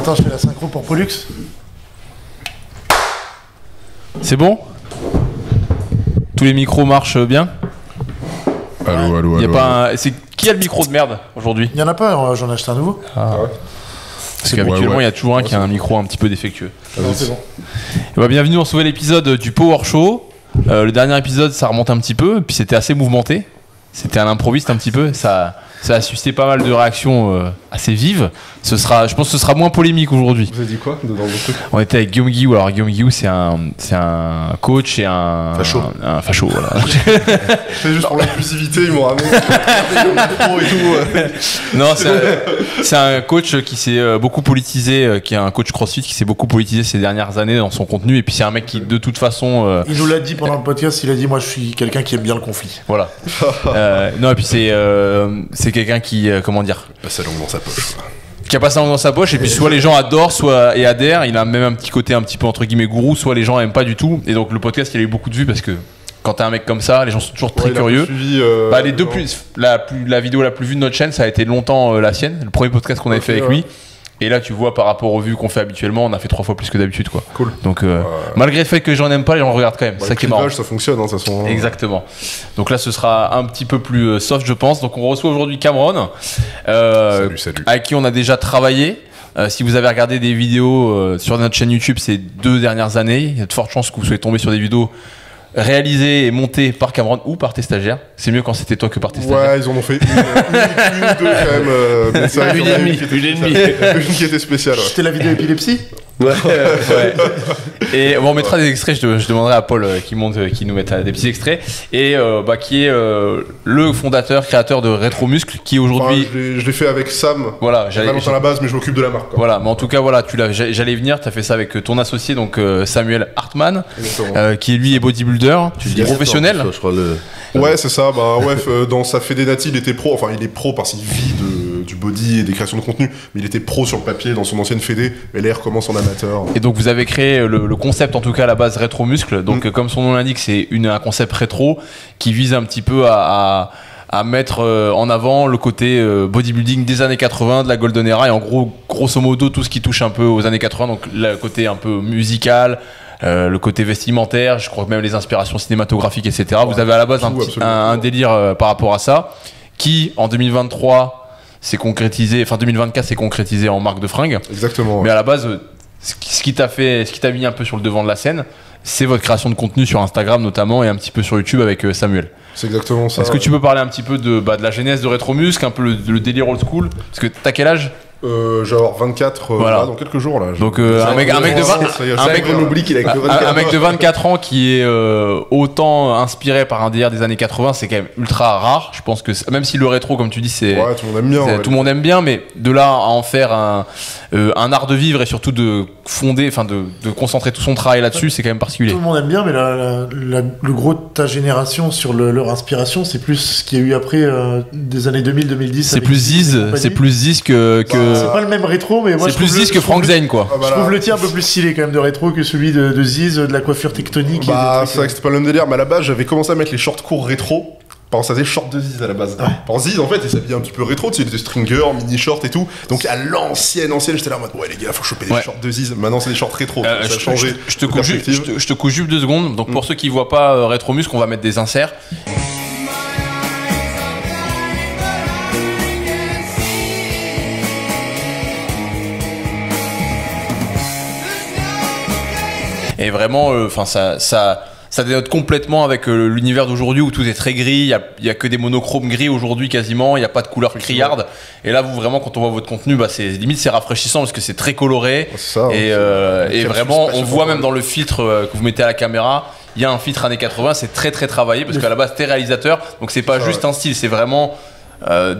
Attends, je fais la synchro pour Pollux. C'est bon? Tous les micros marchent bien? Allô. Y a pas un... Qui a le micro de merde aujourd'hui? Il n'y en a pas, j'en ai acheté un nouveau. Parce qu'habituellement, il y a toujours un qui a un micro un petit peu défectueux. Non, c'est bon. Et bienvenue dans ce nouvel épisode du Power Show. Le dernier épisode, ça remonte un petit peu, puis c'était assez mouvementé. C'était à l'improviste un petit peu. Ça a suscité pas mal de réactions assez vives. Je pense que ce sera moins polémique aujourd'hui. Vous avez dit quoi dedans le truc? On était avec Guillaume Guillou. Alors Guillaume Guillou, c'est un coach et un facho. Voilà. C'est juste pour l'inclusivité, ils m'ont ramené le et tout. Non, c'est un coach qui s'est beaucoup politisé, qui est un coach CrossFit qui s'est beaucoup politisé ces dernières années dans son contenu. Et puis c'est un mec qui, de toute façon, il nous l'a dit pendant le podcast. Il a dit, moi, je suis quelqu'un qui aime bien le conflit. voilà. Non, et puis c'est quelqu'un qui, comment dire, Passe sa langue dans sa poche. qui a pas sa langue dans sa poche, et puis soit les gens adorent, soit et adhèrent. Il a même un petit côté un petit peu entre guillemets gourou, soit les gens aiment pas du tout. Et donc le podcast, il a eu beaucoup de vues parce que quand t'as un mec comme ça, les gens sont toujours très curieux. Les deux la vidéo la plus vue de notre chaîne, ça a été longtemps la sienne, le premier podcast qu'on avait fait avec lui. Et là, tu vois, par rapport aux vues qu'on fait habituellement, on a fait 3 fois plus que d'habitude, quoi. Cool. Donc, malgré le fait que j'en aime pas, les gens regardent quand même. C'est ça qui est marrant. Ça fonctionne, hein, de toute façon. Exactement. Donc là, ce sera un petit peu plus soft, je pense. Donc, on reçoit aujourd'hui Cameron, Salut. avec qui on a déjà travaillé. Si vous avez regardé des vidéos sur notre chaîne YouTube ces 2 dernières années, il y a de fortes chances que vous soyez tombé sur des vidéos réalisées et montées par Cameron ou par tes stagiaires. C'est mieux quand c'était toi que par tes stagiaires. Ouais, ils en ont fait une ou deux quand même. Mais ça, Une et demie. Une qui était spéciale. Ouais. C'était la vidéo épilepsie. Ouais. Et on mettra des extraits, je demanderai à Paul qui nous mette des petits extraits, et qui est le fondateur, créateur de Rétro Muscle, qui aujourd'hui... Je l'ai fait avec Sam, voilà, vraiment à la base, mais je m'occupe de la marque. Quoi. Voilà, mais en tout cas, voilà, j'allais venir, tu as fait ça avec ton associé, donc Samuel Hartmann, qui lui est bodybuilder, tu dis professionnel. Je crois Ouais, c'est ça, dans sa fédé nati, il était pro, enfin il est pro parce qu'il vit du body et des créations de contenu, mais il était pro sur le papier dans son ancienne fédé, mais là il recommence en amateur. Et donc vous avez créé le concept, en tout cas à la base, Rétro Muscle, donc comme son nom l'indique, c'est un concept rétro qui vise un petit peu à mettre en avant le côté bodybuilding des années 80, de la Golden Era, et en gros, grosso modo, tout ce qui touche un peu aux années 80, donc le côté un peu musical, le côté vestimentaire, je crois que même les inspirations cinématographiques, etc. Ouais, vous avez à la base un délire par rapport à ça, qui en 2023 s'est concrétisé, enfin 2024 s'est concrétisé en marque de fringues. Exactement. Ouais. Mais à la base, ce qui t'a mis un peu sur le devant de la scène, c'est votre création de contenu sur Instagram notamment, et un petit peu sur YouTube avec Samuel. C'est exactement ça. Est-ce que tu peux parler un petit peu de la genèse de Rétro Muscle, un peu le délire old school? Parce que t'as quel âge? Genre 24 voilà. Là, dans quelques jours là. Donc un mec de 24 ans qui est autant inspiré par un délire des années 80, c'est quand même ultra rare. Je pense que même si le rétro, comme tu dis, c'est tout le monde aime bien. Tout le monde aime bien, mais de là à en faire un art de vivre, et surtout de fonder, enfin de concentrer tout son travail là-dessus, c'est quand même particulier. Tout le monde aime bien, mais le gros de ta génération sur leur inspiration, c'est plus ce qu'il y a eu après des années 2000-2010. C'est plus Ziz que c'est pas le même rétro, mais moi c'est plus Ziz que Frank Zane, quoi. Je trouve le tien un peu plus stylé quand même de rétro que celui de Ziz, de la coiffure tectonique. C'est vrai que c'était pas le même délire, mais à la base j'avais commencé à mettre les shorts courts rétro. Par ça faisait short de Ziz à la base. Par Ziz en fait il s'habillait un petit peu rétro, tu sais, il était stringer, mini short et tout. Donc à l'ancienne j'étais là en mode ouais les gars faut choper des shorts de Ziz. Maintenant c'est des shorts rétro. Ça a changé. Je te coupe juste 2 secondes. Donc pour ceux qui voient pas Rétro Muscle, on va mettre des inserts. Et vraiment, enfin ça dénote complètement avec l'univers d'aujourd'hui où tout est très gris. Il y a que des monochromes gris aujourd'hui quasiment. Il y a pas de couleur criarde. Et là, vous vraiment, quand on voit votre contenu, c'est rafraîchissant parce que c'est très coloré. Ça, et vraiment, on voit même dans le filtre que vous mettez à la caméra, il y a un filtre années 80. C'est très très travaillé parce qu'à la base, t'es réalisateur. Donc c'est pas juste un style, c'est vraiment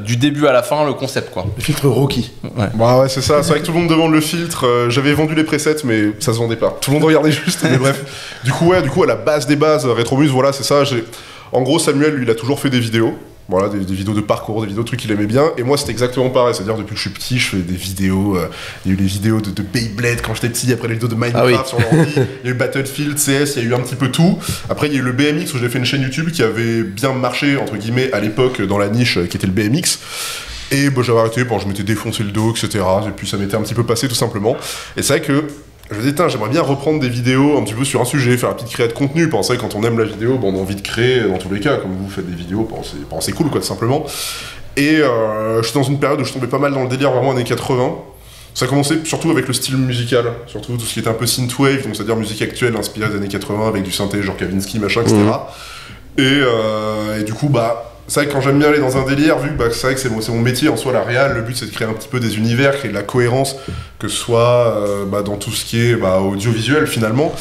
du début à la fin le concept, quoi. Le filtre Rocky. Ouais, c'est ça. C'est vrai que tout le monde demande le filtre. J'avais vendu les presets, mais ça se vendait pas. Tout le monde regardait juste. Mais bref. Du coup, à la base des bases, Rétro Muscle, voilà, c'est ça. En gros, Samuel, lui, il a toujours fait des vidéos. Voilà, des vidéos de parcours, des vidéos de trucs qu'il aimait bien. Et moi, c'était exactement pareil. C'est-à-dire, depuis que je suis petit, je fais des vidéos. Il y a eu les vidéos de Beyblade quand j'étais petit, après les vidéos de Minecraft sur l'ordi. Il y a eu Battlefield, CS, il y a eu un petit peu tout. Après, il y a eu le BMX où j'ai fait une chaîne YouTube qui avait bien marché, entre guillemets, à l'époque, dans la niche qui était le BMX. Et bah, j'avais arrêté, je m'étais défoncé le dos, etc. Et puis ça m'était un petit peu passé tout simplement. Et c'est vrai que je me disais, j'aimerais bien reprendre des vidéos un petit peu sur un sujet, faire un petit créa de contenu. Pensez quand on aime la vidéo, on a envie de créer dans tous les cas, comme vous faites des vidéos, c'est cool quoi, tout simplement. Et je suis dans une période où je tombais pas mal dans le délire vraiment années 80. Ça a commencé surtout avec le style musical, surtout tout ce qui était un peu synthwave, donc c'est-à-dire musique actuelle inspirée des années 80 avec du synthé, genre Kavinsky, machin, etc. Et du coup, c'est vrai que quand j'aime bien aller dans un délire, vu que c'est vrai que c'est mon métier en soi, la réal, le but c'est de créer un petit peu des univers, créer de la cohérence, que ce soit dans tout ce qui est audiovisuel finalement,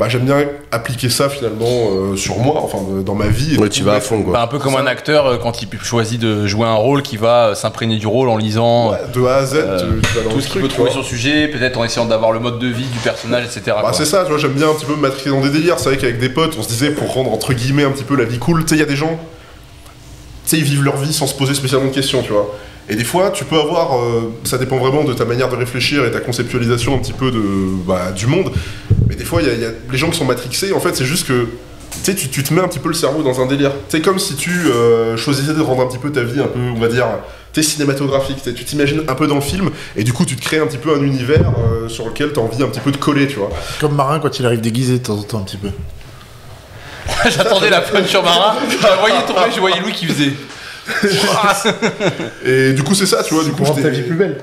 j'aime bien appliquer ça finalement sur moi, enfin dans ma vie. Ouais, tu vas à fond quoi. Un peu comme un acteur quand il choisit de jouer un rôle qui va s'imprégner du rôle en lisant de A à Z, tu vas dans tout ce qu'il peut trouver sur le sujet, peut-être en essayant d'avoir le mode de vie du personnage, etc. C'est ça, tu vois, j'aime bien un petit peu me matriquer dans des délires. C'est vrai qu'avec des potes, on se disait pour rendre entre guillemets un petit peu la vie cool, tu sais, il y a des gens, tu sais, ils vivent leur vie sans se poser spécialement de questions, tu vois. Et des fois, tu peux avoir, ça dépend vraiment de ta manière de réfléchir et ta conceptualisation un petit peu du monde. Mais des fois, il y a les gens qui sont matrixés, en fait, c'est juste que tu sais, tu te mets un petit peu le cerveau dans un délire. C'est comme si tu choisissais de rendre un petit peu ta vie un peu, on va dire, cinématographique. Tu t'imagines un peu dans le film, et du coup, tu te crées un petit peu un univers sur lequel tu as envie un petit peu de coller, tu vois. Comme Marin quand il arrive déguisé de temps en temps, un petit peu. J'attendais la punch sur Marin, je la voyais tomber, je voyais Louis qui faisait. Et du coup, c'est ça, tu vois. Du coup, ta vie plus belle.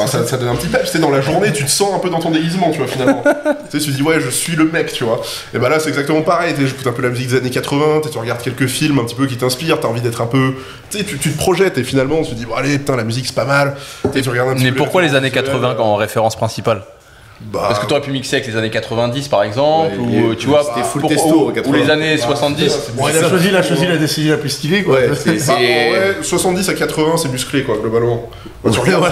Ça donne un petit peps, dans la journée, tu te sens un peu dans ton déguisement, tu vois, finalement. Tu te dis, ouais, je suis le mec, tu vois. Et là, c'est exactement pareil. J'écoute un peu la musique des années 80, tu regardes quelques films un petit peu qui t'inspirent, t'as envie d'être un peu. Tu te projettes, et finalement, tu te dis, bon, allez, putain, la musique, c'est pas mal. Tu regardes un petit peu. Mais pourquoi les années 80 en référence principale? Parce que tu aurais pu mixer avec les années 90 par exemple, ou tu vois, c'était full testo, ou les années 70. Bon, il a choisi la décennie la plus stylée quoi. Ouais, 70 à 80 c'est musclé quoi, globalement. Tu regardes,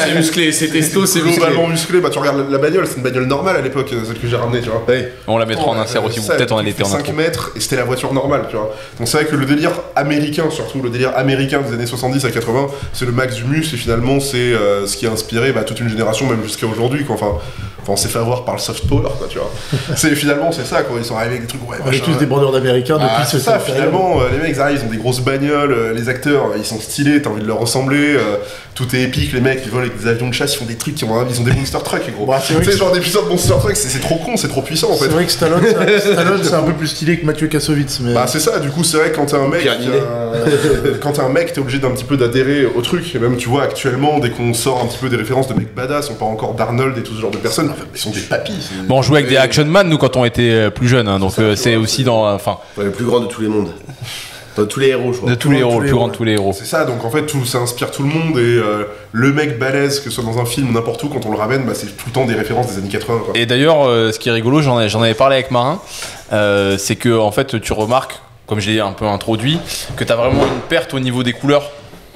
c'est musclé, c'est testo, c'est globalement musclé. Tu regardes la bagnole, c'est une bagnole normale à l'époque, celle que j'ai ramenée, tu vois. On la mettra en insert aussi, peut-être on était en 5 mètres et c'était la voiture normale, tu vois. Donc c'est vrai que le délire américain, surtout le délire américain des années 70 à 80, c'est le max du muscle et finalement c'est ce qui a inspiré toute une génération, même jusqu'à aujourd'hui quoi. Enfin, on s'est fait avoir par le soft power quoi, tu vois. Finalement c'est ça quoi, ils sont arrivés avec des trucs on est tous des bandeurs d'américains depuis c'est ça finalement, les mecs ils arrivent, ils ont des grosses bagnoles, les acteurs ils sont stylés, t'as envie de leur ressembler, tout est épique, les mecs ils volent avec des avions de chasse, ils font des trucs, ils ont des monster trucks gros. C'est genre des puissants de monster trucks, c'est trop con, c'est trop puissant en fait. C'est vrai que Stallone c'est un peu plus stylé que Mathieu Kassovitz mais... c'est ça, du coup c'est vrai que quand t'es un mec quand t'es un mec t'es obligé d'un petit peu d'adhérer au truc, et même tu vois actuellement dès qu'on sort un petit peu des références de mecs badass, on parle encore d'Arnold et tout ce genre de personnes, ils sont des papis. Bon, on jouait avec des Action Man nous quand on était plus jeunes, donc c'est aussi dans... le plus grand de tous les mondes. De tous les héros, je crois. De tous les héros, le plus grand de tous les héros. C'est ça, donc en fait, ça inspire tout le monde, et le mec balèze, que ce soit dans un film ou n'importe où, quand on le ramène, c'est tout le temps des références des années 80. Quoi. Et d'ailleurs, ce qui est rigolo, j'en avais parlé avec Marin, c'est que en fait, tu remarques, comme je l'ai un peu introduit, que tu as vraiment une perte au niveau des couleurs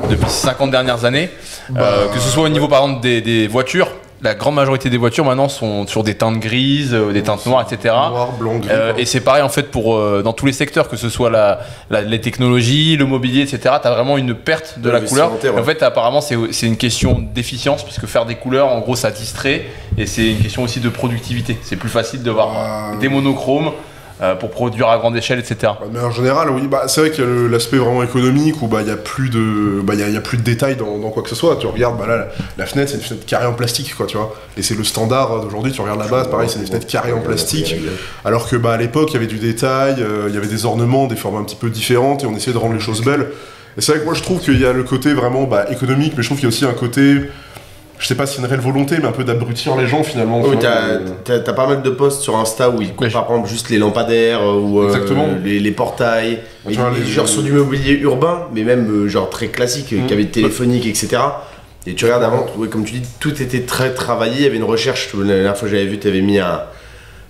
depuis ces 50 dernières années, que ce soit au niveau par exemple des voitures. La grande majorité des voitures maintenant sont sur des teintes grises, des teintes noires, etc. Noir, blanc, gris. Et c'est pareil en fait pour dans tous les secteurs, que ce soit les technologies, le mobilier, etc. T'as vraiment une perte de la couleur. Ouais. En fait, apparemment, c'est une question d'efficience, puisque faire des couleurs, en gros, ça distrait, et c'est une question aussi de productivité. C'est plus facile de voir des monochromes. Pour produire à grande échelle, etc. Mais en général, oui, c'est vrai qu'il y a l'aspect vraiment économique où il y a plus de détails dans quoi que ce soit. Tu regardes, là, la fenêtre, c'est une fenêtre carrée en plastique, quoi, tu vois. Et c'est le standard d'aujourd'hui. Tu regardes la base, pareil, c'est des fenêtres carrées en plastique. Alors que à l'époque, il y avait du détail, il y avait des ornements, des formes un petit peu différentes, et on essayait de rendre les choses belles. Et c'est vrai que moi, je trouve qu'il y a le côté vraiment économique, mais je trouve qu'il y a aussi un côté. Je sais pas si c'est une réelle volonté, mais un peu d'abrutir les gens finalement. Oui, t'as pas mal de posts sur Insta où ils comparent par exemple juste les lampadaires ou les portails, genre sur du mobilier urbain, mais même genre très classique, cabine téléphonique, etc. Et tu regardes avant, comme tu dis, tout était très travaillé, il y avait une recherche. La dernière fois que j'avais vu, tu avais mis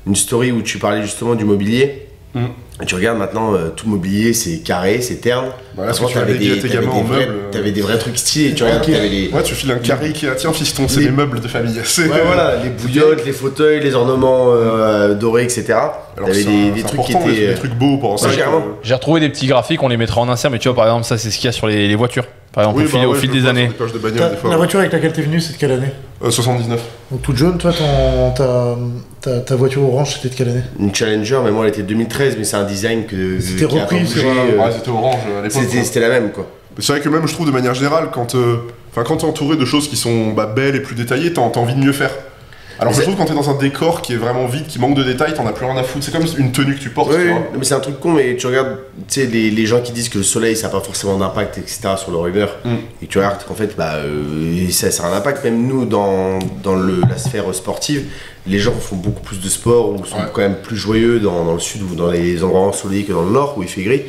une story où tu parlais justement du mobilier. Et tu regardes maintenant, tout mobilier c'est carré, c'est terne. Là, t'avais des vrais trucs stylés. Et tu regardes, t'avais les... Ouais, tu files un carré qui tiens fiston, c'est les meubles de famille. Voilà, les bouillottes, les fauteuils, les ornements dorés, etc. Alors t'avais des trucs qui étaient des trucs beaux pour ça. J'ai retrouvé des petits graphiques, on les mettra en insert, mais tu vois par exemple ça c'est ce qu'il y a sur les voitures. Par exemple, au fil des années. La voiture avec laquelle t'es venu, c'est de quelle année 79. Donc toute jaune, toi, ta voiture orange, c'était de quelle année? Une Challenger, mais moi elle était 2013, mais c'est un design que. C'était repris sur. C'était orange à l'époque. C'était la même quoi. C'est vrai que même, je trouve, de manière générale, quand t'es entouré de choses qui sont belles et plus détaillées, t'as envie de mieux faire. Alors je trouve que quand t'es dans un décor qui est vraiment vide, qui manque de détails, t'en as plus rien à foutre. C'est comme une tenue que tu portes. Oui, tu vois. mais c'est un truc con, mais tu regardes, tu sais, les gens qui disent que le soleil ça n'a pas forcément d'impact, etc. sur leur humeur. Et tu regardes qu'en fait, ça a un impact. Même nous, dans la sphère sportive, les gens font beaucoup plus de sport ou sont quand même plus joyeux dans le sud ou dans les endroits ensoleillés que dans le nord où il fait gris.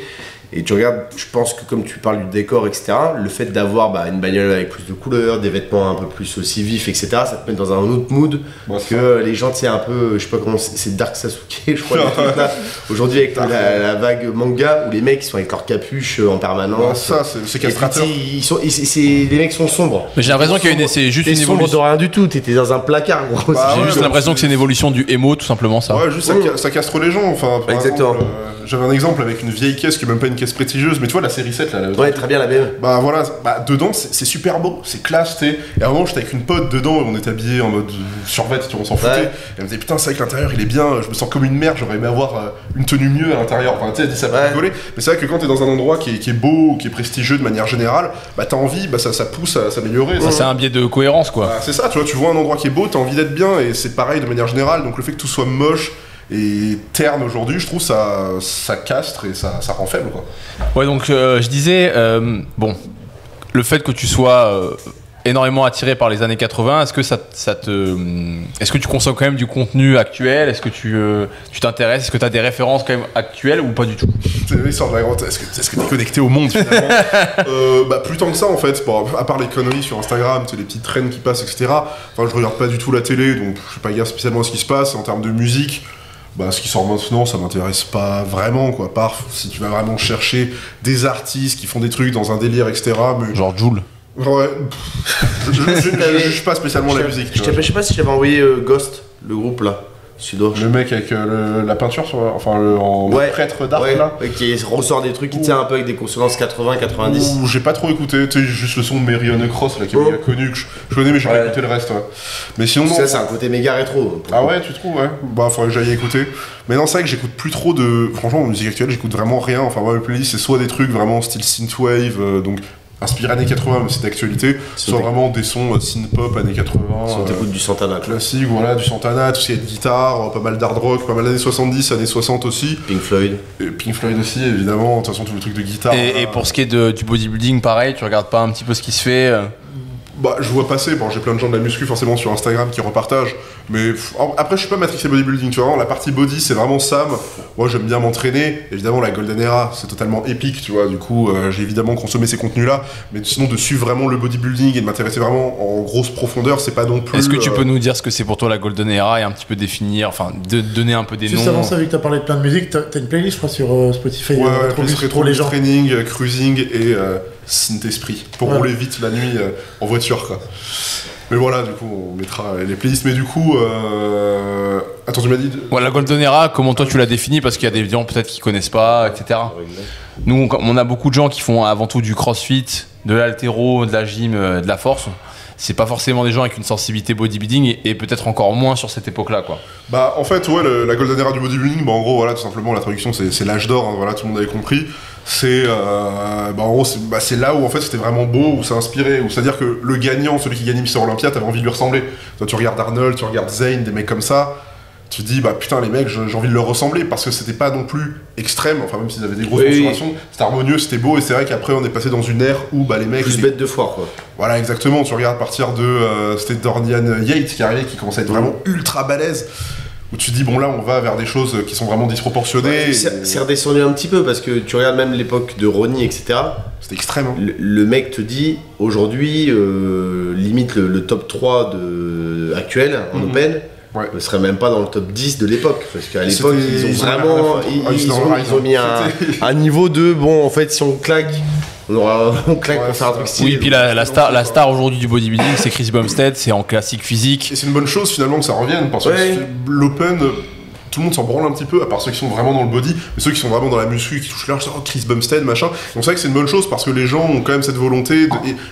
Et tu regardes, je pense que comme tu parles du décor, etc., le fait d'avoir une bagnole avec plus de couleurs, des vêtements un peu plus aussi vifs, etc., ça te met dans un autre mood que les gens, tu sais, un peu, je sais pas comment, c'est Dark Sasuke, je crois, les trucs là. Aujourd'hui, avec la vague manga où les mecs sont avec leur capuche en permanence. Ça, c'est castrateur. Les mecs sont sombres. Mais j'ai l'impression c'est juste une évolution. De rien du tout, t'étais dans un placard, gros. J'ai juste l'impression que c'est une évolution du emo, tout simplement, ça. Ouais, juste ça castre les gens. Enfin, exactement. J'avais un exemple avec une vieille caisse qui est même pas une caisse prestigieuse, mais tu vois la série 7 là. Ouais, très bien la BM. Dedans c'est super beau, c'est classe, tu sais. Et à un moment j'étais avec une pote dedans, on était habillés en mode survêt, on s'en foutait. Et elle me disait putain, c'est vrai que l'intérieur il est bien, je me sens comme une merde, j'aurais aimé avoir une tenue mieux à l'intérieur. Enfin, tu sais, elle dit ça pour rigoler. Mais c'est vrai que quand t'es dans un endroit qui est beau, qui est prestigieux de manière générale, t'as envie, ça pousse à s'améliorer. C'est un biais de cohérence quoi. C'est ça, tu vois un endroit qui est beau, t'as envie d'être bien, et c'est pareil de manière générale. Donc le fait que tout soit moche et terne aujourd'hui, je trouve ça castre et ça rend faible quoi. Ouais, donc je disais le fait que tu sois énormément attiré par les années 80, est-ce que tu consommes quand même du contenu actuel? Est-ce que tu t'intéresses? Est-ce que tu as des références quand même actuelles ou pas du tout? C'est l'histoire de la grande. Est-ce que t'es connecté au monde finalement? Plus tant que ça en fait. Bon, à part les conneries sur Instagram, les petites trends qui passent, etc. Enfin, je regarde pas du tout la télé, donc je sais pas gaffe spécialement à ce qui se passe en termes de musique. Ce qui sort maintenant, ça m'intéresse pas vraiment, quoi. Part si tu vas vraiment chercher des artistes qui font des trucs dans un délire, etc. Mais... Genre Jul. Ouais. Je juge pas spécialement la musique. Je sais pas si je t'avais envoyé Ghost, le groupe là. Sudoche. Le mec avec la peinture sur, en prêtre d'art là, qui ressort des trucs qui tient un peu avec des consonances 80-90. J'ai pas trop écouté, tu sais, juste le son de Marion Cross là qui est méga connu, que je connais mais j'ai pas écouté le reste. Mais sinon ça c'est un côté méga rétro. Ah ouais, tu trouves? Ouais. Faudrait que j'aille écouter. Mais non, c'est vrai que j'écoute plus trop de. Franchement, en musique actuelle, j'écoute vraiment rien. Enfin, le playlist c'est soit des trucs vraiment style synthwave, donc inspiré années 80 mais c'est d'actualité, soit vraiment des sons synth-pop années 80. Soit t'écoutes du Santana classique, voilà, du Santana, tout ce qui est de guitare, pas mal d'hard rock, pas mal d'années 70, années 60 aussi. Pink Floyd. Et Pink Floyd aussi, évidemment, de toute façon tous les trucs de guitare. Et pour ce qui est du bodybuilding, pareil, tu regardes pas un petit peu ce qui se fait? Je vois passer, j'ai plein de gens de la muscu forcément sur Instagram qui repartagent, mais après je suis pas matrixé bodybuilding, tu vois, la partie body c'est vraiment Sam, moi j'aime bien m'entraîner, évidemment la Golden Era c'est totalement épique, tu vois, du coup j'ai évidemment consommé ces contenus là, mais sinon de suivre vraiment le bodybuilding et de m'intéresser vraiment en grosse profondeur, c'est pas non plus... Est-ce que tu peux nous dire ce que c'est pour toi la Golden Era et un petit peu définir, enfin de donner un peu des noms? Juste avant ça, vu que t'as parlé de plein de musique, t'as une playlist je crois sur Spotify, rétro les gens. Training, cruising et synth-esprit, pour rouler vite la nuit en voiture quoi. Mais voilà, du coup on mettra les playlists, mais du coup attends, tu m'as dit la Golden Era, comment toi tu l'as définie? Parce qu'il y a des gens peut-être qui connaissent pas, etc. Nous on a beaucoup de gens qui font avant tout du crossfit, de l'haltéro, de la gym, de la force. C'est pas forcément des gens avec une sensibilité bodybuilding et peut-être encore moins sur cette époque-là, quoi. En fait, la Golden Era du bodybuilding, en gros, voilà, tout simplement, la traduction, c'est l'âge d'or, hein, voilà, tout le monde avait compris. C'est, en gros, c'est là où, en fait, c'était vraiment beau, où ça inspirait, où c'est-à-dire que le gagnant, celui qui gagnait Mister Olympia, t'avais envie de lui ressembler. Toi, tu regardes Arnold, tu regardes Zayn, des mecs comme ça, tu te dis, putain, les mecs, j'ai envie de leur ressembler, parce que c'était pas non plus extrême, enfin, même s'ils avaient des grosses mensurations, c'était harmonieux, c'était beau, et c'est vrai qu'après, on est passé dans une ère où, les mecs... Plus bêtes de foire, quoi. Voilà, exactement, tu regardes à partir de... c'était Dorian Yates qui arrivait, qui commençait à être vraiment ultra balèze, où tu te dis, là, on va vers des choses qui sont vraiment disproportionnées. C'est redescendu un petit peu, parce que tu regardes même l'époque de Ronnie, etc. C'était extrême, hein. Le mec te dit, aujourd'hui, limite le top 3 actuel, en open... ne serait même pas dans le top 10 de l'époque, parce qu'à l'époque ils ont mis un niveau de en fait si on claque on claque pour faire un truc stylé. Oui, puis la star aujourd'hui du bodybuilding c'est Chris Bumstead, c'est en classique physique. Et c'est une bonne chose finalement que ça revienne, parce que l'open, tout le monde s'en branle un petit peu, à part ceux qui sont vraiment dans le body, mais ceux qui sont vraiment dans la muscu, qui touchent large, Chris Bumstead, machin. Donc c'est vrai que c'est une bonne chose, parce que les gens ont quand même cette volonté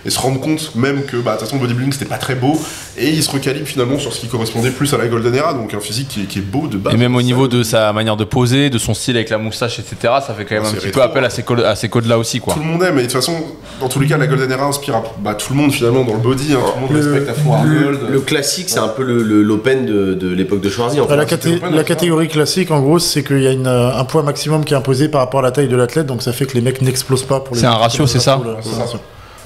et se rendent compte même que de toute façon le bodybuilding c'était pas très beau, et il se recalibre finalement sur ce qui correspondait plus à la Golden Era, donc un physique qui est beau de base. Et même au niveau de sa manière de poser, de son style avec la moustache, etc., ça fait quand même un petit peu appel à ces codes-là aussi, quoi. Tout le monde aime, mais de toute façon, dans tous les cas, la Golden Era inspire tout le monde finalement dans le body, hein, tout le monde respecte à fond Arnold. Le classique, c'est un peu l'open de l'époque de Schwarzy. En fait. La catégorie classique, en gros, c'est qu'il y a un poids maximum qui est imposé par rapport à la taille de l'athlète, donc ça fait que les mecs n'explosent pas pour les. C'est un ratio, c'est ça.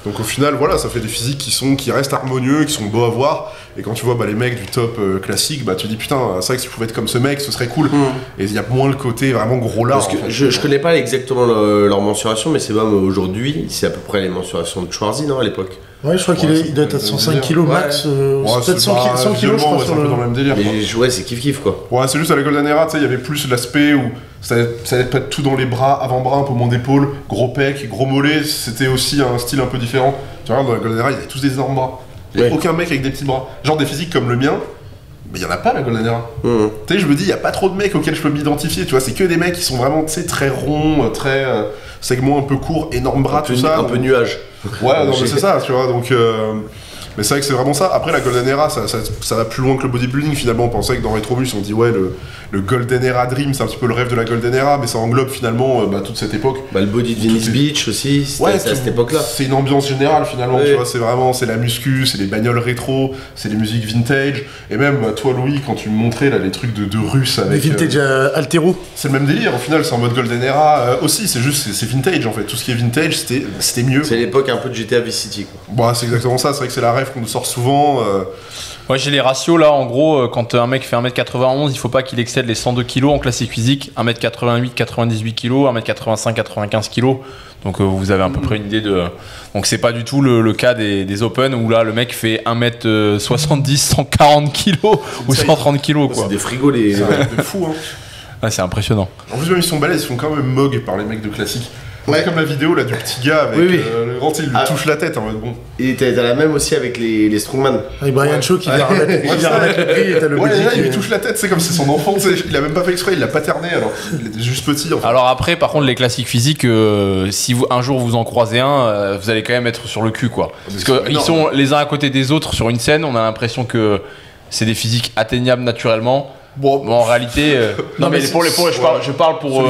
Donc au final, voilà, ça fait des physiques qui restent harmonieux, qui sont beaux à voir. Et quand tu vois les mecs du top classique, tu te dis putain, c'est vrai que si je pouvais être comme ce mec, ce serait cool. Et il y a moins le côté vraiment gros lard. Parce que je connais pas exactement leur mensuration, mais c'est même aujourd'hui, c'est à peu près les mensurations de Schwarzy, non, à l'époque. Ouais, je crois qu'il doit être à 105 kg max. Peut-être 100 kg, je crois. C'est un peu dans le même délire. Mais ouais, c'est kiff quoi. Ouais, c'est juste à la Golden Era, tu sais, il y avait plus l'aspect où ça allait pas tout dans les bras, avant-bras, un peu moins d'épaule, gros pec, gros mollet. C'était aussi un style un peu différent. Tu vois, dans la Golden Era, ils avaient tous des énormes bras. Il n'y a aucun mec avec des petits bras. Genre des physiques comme le mien, mais il n'y en a pas la Golden Era. Tu sais, je me dis, il n'y a pas trop de mecs auxquels je peux m'identifier. Tu vois, c'est que des mecs qui sont vraiment, tu sais, très ronds, très segments un peu courts, énormes bras, tout ça. Un peu nuage. Ouais, non, mais c'est ça, tu vois, donc. Mais c'est vrai que c'est vraiment ça. Après, la Golden Era, ça va plus loin que le bodybuilding. Finalement, on pensait que dans Retrobus, on dit ouais, le Golden Era Dream, c'est un petit peu le rêve de la Golden Era, mais ça englobe finalement toute cette époque. Le body de Venice Beach aussi, c'était à cette époque-là. C'est une ambiance générale finalement, tu vois, c'est la muscu, c'est les bagnoles rétro, c'est les musiques vintage. Et même, toi, Louis, quand tu me montrais là, les trucs de Russes avec. Les vintage altéro. C'est le même délire, au final, c'est en mode Golden Era aussi, c'est juste, c'est vintage en fait. Tout ce qui est vintage, c'était mieux. C'est l'époque un peu de GTA Vice City, quoi. Bah, c'est exactement ça, c'est vrai que c'est la rêve qu'on nous sort souvent. Ouais, j'ai les ratios là, en gros, quand un mec fait 1m91, il faut pas qu'il excède les 102 kg en classique physique, 1m88, 98 kg, 1m85, 95 kg. Donc vous avez à peu près une idée de. Donc c'est pas du tout le cas des Open où là le mec fait 1m70, 140 kg ou 130 kg, quoi. C'est des frigos les de fou, hein. Ouais, c'est impressionnant. En plus, même ils sont balèzes, ils sont quand même mog par les mecs de classique. Ouais, comme la vidéo là du petit gars avec le grand, il lui touche la tête en mode bon. Et t'as la même aussi avec les strongman. Avec Brian Shaw qui vient remettre le prix et t'as le là, il lui touche la tête, c'est comme c'est son enfant, il a même pas fait exprès, il l'a paterné alors il était juste petit en fait. Alors après, par contre, les classiques physiques, si un jour vous en croisez un, vous allez quand même être sur le cul, quoi. Parce qu'ils sont les uns à côté des autres sur une scène, on a l'impression que c'est des physiques atteignables naturellement. Bon, en réalité, non mais je parle pour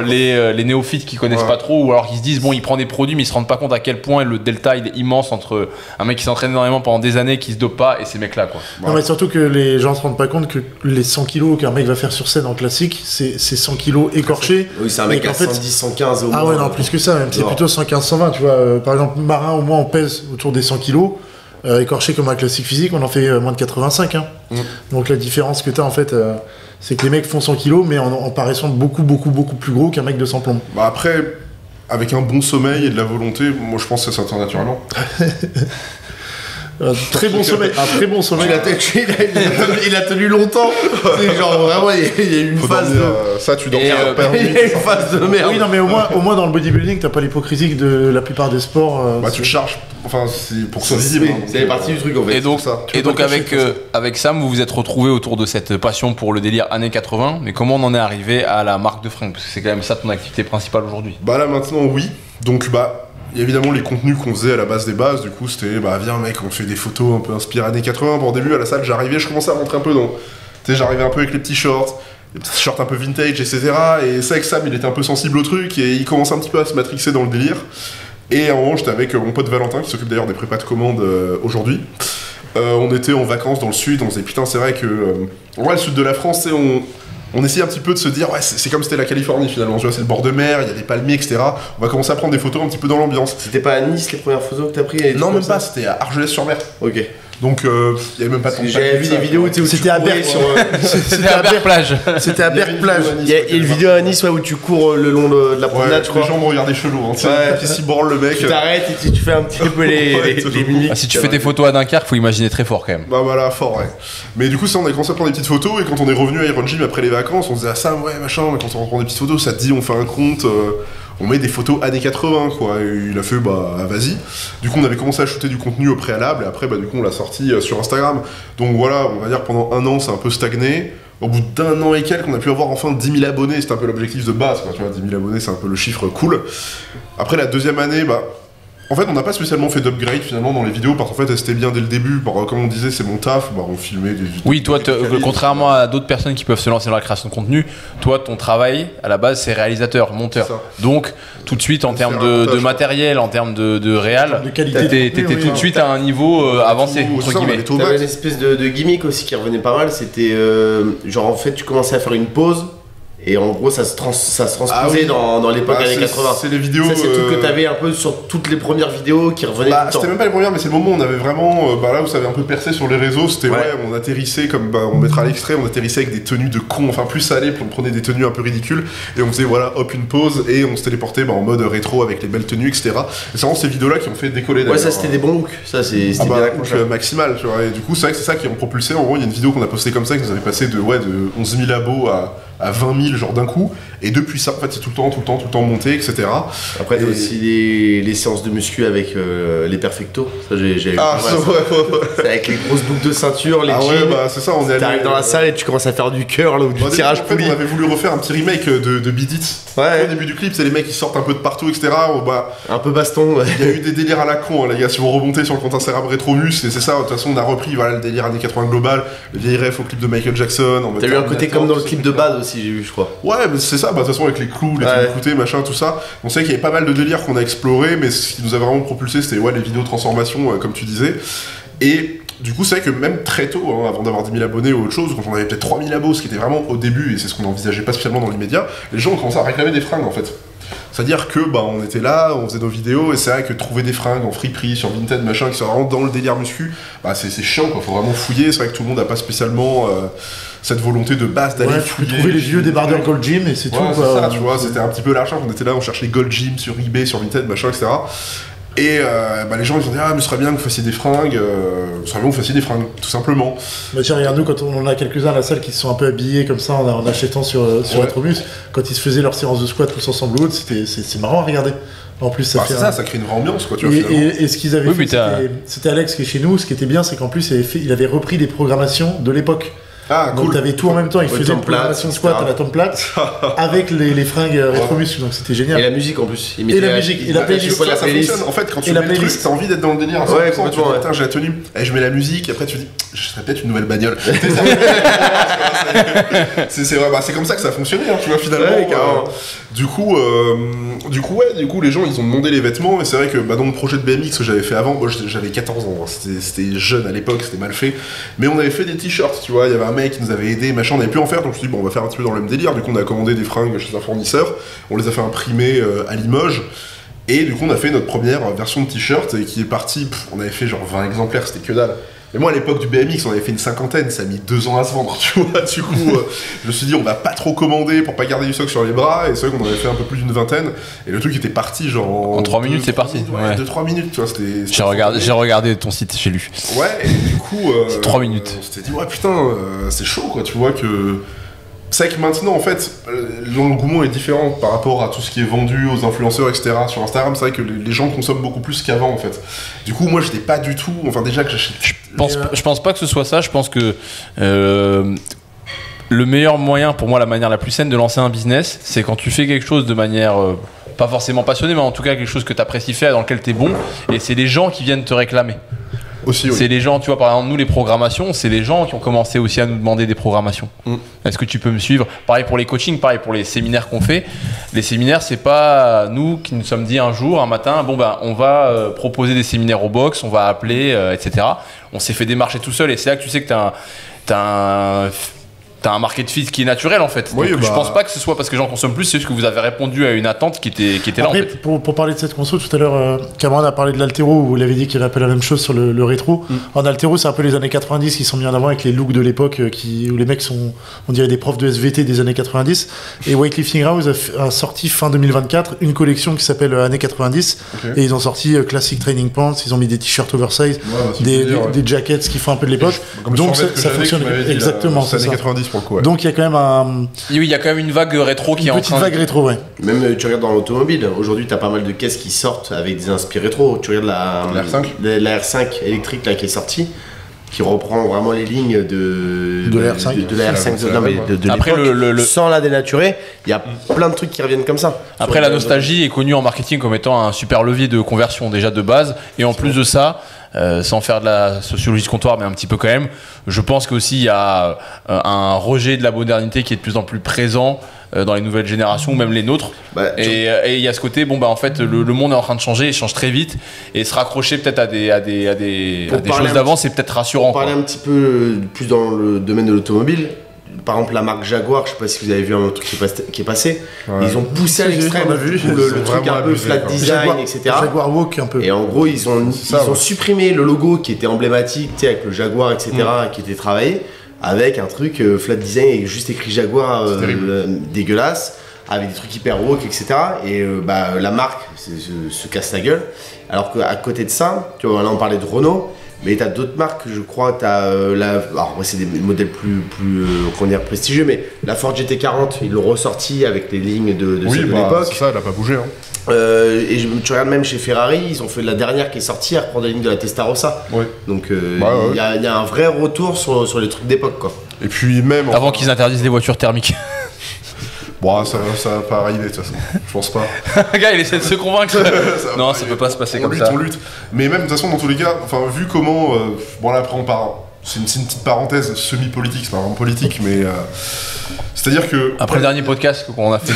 les néophytes qui connaissent pas trop, ou alors qui se disent bon, il prend des produits mais ils se rendent pas compte à quel point le delta il est immense entre un mec qui s'entraîne énormément pendant des années, qui se dope pas, et ces mecs là, quoi. Non mais surtout que les gens se rendent pas compte que les 100 kilos qu'un mec va faire sur scène en classique, c'est 100 kilos écorchés. Oui, c'est un mec à 110, 115 au moins. Ah ouais, non, plus que ça même, c'est plutôt 115, 120, tu vois. Par exemple, Marin, au moins on pèse autour des 100 kilos. Écorché comme un classique physique, on en fait moins de 85. Hein. Donc la différence que tu as en fait, c'est que les mecs font 100 kilos, mais en paraissant beaucoup plus gros qu'un mec de 100 plombs. Bah après, avec un bon sommeil et de la volonté, moi je pense que ça s'atteint naturellement. Un très bon sommeil. Il a tenu longtemps. C'est genre vraiment, il y a eu une phase de. Ça, tu dors il y a eu une phase de merde. Oui, non, mais au moins dans le bodybuilding, t'as pas l'hypocrisie de la plupart des sports. Tu te charges. Enfin, c'est pour que ça visible. C'est partie du truc en fait. Et donc avec Sam, vous vous êtes retrouvé autour de cette passion pour le délire années 80. Mais comment on en est arrivé à la marque de fringues? Parce que c'est quand même ça ton activité principale aujourd'hui. Bah là maintenant, oui. Donc il y a évidemment les contenus qu'on faisait à la base des bases, du coup c'était viens mec, on fait des photos un peu inspirées années 80. Bon, au début à la salle j'arrivais, je commençais à rentrer un peu dans. Tu sais, j'arrivais un peu avec les petits shorts un peu vintage, etc. Et c'est vrai que Sam il était un peu sensible au truc et il commençait un petit peu à se matrixer dans le délire. Et à un moment j'étais avec mon pote Valentin qui s'occupe d'ailleurs des prépas de commande aujourd'hui. On était en vacances dans le sud, on se disait putain c'est vrai que le sud de la France, c'est on essayait un petit peu de se dire, ouais, c'est comme c'était la Californie finalement, tu vois, c'est le bord de mer, il y a des palmiers, etc. On va commencer à prendre des photos un petit peu dans l'ambiance. C'était pas à Nice les premières photos que t'as pris? Non, même pas, c'était à Argelès-sur-Mer. Ok. Donc, il y avait même pas de. J'avais vu des vidéos où c'était à Berck sur. C'était à Berck plage. C'était à Berck plage. Il y a une vidéo à Nice où tu cours le long de la promenade, je crois. Les gens me regardaient chelou, hein. Tu sais, branle le mec. Tu t'arrêtes et tu fais un petit peu les mimiques. Si tu fais tes photos à Dunkerque, faut imaginer très fort quand même. Bah voilà, fort, ouais. Mais du coup, ça, on a commencé à prendre des petites photos et quand on est revenu à Iron Gym après les vacances, on se disait, ah ça, ouais, machin, quand on prend des petites photos, ça te dit, on fait un compte. On met des photos années 80, quoi. Et il a fait, vas-y. Du coup, on avait commencé à shooter du contenu au préalable, et après, du coup, on l'a sorti sur Instagram. Donc voilà, on va dire pendant un an, c'est un peu stagné. Au bout d'un an et quelques, on a pu avoir enfin 10 000 abonnés. C'était un peu l'objectif de base, quoi. Tu vois, 10 000 abonnés, c'est un peu le chiffre cool. Après, la deuxième année, En fait, on n'a pas spécialement fait d'upgrade finalement dans les vidéos parce qu'en fait, c'était bien dès le début. Comme on disait, c'est mon taf. On filmait des vidéos. Oui, toi, contrairement à d'autres personnes qui peuvent se lancer dans la création de contenu, toi, ton travail à la base, c'est réalisateur, monteur. Donc, tout de suite, en termes de matériel, en termes de réal, t'étais tout de suite à un niveau avancé. T'avais une espèce de gimmick aussi qui revenait pas mal. C'était genre en fait, tu commençais à faire une pause. Et en gros, ça se transposait dans l'époque années 80. C'est les vidéos. Ça, c'est le truc que t'avais un peu sur toutes les premières vidéos qui revenaient tout le temps. C'était même pas les premières, mais c'est le moment où on avait vraiment. Là où ça avait un peu percé sur les réseaux, c'était on atterrissait comme. On mettra l'extrait, on atterrissait avec des tenues de cons. Enfin, plus ça allait, plus on prenait des tenues un peu ridicules. Et on faisait hop, une pause. Et on se téléportait en mode rétro avec les belles tenues, etc. Et c'est vraiment ces vidéos-là qui ont fait décoller. Ouais, ça c'était des bons looks. Ça, c'était bien maximal, tu vois. Et du coup, c'est vrai que c'est ça qui ont propulsé. En gros, il y a une vidéo qu'on a postée comme ça qui nous avait passé de 11 000 abos à 20 000 genre d'un coup, et depuis ça en fait c'est tout le temps monté, etc. Après t'as aussi les séances de muscu avec les perfectos, ça j'ai vu. C'est avec les grosses boucles de ceinture, les jeans. C'est ça, on est t'arrives dans la salle et tu commences à faire du curl ou du tirage poulie. En fait, on avait voulu refaire un petit remake de Beat It. Au début du clip, c'est les mecs qui sortent un peu de partout, etc. Un peu baston. Il y a eu des délires à la con, les gars. Si vous remontez sur le compte Instagram Retromus, c'est ça. De toute façon, on a repris le délire années 80 global, le vieil ref au clip de Michael Jackson. T'as eu un côté comme dans le clip de Bad aussi, j'ai vu, je crois. Ouais, mais c'est ça. De toute façon, avec les clous, les trucs écoutés, machin, tout ça. On sait qu'il y avait pas mal de délires qu'on a exploré, mais ce qui nous a vraiment propulsé, c'était les vidéos de transformation, comme tu disais. Et du coup, c'est vrai que même très tôt, avant d'avoir 10 000 abonnés ou autre chose, quand on avait peut-être 3 000 abos, ce qui était vraiment au début, et c'est ce qu'on n'envisageait pas spécialement dans l'immédiat, les gens ont commencé à réclamer des fringues en fait. C'est-à-dire que on était là, on faisait nos vidéos, et c'est vrai que trouver des fringues en friperie, sur Vinted, machin, qui sont vraiment dans le délire muscu, c'est chiant, quoi. Faut vraiment fouiller. C'est vrai que tout le monde n'a pas spécialement cette volonté de base d'aller fouiller. Trouver les vieux débardeurs Gold Gym et c'est tout. C'est ça, tu vois, c'était un petit peu l'argent. On était là, on cherchait Gold Gym sur eBay, sur Vinted, machin, etc. Et les gens ils ont dit mais ce serait bien que vous fassiez des fringues, tout simplement. Tiens, regarde nous quand on en a quelques-uns à la salle qui se sont un peu habillés comme ça en achetant sur Retromus, quand ils se faisaient leur séance de squat tous ensemble ou autre, c'est marrant à regarder. En plus ça ça crée une vraie ambiance quoi, tu vois, et ce qu'ils avaient fait, c'était Alex qui est chez nous, ce qui était bien c'est qu'en plus il avait repris des programmations de l'époque. Donc t'avais tout en même temps, il faisait une programmation de squat à la Tom Platt avec les fringues Retromus, donc c'était génial. Et la musique en plus. Et la musique, et la playlist. Ça fonctionne. En fait, quand tu mets le truc, t'as envie d'être dans le délire. Putain, j'ai la tenue, je mets la musique, après tu dis, je serais peut-être une nouvelle bagnole. C'est vrai, c'est comme ça que ça a fonctionné, tu vois, finalement. Du coup, les gens ils ont demandé les vêtements, et c'est vrai que dans mon projet de BMX que j'avais fait avant, moi j'avais 14 ans, c'était jeune à l'époque, c'était mal fait, mais on avait fait des t-shirts, tu vois, il y avait un mec qui nous avait aidé, machin, on avait pu en faire, donc je me suis dit on va faire un petit peu dans le même délire, du coup on a commandé des fringues chez un fournisseur, on les a fait imprimer à Limoges, et du coup on a fait notre première version de t-shirt, et qui est partie, on avait fait genre 20 exemplaires, c'était que dalle. Mais moi à l'époque du BMX on avait fait une 50aine, ça a mis 2 ans à se vendre, tu vois, du coup je me suis dit on va pas trop commander pour pas garder du stock sur les bras, et c'est vrai qu'on avait fait un peu plus d'une vingtaine, et le truc était parti genre en 3 minutes c'est parti. 2-3 minutes, tu vois, j'ai regardé ton site, j'ai lu. Ouais, et du coup c'est 3 minutes. On s'était dit putain, c'est chaud quoi, tu vois que... C'est vrai que maintenant, en fait, l'engouement est différent par rapport à tout ce qui est vendu aux influenceurs, etc. Sur Instagram, c'est vrai que les gens consomment beaucoup plus qu'avant, en fait. Du coup, moi, j'étais pas du tout... Enfin, déjà que j'achète... Je pense pas que ce soit ça. Je pense que le meilleur moyen, pour moi, la manière la plus saine de lancer un business, c'est quand tu fais quelque chose de manière... pas forcément passionnée, mais en tout cas quelque chose que tu apprécies faire, dans lequel tu es bon, et c'est les gens qui viennent te réclamer. Aussi, oui. C'est les gens, tu vois, par exemple, nous les programmations, c'est les gens qui ont commencé aussi à nous demander des programmations. Est-ce que tu peux me suivre? Pareil pour les coachings, pareil pour les séminaires qu'on fait. Les séminaires, c'est pas nous qui nous sommes dit un jour, un matin, on va proposer des séminaires au box, on va appeler, etc. On s'est fait démarcher tout seul, et c'est là que tu sais que t'as un market fit qui est naturel en fait. Oui, je pense pas que ce soit parce que les gens consomment plus, c'est juste que vous avez répondu à une attente qui était là en fait. Pour parler de cette conso, tout à l'heure, Cameron a parlé de l'altéro, vous l'avez dit qu'il avait un peu la même chose sur le rétro. En altéro, c'est un peu les années 90 qui sont mis en avant avec les looks de l'époque où les mecs sont, on dirait des profs de SVT des années 90. Et Weightlifting House a sorti fin 2024 une collection qui s'appelle années 90. Et ils ont sorti Classic Training Pants, ils ont mis des t-shirts oversize, des jackets qui font un peu de l'époque. Donc ça fonctionne exactement. C'est années 90. Ouais. Donc il y a quand même un... Oui, il y a quand même une vague rétro qui est en train de... Une petite vague rétro, ouais. Même tu regardes dans l'automobile, aujourd'hui tu as pas mal de caisses qui sortent avec des inspirés rétro. Tu regardes la R5 électrique là, qui est sortie. qui reprend vraiment les lignes de la R5. De la R5 de Après, l'époque, sans la dénaturer. Il y a plein de trucs qui reviennent comme ça. Après, la nostalgie est connue en marketing comme étant un super levier de conversion déjà de base. Et en plus de ça, sans faire de la sociologie de comptoir, mais un petit peu quand même, je pense qu'aussi il y a un rejet de la modernité qui est de plus en plus présent dans les nouvelles générations, ou même les nôtres. Et il y a ce côté, en fait, le monde est en train de changer, il change très vite, et se raccrocher peut-être à des choses d'avant, c'est peut-être rassurant. Pour parler un petit peu plus dans le domaine de l'automobile, par exemple la marque Jaguar, je sais pas si vous avez vu un truc qui est passé, ils ont poussé à l'extrême le truc un peu flat design, Jaguar, etc. Jaguar Walk un peu. Et en gros ils ont supprimé le logo qui était emblématique, avec le Jaguar, etc. qui était travaillé, avec un truc flat design et juste écrit Jaguar dégueulasse, avec des trucs hyper woke, etc. Et la marque se casse la gueule. Alors qu'à côté de ça, tu vois, là on parlait de Renault, mais t'as d'autres marques, je crois, alors c'est des modèles plus prestigieux, mais la Ford GT40, ils l'ont ressorti avec les lignes de l'époque. C'est ça, elle a pas bougé. Et tu regardes même chez Ferrari, ils ont fait la dernière qui est sortie, à reprendre les lignes de la Testarossa. Ouais. Donc il y a un vrai retour sur les trucs d'époque, quoi. Et puis même... Avant qu'ils interdisent les voitures thermiques. Bon, ça va pas arriver de toute façon, je pense pas. Le gars il essaie de se convaincre. Non, ça peut pas se passer comme ça. On lutte. Mais même de toute façon, dans tous les cas, vu comment... là après on part... C'est une petite parenthèse semi-politique, c'est pas vraiment politique, mais... C'est-à-dire que... Après le dernier podcast qu'on a fait,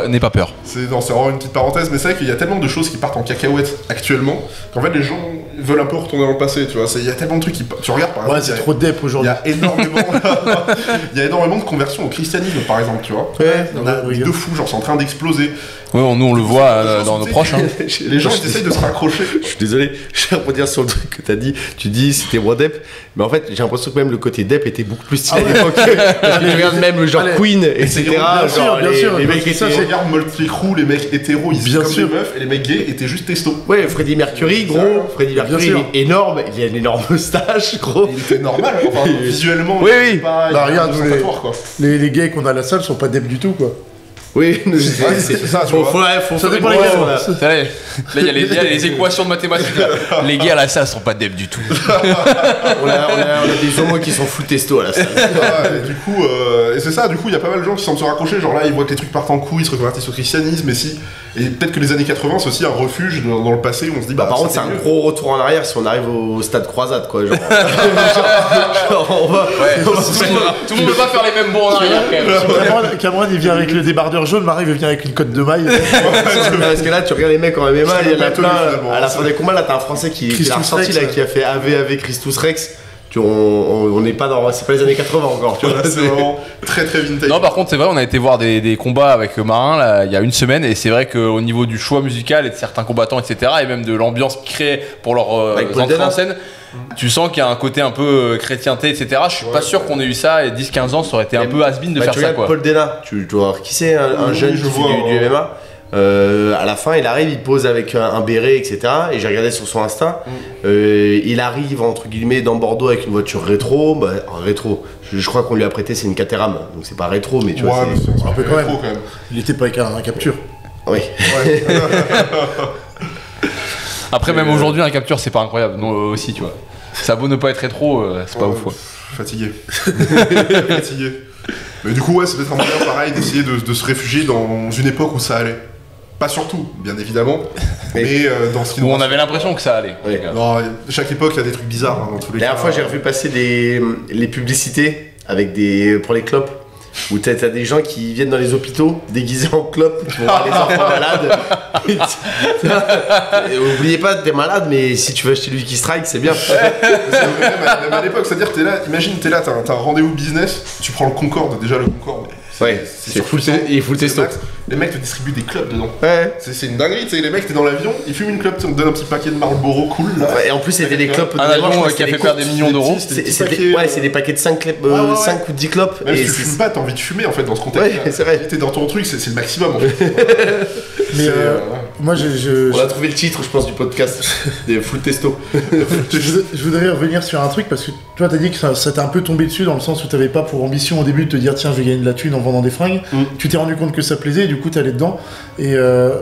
n'aie pas peur. C'est vraiment une petite parenthèse, mais c'est vrai qu'il y a tellement de choses qui partent en cacahuète actuellement, qu'en fait les gens veulent un peu retourner dans le passé, tu vois. Il y a tellement de trucs qui... Tu regardes par exemple... c'est trop dep aujourd'hui. Il y a énormément de conversions au christianisme, par exemple, tu vois. Ouais, on a de fous, genre c'est en train d'exploser. Ouais, nous on le voit dans nos proches. Les gens ils essayent de se raccrocher. Je suis désolé, je vais rebondir sur le truc que t'as dit. Tu dis c'était moi Depp, mais en fait j'ai l'impression que même le côté Depp était beaucoup plus stylé à l'époque. Tu regardes même le genre Queen, etc. Bien sûr, les mecs étaient... Regarde Motley Crue, les mecs hétéros, ils étaient comme des meufs, et les mecs gays étaient juste testo. Ouais, Freddie Mercury, gros. Freddie Mercury, il est énorme, il a une énorme moustache, gros. Il était normal, enfin, visuellement. Oui. Regarde, les gays qu'on a à la salle sont pas Depp du tout, quoi. Oui, c'est ça, tu vois. Ça dépend les gars. Là, il y a les équations de mathématiques. Les gars à la salle sont pas Depp du tout. on a des homos qui sont full testo à la salle. Et du coup, c'est ça, du coup, il y a pas mal de gens qui semblent se raccrocher. Genre là, ils voient que les trucs partent en couille, ils se reconvertissent au christianisme, et peut-être que les années 80, c'est aussi un refuge dans le passé où on se dit, par contre, c'est un gros retour en arrière si on arrive au stade croisade, quoi. Genre, tout le monde veut pas faire les mêmes bons en arrière, quand même. Cameron, il vient avec le débardeur jaune, Marie vient avec une cote de maille. Parce que là, tu regardes les mecs en MMA, il y en a plein. À la fin des combats, là, t'as un Français qui l'a ressorti, là, qui a fait AV Christus Rex. On n'est pas dans... C'est pas les années 80 encore, tu vois. C'est vraiment très très vintage. Non, par contre, c'est vrai, on a été voir des combats avec Marin là, il y a une semaine, et c'est vrai qu'au niveau du choix musical et de certains combattants, etc., et même de l'ambiance qu'ils créent pour leur entrée en scène, tu sens qu'il y a un côté un peu chrétienté, etc. Je suis pas sûr qu'on ait eu ça, et 10-15 ans, ça aurait été un peu has-been de faire ça, quoi. Paul Dena, tu dois voir qui c'est, un jeune qui fait du MMA. À la fin, il arrive, il pose avec un béret, etc. Et j'ai regardé sur son Insta. Il arrive entre guillemets dans Bordeaux avec une voiture rétro. Rétro. Je crois qu'on lui a prêté, c'est une Caterham, donc c'est pas rétro, mais tu vois, c'est un peu quand même. Il était pas avec un capture. Oui. Après, même aujourd'hui, un capture, c'est pas incroyable. Non, aussi, tu vois. Ça a beau ne pas être rétro, c'est pas ouf, quoi. Fatigué. Mais du coup, c'est peut-être un moyen pareil d'essayer de se réfugier dans une époque où ça allait. Pas surtout, bien évidemment, mais dans ce qui où on avait l'impression que ça allait. Oui. Non, chaque époque, il y a des trucs bizarres dans tous les cas. La dernière fois, j'ai revu passer les publicités avec pour les clopes. Où t'as des gens qui viennent dans les hôpitaux déguisés en clopes, qui vont voir les enfants malades. Et oubliez pas, t'es malade, mais si tu veux acheter du Lucky Strike, c'est bien. Même à l'époque, c'est-à-dire que t'es là, imagine, t'as un rendez-vous business, tu prends le Concorde, déjà le Concorde. Il est full testo. Les mecs te distribuent des clopes dedans. Ouais. C'est une dinguerie, tu sais, les mecs, t'es dans l'avion, ils fument une clope, on te donne un petit paquet de Marlboro cool là. Ouais, et en plus, c'était des clopes. Un avion qui a fait perdre des millions d'euros. C'est des paquets de 5 ou 10 clopes. Même si tu fumes pas, t'as envie de fumer en fait dans ce contexte. Ouais, c'est vrai. T'es dans ton truc, c'est le maximum en fait. Mais moi, on a trouvé le titre, je pense, du podcast des full testo. Je voudrais revenir sur un truc parce que Tu vois, t'as dit que ça t'est un peu tombé dessus dans le sens où t'avais pas pour ambition au début de te dire tiens, je vais gagner de la thune en vendant des fringues. Tu t'es rendu compte que ça plaisait et du coup t'es allé dedans. Et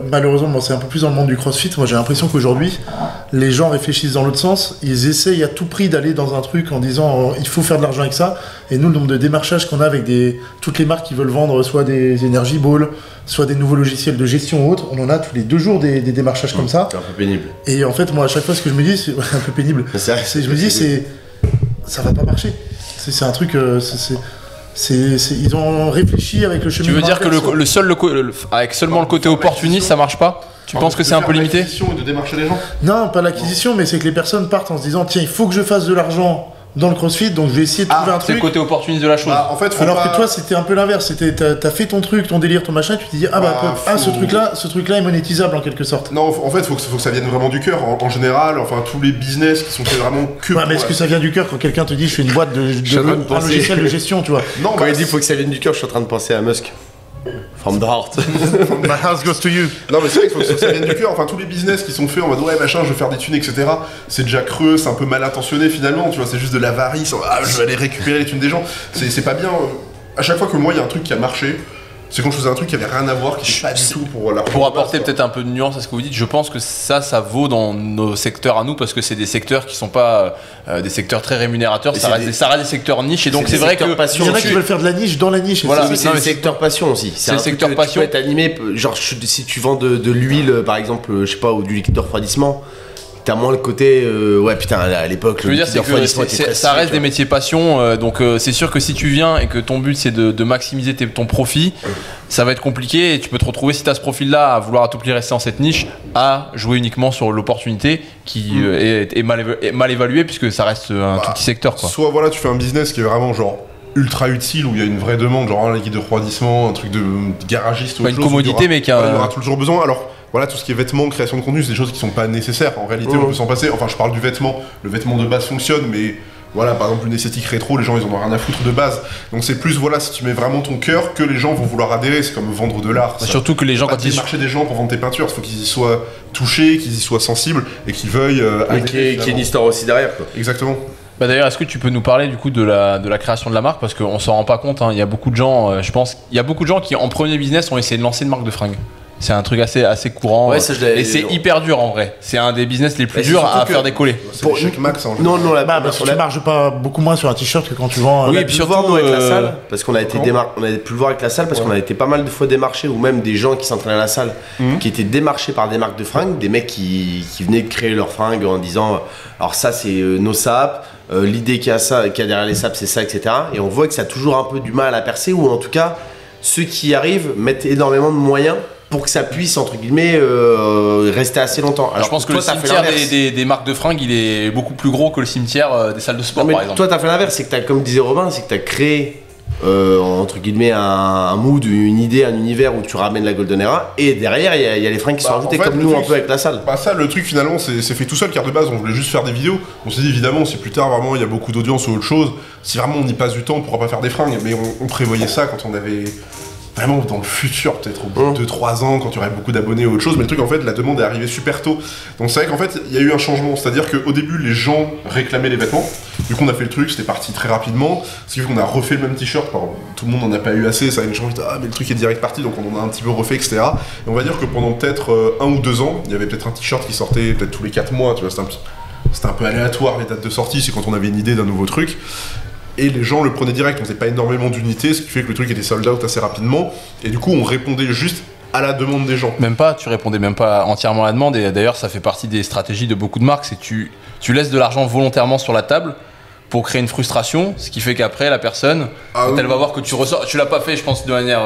malheureusement, bon, c'est un peu plus dans le monde du crossfit. Moi j'ai l'impression qu'aujourd'hui, les gens réfléchissent dans l'autre sens. Ils essayent à tout prix d'aller dans un truc en disant il faut faire de l'argent avec ça. Et nous, le nombre de démarchages qu'on a avec toutes les marques qui veulent vendre soit des Energy Balls, soit des nouveaux logiciels de gestion ou autres, on en a tous les 2 jours des démarchages comme ça. C'est un peu pénible. Et en fait, moi à chaque fois, ce que je me dis, c'est un peu pénible. Je me dis, ça va pas marcher. C'est un truc. Ils ont réfléchi avec le chemin. Tu veux dire que avec seulement le côté opportuniste, ça marche pas? Tu penses que c'est un peu limité? L'acquisition et de démarcher les gens? Non, pas l'acquisition, mais c'est que les personnes partent en se disant tiens, il faut que je fasse de l'argent dans le crossfit, donc je vais essayer de trouver un truc. C'est le côté opportuniste de la chose. En fait, alors que toi, c'était un peu l'inverse. T'as fait ton truc, ton délire, ton machin, tu te dis ce truc-là est monétisable en quelque sorte. Non, en fait, faut que ça vienne vraiment du cœur. En général, enfin, tous les business qui sont faits vraiment que. Ouais, mais est-ce que ça vient du cœur quand quelqu'un te dit je fais une boîte un logiciel de gestion, tu vois? Non, quand il dit faut que ça vienne du cœur, je suis en train de penser à Musk. From the heart. My house goes to you. Non, mais c'est vrai qu'il faut que ça vienne du cœur. Enfin, tous les business qui sont faits en mode ouais, machin, je veux faire des thunes, etc. C'est déjà creux, c'est un peu mal intentionné finalement. Tu vois, c'est juste de l'avarice. Je vais aller récupérer les thunes des gens. C'est pas bien. À chaque fois que moi, il y a un truc qui a marché, c'est quand je faisais un truc qui avait rien à voir, qui était pas du tout pour la. Pour apporter peut-être un peu de nuance à ce que vous dites, je pense que ça vaut dans nos secteurs à nous parce que c'est des secteurs qui sont pas des secteurs très rémunérateurs. Ça reste des secteurs niche et donc c'est vrai que il y en a qui veulent faire de la niche dans la niche. Voilà, mais c'est le secteur passion aussi. C'est le secteur passion. Tu peux être animé, genre si tu vends de l'huile par exemple, je sais pas, ou du liquide de refroidissement. T'as moins le côté ouais putain à l'époque le liquide de refroidissement ça reste des métiers passion donc c'est sûr que si tu viens et que ton but c'est de maximiser ton profit, ça va être compliqué et tu peux te retrouver si t'as ce profil là à vouloir à tout prix rester dans cette niche à jouer uniquement sur l'opportunité qui est mal évaluée puisque ça reste un tout petit secteur quoi. Soit voilà tu fais un business qui est vraiment genre ultra utile où il y a une vraie demande genre un liquide de refroidissement, un truc de garagiste ou une commodité mais qui il y aura toujours besoin. Alors voilà, tout ce qui est vêtements, création de contenu, c'est des choses qui sont pas nécessaires. En réalité, on peut s'en passer. Enfin, je parle du vêtement. Le vêtement de base fonctionne, mais voilà, par exemple, une esthétique rétro, les gens, ils en ont rien à foutre de base. Donc c'est plus, voilà, si tu mets vraiment ton cœur, que les gens vont vouloir adhérer. C'est comme vendre de l'art. Surtout que les gens, quand ils marcher des gens pour vendre tes peintures, il faut qu'ils y soient touchés, qu'ils y soient sensibles et qu'ils veuillent qu'il y ait une histoire aussi derrière, quoi. Exactement. D'ailleurs, est-ce que tu peux nous parler du coup de la création de la marque parce qu'on s'en rend pas compte. Il y a beaucoup de gens, je pense, il y a beaucoup de gens qui en premier business ont essayé de lancer une marque de fringues. C'est un truc assez courant ouais, et c'est hyper dur en vrai. C'est un des business les plus durs à faire décoller. C'est l'échec max en général. Non, parce que tu marges pas beaucoup moins sur un t-shirt que quand tu vends. Oui, et puis surtout nous avec la salle, parce qu'on a été on a pu le voir avec la salle parce qu'on a été pas mal de fois démarchés ou même des gens qui s'entraînaient à la salle qui étaient démarchés par des marques de fringues, des mecs qui venaient de créer leurs fringues en disant alors ça c'est nos sapes. L'idée qu'il y a derrière les sapes c'est ça, etc. Et on voit que ça a toujours un peu du mal à percer ou en tout cas ceux qui y arrivent mettent énormément de moyens pour que ça puisse, entre guillemets, rester assez longtemps. Alors, je pense que le cimetière des marques de fringues, il est beaucoup plus gros que le cimetière des salles de sport, par exemple. Toi, t'as fait l'inverse, c'est que t'as, comme disait Robin, c'est que t'as créé, entre guillemets, un mood, une idée, un univers où tu ramènes la Golden Era, et derrière, il y a les fringues qui sont rajoutées, comme nous, un peu avec la salle. Ça, le truc, finalement, c'est fait tout seul, car de base, on voulait juste faire des vidéos. On s'est dit, évidemment, si plus tard, vraiment, il y a beaucoup d'audience ou autre chose, si vraiment on y passe du temps, on pourra pas faire des fringues. Mais on prévoyait ça quand on avait... Vraiment dans le futur, peut-être au bout de 2-3 ans, quand il y aurait beaucoup d'abonnés ou autre chose, mais le truc en fait, la demande est arrivée super tôt. Donc c'est vrai qu'en fait, il y a eu un changement, c'est-à-dire qu'au début, les gens réclamaient les vêtements, du coup on a fait le truc, c'était parti très rapidement, ce qui fait qu'on a refait le même t-shirt, tout le monde n'en a pas eu assez, ça a une chance, mais le truc est direct parti, donc on en a un petit peu refait, etc. Et on va dire que pendant peut-être 1 ou 2 ans, il y avait peut-être un t-shirt qui sortait peut-être tous les 4 mois, tu vois, c'était un peu aléatoire les dates de sortie, c'est quand on avait une idée d'un nouveau truc. Et les gens le prenaient direct, on faisait pas énormément d'unités, ce qui fait que le truc était sold out assez rapidement. Et du coup, on répondait juste à la demande des gens. Même pas, tu répondais même pas entièrement à la demande. Et d'ailleurs, ça fait partie des stratégies de beaucoup de marques, c'est que tu laisses de l'argent volontairement sur la table pour créer une frustration, ce qui fait qu'après la personne, quand elle va voir que tu ressors, tu l'as pas fait, je pense de manière,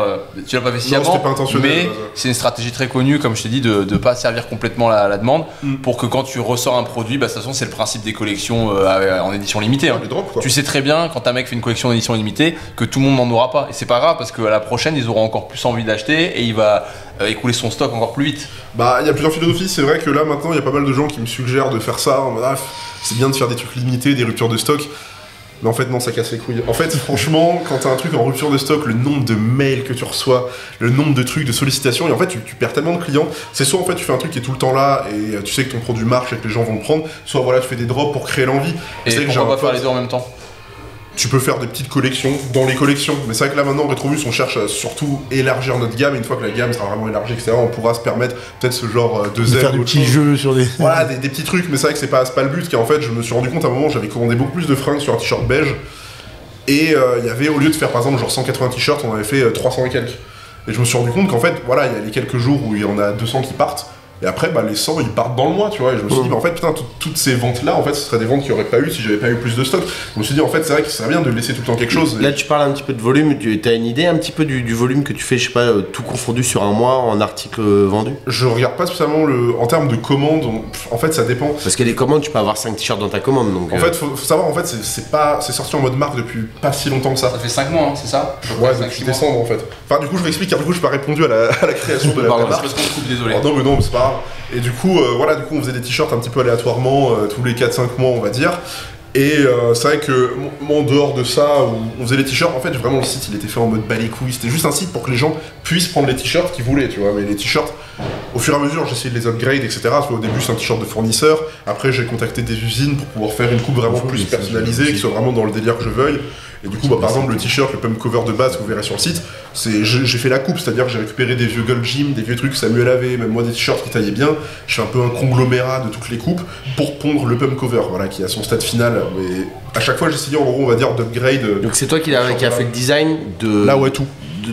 tu l'as pas fait sciemment, mais c'est une stratégie très connue, comme je t'ai dit, de pas servir complètement la demande, pour que quand tu ressors un produit, de toute façon c'est le principe des collections en édition limitée. Hein. Tu sais très bien quand un mec fait une collection en édition limitée que tout le monde n'en aura pas, et c'est pas grave parce qu'à la prochaine ils auront encore plus envie d'acheter et il va écouler son stock encore plus vite. Il y a plusieurs philosophies, c'est vrai que là maintenant il y a pas mal de gens qui me suggèrent de faire ça, c'est bien de faire des trucs limités, des ruptures de stock. Mais en fait, non, ça casse les couilles. En fait, franchement, quand t'as un truc en rupture de stock, le nombre de mails que tu reçois, le nombre de trucs, de sollicitations, et en fait, tu perds tellement de clients. C'est soit en fait, tu fais un truc qui est tout le temps là, et tu sais que ton produit marche et que les gens vont le prendre, soit voilà, tu fais des drops pour créer l'envie. Et pourquoi pas faire les deux en même temps? Tu peux faire des petites collections dans les collections, mais c'est vrai que là maintenant Retromus on cherche à surtout élargir notre gamme, et une fois que la gamme sera vraiment élargie, etc., on pourra se permettre peut-être ce genre de faire des petits jeux sur des... Voilà, des petits trucs, mais c'est vrai que c'est pas le but, car en fait je me suis rendu compte à un moment, j'avais commandé beaucoup plus de fringues sur un t-shirt beige, et il y avait, au lieu de faire par exemple genre 180 t-shirts, on avait fait 300 et quelques. Et je me suis rendu compte qu'en fait, voilà, il y a les quelques jours où il y en a 200 qui partent, et après, bah, les 100, ils partent dans le mois, tu vois. Et je me suis dit, bah, en fait, putain, toutes ces ventes-là, en fait, ce seraient des ventes qu'il n'y aurait pas eu si j'avais pas eu plus de stock. Je me suis dit, en fait, c'est vrai que ce serait bien de laisser tout le temps quelque chose. Là, tu parles un petit peu de volume. Tu as une idée un petit peu du volume que tu fais, je sais pas, tout confondu sur un mois en articles vendus? Je regarde pas spécialement en termes de commandes. En fait, ça dépend. Parce que les commandes, tu peux avoir 5 t-shirts dans ta commande. Donc, en fait, faut savoir, en fait, c'est sorti en mode marque depuis pas si longtemps que ça. Ça fait 5 mois, hein, c'est ça? Ouais, depuis décembre, en fait. Enfin, du coup, je m'explique, car du coup, je n'ai pas répondu à la création de la marque. Parce qu'on coupe, désolé. Non, mais non, c'est pas grave. Et du coup, voilà, on faisait des t-shirts un petit peu aléatoirement, tous les 4-5 mois, on va dire. Et c'est vrai que, en dehors de ça, où on faisait les t-shirts, en fait, vraiment, le site, il était fait en mode bas les couilles. C'était juste un site pour que les gens puissent prendre les t-shirts qu'ils voulaient, tu vois. Mais les t-shirts, au fur et à mesure, j'ai essayé de les upgrade, etc. Parce qu'au début, c'est un t-shirt de fournisseur. Après, j'ai contacté des usines pour pouvoir faire une coupe vraiment plus personnalisée, qui soit vraiment dans le délire que je veuille. Et du coup, bah, par exemple, le t-shirt, le pump cover de base que vous verrez sur le site, j'ai fait la coupe, c'est-à-dire que j'ai récupéré des vieux Gold Gym, des vieux trucs que Samuel avait, même moi des t-shirts qui taillaient bien. Je fais un peu un conglomérat de toutes les coupes pour pondre le pump cover, voilà, qui a son stade final. Mais à chaque fois, j'ai essayé, en gros, on va dire, d'upgrade. Donc c'est toi qui a fait le design de. Là, ouais, tout.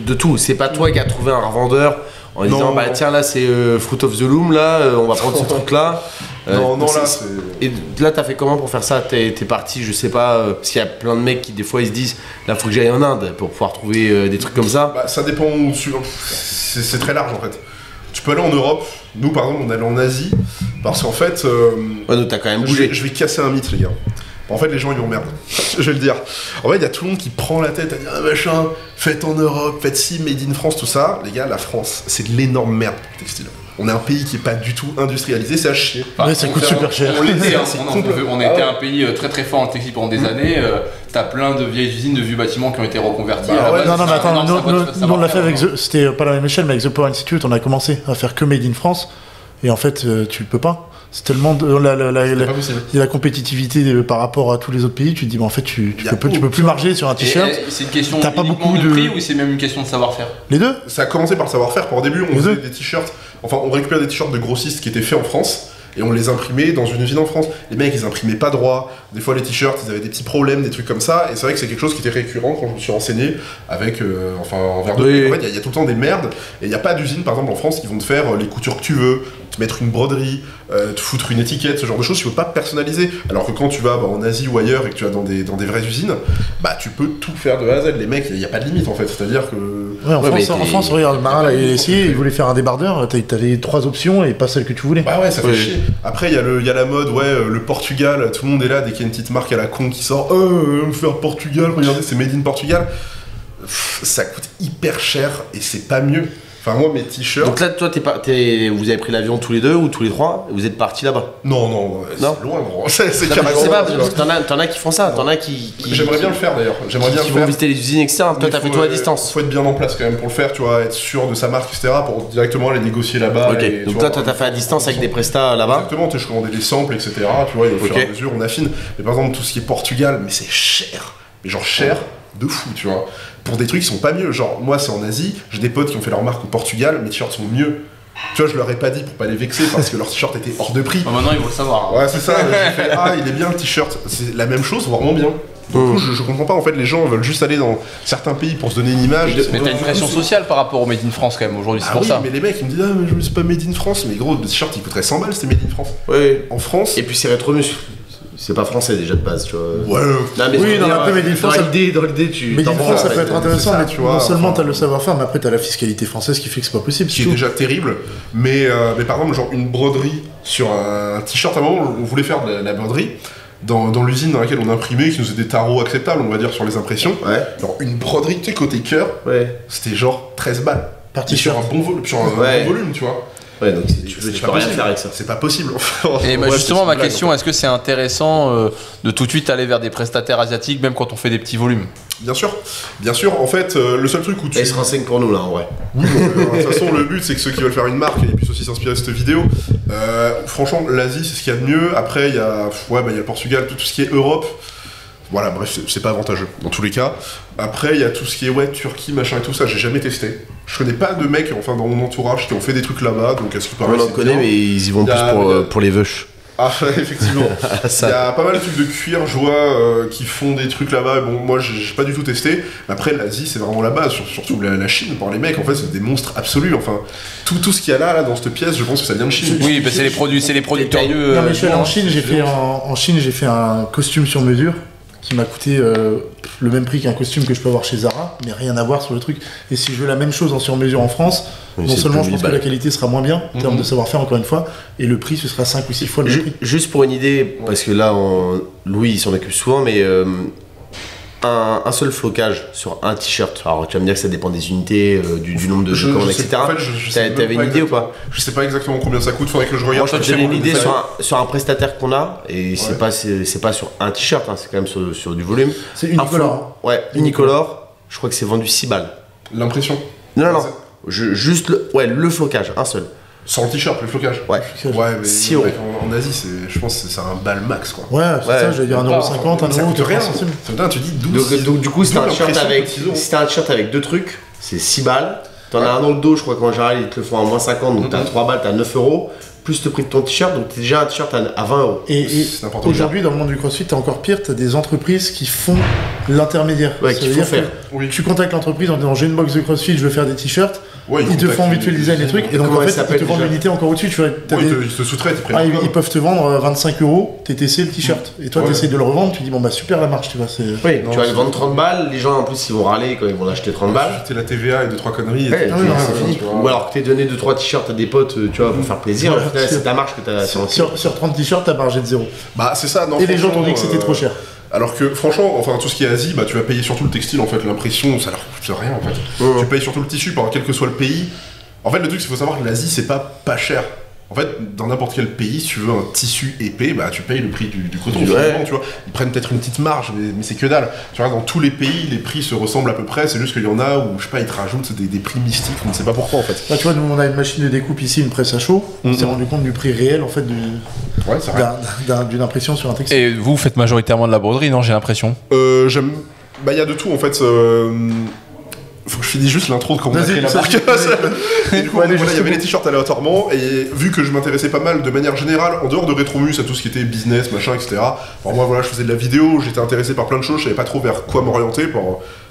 De tout. C'est pas toi qui as trouvé un revendeur en disant, bah tiens, là, c'est Fruit of the Loom, là, on va prendre ce truc-là. Non, là, c'est... Et là, t'as fait comment pour faire ça? T'es parti, je sais pas, parce qu'il y a plein de mecs qui, des fois, ils se disent, là, faut que j'aille en Inde pour pouvoir trouver des trucs comme ça. Bah, ça dépend où... C'est très large, en fait. Tu peux aller en Europe. Nous, par exemple, on allait en Asie, parce qu'en fait... Ouais, donc t'as quand même bougé. Je vais casser un mythe, les gars. En fait, les gens, ils m'emmerdent. Je vais le dire. En fait, il y a tout le monde qui prend la tête à dire, ah, machin, faites en Europe, faites ci, made in France, tout ça. Les gars, la France, c'est de l'énorme merde pour le textile. On est un pays qui est pas du tout industrialisé, c'est à chier. Enfin, ouais, ça coûte super cher. On était un pays très très fort en textile pendant des années. T'as plein de vieilles usines, de vieux bâtiments qui ont été reconvertis. Non, mais attends, nous on l'a fait avec c'était pas la même échelle, mais avec The Power Institute, on a commencé à faire que Made in France. Et en fait, tu peux pas. C'est tellement la compétitivité par rapport à tous les autres pays. Tu te dis, bah, en fait, tu peux plus marger sur un t-shirt. C'est une question de prix ou c'est même une question de savoir-faire? Les deux. Ça a commencé par le savoir-faire. Au début, on faisait des t-shirts. Enfin, on récupère des t-shirts de grossistes qui étaient faits en France. Et on les imprimait dans une usine en France. Les mecs, ils imprimaient pas droit. Des fois, les t-shirts, ils avaient des petits problèmes, des trucs comme ça. Et c'est vrai que c'est quelque chose qui était récurrent quand je me suis renseigné avec, envers de. Oui. En fait, il y a tout le temps des merdes. Et il n'y a pas d'usine, par exemple, en France, qui vont te faire les coutures que tu veux, te mettre une broderie, te foutre une étiquette, ce genre de choses. Tu peux pas personnaliser. Alors que quand tu vas en Asie ou ailleurs et que tu vas dans des vraies usines, bah tu peux tout faire de A à Z. Les mecs, il n'y a pas de limite en fait. C'est-à-dire que. Ouais, en France, regarde, Marin il a essayé, il voulait faire un débardeur. T'avais 3 options et pas celle que tu voulais. Bah ouais, ça fait chier. Après, il y a la mode, le Portugal, tout le monde est là dès qu'il y a une petite marque à la con qui sort, on fait un Portugal, regardez, c'est made in Portugal. Ça coûte hyper cher et c'est pas mieux. Enfin, moi, mes t-shirts. Donc là, toi, vous avez pris l'avion tous les deux ou tous les trois et vous êtes partis là-bas? Non, c'est loin, gros. C'est carrément. Je sais pas, parce que t'en as qui font ça, t'en as qui. J'aimerais bien le faire d'ailleurs. Qui vont visiter les usines, etc. Toi, t'as fait tout à distance. Faut être bien en place quand même pour le faire, tu vois, être sûr de sa marque, etc. pour directement aller négocier là-bas. Ok, donc toi, t'as fait à distance avec des prestats là-bas? Exactement, je commandais des samples, etc. Tu vois, et au fur et à mesure, on affine. Mais par exemple, tout ce qui est Portugal, mais c'est cher. Mais genre cher de fou, tu vois. Pour des trucs qui sont pas mieux. Genre, moi, c'est en Asie, j'ai des potes qui ont fait leur marque au Portugal, mes t-shirts sont mieux. Tu vois, je leur ai pas dit pour pas les vexer parce que leur t-shirt était hors de prix. Maintenant, ils vont le savoir. Ouais, c'est ça. J'ai fait, il est bien le t-shirt. C'est la même chose, voire moins bien. Du coup, je comprends pas, en fait, les gens veulent juste aller dans certains pays pour se donner une image. Mais t'as une pression sociale par rapport au Made in France quand même aujourd'hui, c'est pour ça. Mais les mecs, ils me disent, mais je me suis pas Made in France. Mais gros, le t-shirt, il coûterait 100 balles, c'était Made in France. Ouais. En France. Et puis c'est Retromus. C'est pas français déjà de base, tu vois. Ouais. Non, mais oui, après Made in France, dans l'idée, Made in France, ça peut être intéressant, mais tu vois. Non seulement t'as le savoir-faire, mais après t'as la fiscalité française qui fait que c'est pas possible. Qui est déjà terrible. Mais par exemple, genre une broderie sur un t-shirt, à un moment, on voulait faire de la broderie. Dans l'usine dans laquelle on imprimait, qui nous faisait des tarots acceptables, on va dire, sur les impressions. Ouais. Genre une broderie, tu sais, côté cœur, ouais. C'était genre 13 balles. Parti sur un bon volume, tu vois. Ouais, donc tu peux rien faire avec ça. C'est pas possible. Et justement, ma question, est-ce que c'est intéressant de tout de suite aller vers des prestataires asiatiques, même quand on fait des petits volumes? Bien sûr. En fait, le seul truc où tu... Ils se renseignent pour nous, là, en vrai. Oui, de toute façon, le but, c'est que ceux qui veulent faire une marque, ils puissent aussi s'inspirer de cette vidéo. Franchement, l'Asie, c'est ce qu'il y a de mieux. Après, il y a le Portugal, tout ce qui est Europe. Voilà, bref, c'est pas avantageux, dans tous les cas. Après, il y a tout ce qui est, Turquie, machin et tout ça, j'ai jamais testé. Je connais pas de mecs, enfin, dans mon entourage, qui ont fait des trucs là-bas, donc est-ce que pareil, on en connaît, mais ils y vont plus pour les veuches. Ah, effectivement. Il y a pas mal de trucs de cuir, je vois, qui font des trucs là-bas. Bon, moi, j'ai pas du tout testé. Après, l'Asie, c'est vraiment la base, surtout la Chine. Pour les mecs, en fait, c'est des monstres absolus. Enfin, tout ce qu'il y a là, dans cette pièce, je pense que ça vient de Chine. Oui, bah, c'est les producteurs non, mais je suis allé en Chine, j'ai fait un costume sur mesure qui m'a coûté le même prix qu'un costume que je peux avoir chez Zara, mais rien à voir sur le truc. Et si je veux la même chose en sur-mesure en France, non seulement je pense que la qualité sera moins bien en termes de savoir-faire, encore une fois, et le prix ce sera 5 ou 6 fois le prix. Juste pour une idée, parce que là, Louis il s'en occupe souvent, mais un seul flocage sur un t-shirt. Alors tu vas me dire que ça dépend des unités, du nombre de commandes, etc. En fait, t'avais une idée ou pas? Je sais pas exactement combien ça coûte, faudrait que je regarde. Moi je te donne une idée sur un prestataire qu'on a, et c'est pas sur un t-shirt, c'est quand même sur du volume. C'est unicolore. Ouais, unicolore, je crois que c'est vendu 6 balles. L'impression? Non. Juste le flocage, un seul. Sans le t-shirt, le flocage. Ouais, mais 6 euros. En Asie, je pense que c'est un bal max, quoi. Ouais, c'est ça, j'allais dire 1,50€, 1€. Ça coûte rien. Putain, tu dis 12. Donc du coup, si t'as un t-shirt avec 2 trucs, c'est 6 balles. T'en as un dans le dos, je crois qu'en général, ils te le font à moins 50, donc t'as 3 balles, t'as 9€. Plus le prix de ton t-shirt, donc t'es déjà un t-shirt à 20€. Et aujourd'hui, dans le monde du CrossFit, t'es encore pire, t'as des entreprises qui font l'intermédiaire. Ouais, qui font faire. Tu contactes l'entreprise en disant j'ai une box de CrossFit, je veux faire des t-shirts. Ils te font vite fait le design des trucs, et donc en fait, ils te vendent l'unité encore au-dessus. Ils te sous-traitent, ils peuvent te vendre 25€, TTC le t-shirt. Et toi, t'essayes de le revendre, tu dis bon bah super la marche, tu vois. Oui, tu vas le vendre 30 balles, les gens en plus ils vont râler quand ils vont l'acheter 30 balles. C'était la TVA et 2-3 conneries. C'est fini. Ou alors que t'aies donné 2-3 t-shirts à des potes, tu vois, pour faire plaisir. C'est ta marche que t'as. Sur 30 t-shirts, t'as margé de 0. Bah c'est ça, non. Et les gens t'ont dit que c'était trop cher. Alors que franchement, enfin tout ce qui est Asie, bah tu vas payer surtout le textile en fait, l'impression, ça leur coûte rien en fait. Tu payes surtout le tissu, quel que soit le pays. En fait le truc, il faut savoir que l'Asie c'est pas cher. En fait, dans n'importe quel pays, si tu veux un tissu épais, bah tu payes le prix du coton. Finalement, tu vois. Ils prennent peut-être une petite marge, mais c'est que dalle. Tu vois, dans tous les pays, les prix se ressemblent à peu près. C'est juste qu'il y en a où, je sais pas, ils te rajoutent des prix mystiques. On ne sait pas pourquoi en fait. Là, tu vois, nous on a une machine de découpe ici, une presse à chaud. On s'est rendu compte du prix réel en fait d'une impression sur un textile. Et vous faites majoritairement de la broderie, non? J'ai l'impression. J'aime. Bah, il y a de tout en fait. Faut que je finisse juste l'intro de comment on a créé la marque. Et du coup, il y avait les t-shirts aléatoirement, et vu que je m'intéressais pas mal de manière générale, en dehors de Retromus, à tout ce qui était business, machin, etc. Alors moi, voilà, je faisais de la vidéo, j'étais intéressé par plein de choses, je savais pas trop vers quoi m'orienter.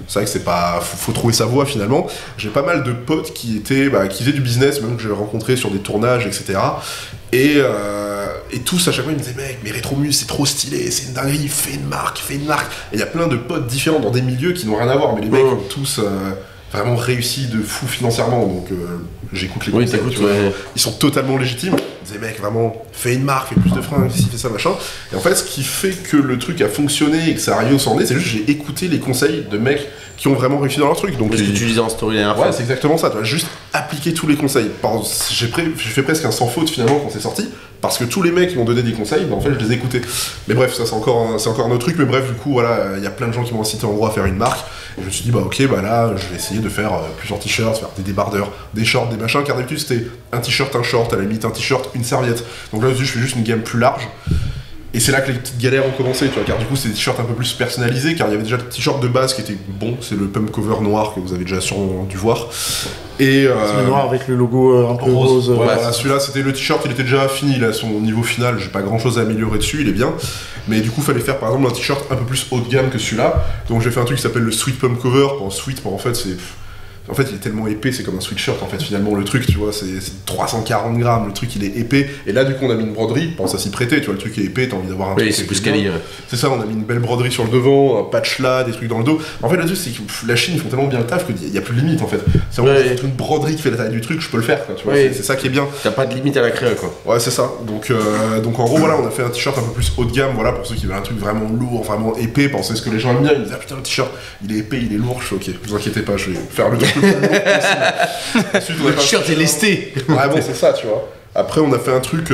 C'est vrai que c'est pas, faut trouver sa voie finalement. J'ai pas mal de potes qui faisaient du business, même que j'ai rencontré sur des tournages, etc. Et tous à chaque fois ils me disaient mec, mais Retromus c'est trop stylé, c'est une dinguerie, fais une marque. Et il y a plein de potes différents dans des milieux qui n'ont rien à voir, mais les mecs ont tous vraiment réussi de fou financièrement, donc j'écoute les conseils, ils sont totalement légitimes. Ils disaient mec, vraiment, fais une marque, fais plus de fringues, fais ça, machin. Et en fait, ce qui fait que le truc a fonctionné et que ça arrive où ça en est, c'est juste que j'ai écouté les conseils de mecs qui ont vraiment réussi dans leur truc. Donc ce que tu disais en story la dernière fois. Ouais, c'est exactement ça, tu vois, juste appliquer tous les conseils. J'ai fait presque un sans faute finalement quand c'est sorti, parce que tous les mecs qui m'ont donné des conseils, en fait je les écoutais. Mais bref, ça c'est encore un autre truc, mais bref, du coup voilà, il y a plein de gens qui m'ont incité en gros à faire une marque, et je me suis dit là je vais essayer de faire plusieurs t-shirts, faire des débardeurs, des shorts, des machins, car d'habitude c'était un t-shirt, un short, à la limite un t-shirt, une serviette. Donc là je fais juste une gamme plus large. Et c'est là que les petites galères ont commencé, tu vois, car du coup c'est des t-shirts un peu plus personnalisés, car il y avait déjà le t-shirt de base qui était bon, c'est le pump cover noir que vous avez déjà sûrement dû voir. Et c'est le noir avec le logo un peu rose. Voilà, celui-là c'était le t-shirt, il était déjà fini, là, son niveau final, j'ai pas grand chose à améliorer dessus, il est bien. Mais du coup fallait faire par exemple un t-shirt un peu plus haut de gamme que celui-là. Donc j'ai fait un truc qui s'appelle le Sweet Pump Cover. En fait c'est... En fait, il est tellement épais, c'est comme un sweatshirt en fait, finalement, le truc, tu vois, c'est 340 grammes, le truc il est épais. Et là, du coup, on a mis une broderie, pense à s'y prêter, tu vois, le truc est épais, t'as envie d'avoir un truc. Oui, c'est plus quali. C'est ça, on a mis une belle broderie sur le devant, un patch là, des trucs dans le dos. En fait, là-dessus, c'est que la Chine, ils font tellement bien le taf qu'il y a plus de limite en fait. C'est une broderie qui fait la taille du truc, je peux le faire, quoi, tu vois, c'est ça qui est bien. T'as pas de limite à la créa, quoi. Ouais, c'est ça. Donc en gros, voilà, on a fait un t-shirt un peu plus haut de gamme, voilà, pour ceux qui veulent un truc vraiment lourd, vraiment épais, pensez ce que les gens aiment bien. Ils me disent, ah putain, le t-shirt, il est épais, il est lourd, je suis ok, vous inquiétez pas, je vais faire le truc. le plus long possible. Ensuite, le t-shirt est lesté. Vraiment, c'est ça, tu vois. Après, on a fait un truc.